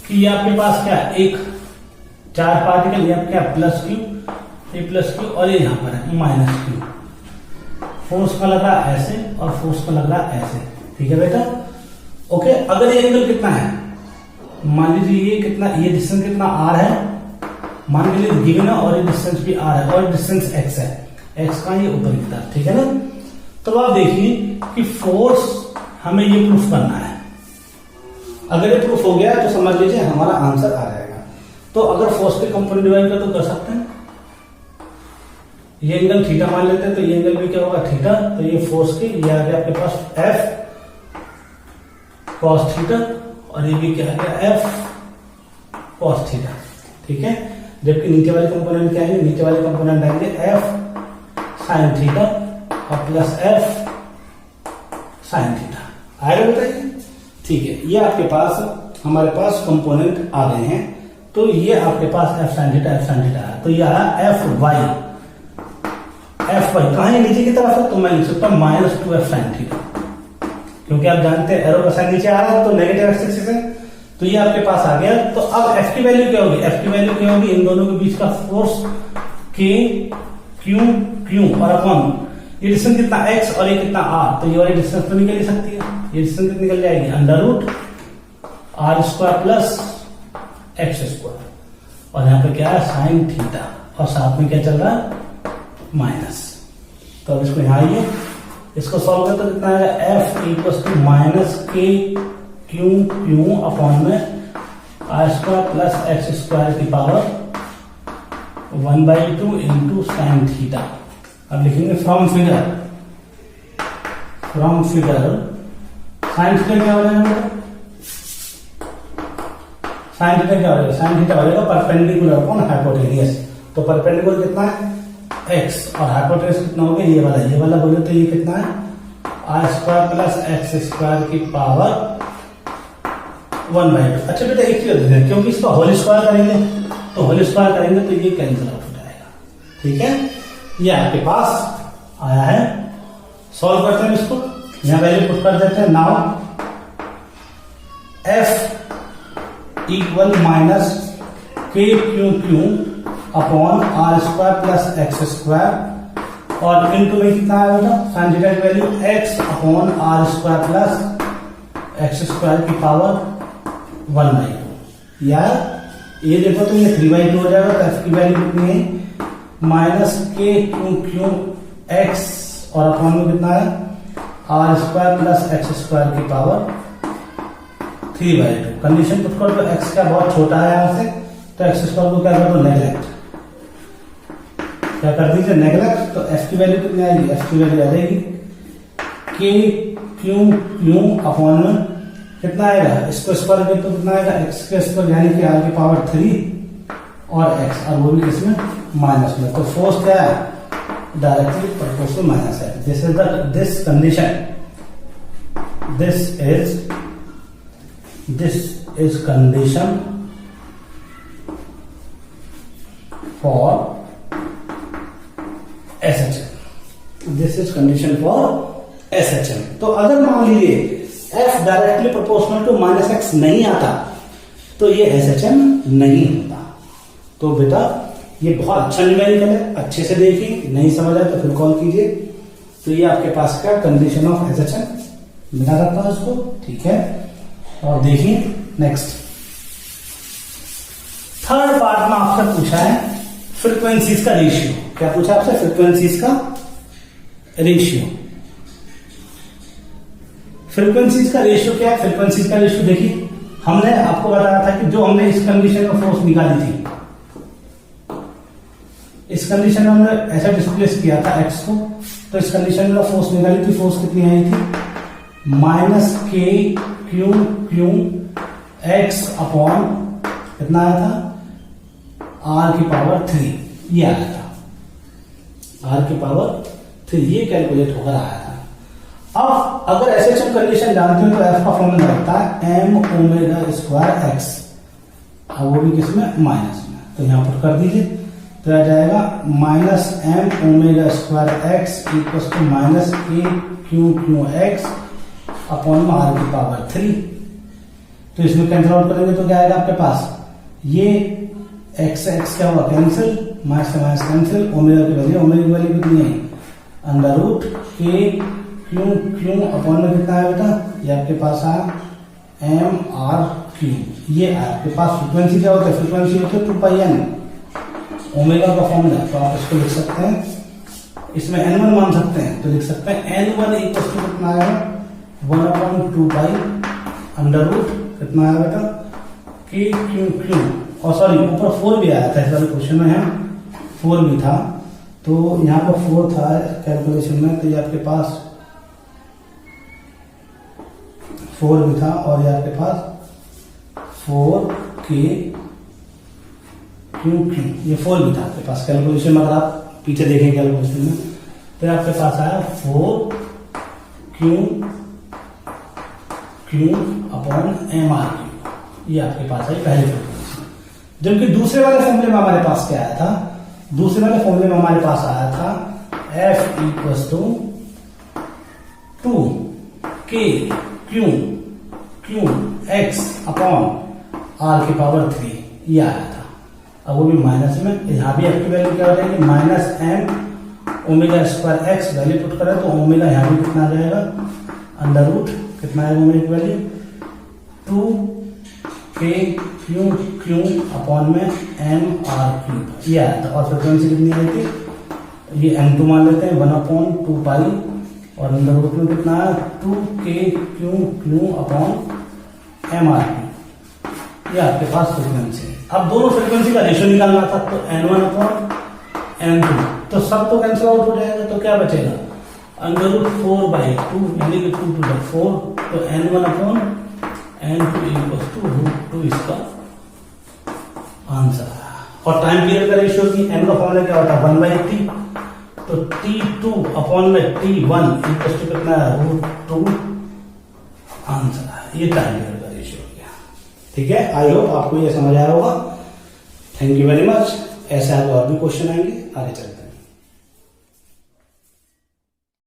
कि ये आपके पास क्या है? एक चार पार्टिकल, ये क्या? +Q, ये +Q, और ये यहां पर है -Q। फोर्स का लग रहा है ऐसे और फोर्स का लग रहा है ऐसे, ठीक है बेटा। ओके, अगर ये एंगल कितना है, मान लीजिए ये कितना, ये डिस्टेंस कितना r है, मान लीजिए गिवन है और ये डिस्टेंस भी r है और डिस्टेंस x है, x का ये ऊपर की तरफ, ठीक है ना। तो आप देखिए कि फोर्स हमें ये प्रूफ करना है। अगर ये प्रूफ हो गया तो समझ लीजिए हमारा आंसर आ जाएगा। तो अगर फोर्स के कंपोनेंट डिवाइड कर तो कर सकते हैं। ये एंगल थीटा मान लेते हैं तो ये एंगल भी क्या होगा, थीटा। तो ये फोर्स की ये आ गया आपके पास F cos थीटा और ये भी क्या आ गया F cos थीटा, ठीक है। जबकि नीचे वाले कंपोनेंट क्या है, नीचे वाले कंपोनेंट आएंगे F sin थीटा और प्लस F sin थीटा। आएगा बताइए, ठीक है। ये आपके पास हमारे पास कंपोनेंट आ गए हैं। तो ये आपके पास F sin थीटा है। तो ये आया F y कहा है, नीचे की तरफ है, तो मैं लिख सकता हूं -2F sin थीटा, क्योंकि आप जानते हैं एरो का साइन नीचे आ रहा है तो नेगेटिव एक्स एक्सिस है। तो ये आपके पास आ गया। तो अब F की वैल्यू क्या होगी, F की वैल्यू क्या होगी, इन दोनों के बीच का फोर्स K Q और अपॉन ये डिस्टेंस कितना x और ये कितना r, तो ये वाली डिस्टेंस तो निकल ही सकती है। ये डिस्टेंस कितनी निकल जाएगी, √r² प्लस x²। और यहाँ पे क्या है, साइन थीटा और साथ में क्या चल रहा है, माइनस। तो अब इसको यहाँ आइए, इसको सॉल्व करते तो कितना आएगा, F = -KQ अपॉन में r² प्लस x² की पावर 1/2 इंटू साइन थीटा। अब लिखेंगे फ्रॉम फिगर साइन थीटा क्या हो जाएगा, साइन थीटा क्या हो जाएगा, साइन थीटा हो जाएगा परपेंडिकुलर अपॉन हाइपोटेनियस। तो परपेंडिकुलर कितना है, x और हाइपोटेनस कितना हो गया, ये वाला बोले तो ये कितना है, r² प्लस x² की पावर 1/2। अच्छा बेटा एक चीज देखें, क्योंकि इसका होल स्क्वायर करेंगे तो ये कैंसिल आउट हो जाएगा, ठीक है। ये आपके पास आया है। सॉल्व करते हैं इसको, यहां वैल्यू पुट कर देते हैं। Now F = -KQ upon r² plus x² और इनटू में कितना है बेटा, साइन थीटा की value x upon r² plus x² की पावर 1/2। यार ये देखो तो ये 3/2 हो जाएगा। तो f की वैल्यू कितनी है, -KQ x और अपॉन में कितना है, r² प्लस x² की पावर 3/2। कंडीशन पुट कर दो, x का बहुत छोटा है यहां से, तो x² को क्या कर दो, नेगलेक्ट, क्या कर दीजिए, नेगलेक्ट। तो f की वैल्यू कितनी आएगी, f की वैल्यू आ जाएगी KQ अपॉन में कितना आएगा, इसको स्क्वायर करें तो कितना आएगा, x के स्क्वायर यानी कि r की पावर 3 और x, और वो भी किसमें, माइनस में। तो फोर्स क्या है, डायरेक्टली प्रोपोर्शनल माइनस है। This is condition for SHM। This is condition for SHM। तो अगर मान लीजिए F directly proportional to -x नहीं आता तो ये SHM नहीं होता। तो बेटा ये बहुत अच्छा न्यूमेरिकल है, अच्छे से देखिए, नहीं समझ आए तो फिर कॉल कीजिए। तो ये आपके पास का कंडीशन ऑफ SHM मिला रहता है इसको, ठीक है। और देखिए नेक्स्ट थर्ड पार्ट में आपसे पूछा है फ्रीक्वेंसीज का रेशियो। क्या पूछा आपसे, फ्रीक्वेंसीज का रेशियो। फ्रीक्वेंसीज का रेशियो क्या है, फ्रीक्वेंसीज का रेशियो देखिए, हमने आपको बताया था कि जो हमने इस कंडीशन में फोर्स निकाली थी, इस कंडीशन में हमने ऐसा डिस्प्लेस किया था x को, तो इस कंडीशन में फोर्स निकाली थी, फोर्स कितनी आई थी, -KQ x अपॉन कितना आया था, r की पावर 3, ये आया था, r की पावर 3, ये कैलकुलेट होकर आया था। अब अगर SHM कंडीशन जानते हो तो F का फॉर्मूला लगता है m⍵² x, अब वो भी किसमें, माइनस में। तो यहां पर कर दीजिए, तो आ जाएगा -m⍵² x = -KQ अपॉन में r की पावर 3। तो इसमें कैंसिल आउट करेंगे तो क्या आएगा आपके पास, ये x क्या हुआ, कैंसिल, माइनस से माइनस कैंसिल, ओमेगा की वैल्यू कितनी है, √, के क्यू क्यू अपॉन में कितना है बेटा, ये आपके पास आया एम आर क्यू। ये आपके पास फ्रीक्वेंसी क्या होता है, फ्रीक्वेंसी होती है 2πn ओमेगा का फॉर्मूला। तो आप इसको लिख सकते हैं, इसमें n1 मान सकते हैं तो लिख सकते हैं n1 इक्वल टू कितना आया 1/2π अंडर रूट कितना आया बेटा के क्यू क्यू। और सॉरी ऊपर 4 भी आया था इस वाले क्वेश्चन में, है 4 भी था, तो यहाँ पर 4 था कैलकुलेशन में, तो ये आपके पास 4 भी था और ये आपके पास 4 के क्यू क्यू, ये 4 भी था आपके पास कैलकुलेशन में। अगर आप पीछे देखें कैलकुलेशन में तो आपके पास आया 4 Q Q upon M R Q, ये आपके पास आई पहले फ्रीक्वेंसी। जबकि दूसरे वाले फॉर्मूले में हमारे पास क्या आया था, दूसरे वाले फॉर्मूले में हमारे पास आया था F equals to 2 K Q Q X upon R की पावर 3, ये आया था। अब वो भी माइनस में, यहाँ भी एक्टिव वैल्यू क्या हो जाएगी minus M omega square X, value put करें तो ओमेगा यहाँ भी कितना आ जाएगा अंडर रूट कितना है ओमेगा की value 2 K Q Q upon में एम आर क्यू, ये आया था। और फ्रिक्वेंसी कितनी आई थी, ये m2 मान लेते हैं 1/2π और अंडर रूट में कितना है 2 K Q Q upon M R Q, ये आपके पास फ्रिक्वेंसी है। अब दोनों फ्रिक्वेंसी का रेशियो निकालना था, तो n1 अपॉन n2, तो सब तो कैंसिल आउट हो जाएगा, तो क्या बचेगा अंडर रूट 4/2 यानी कि 2 to the 4, तो n1 upon n2 equal to root 2 इसका आंसर है। और टाइम पीरियड का रेशियो की n का फॉर्मूला क्या होता है 1/t, तो t2 अपॉन में t1 इक्वल टू कितना है रूट 2 आंसर है। ये टाइम पीरियड का रेशियो हो गया। ठीक है, आई होप आपको ये समझ आया होगा। Thank you very much. ऐसे आपको और भी क्वेश्चन आएंगे, आगे चलते हैं।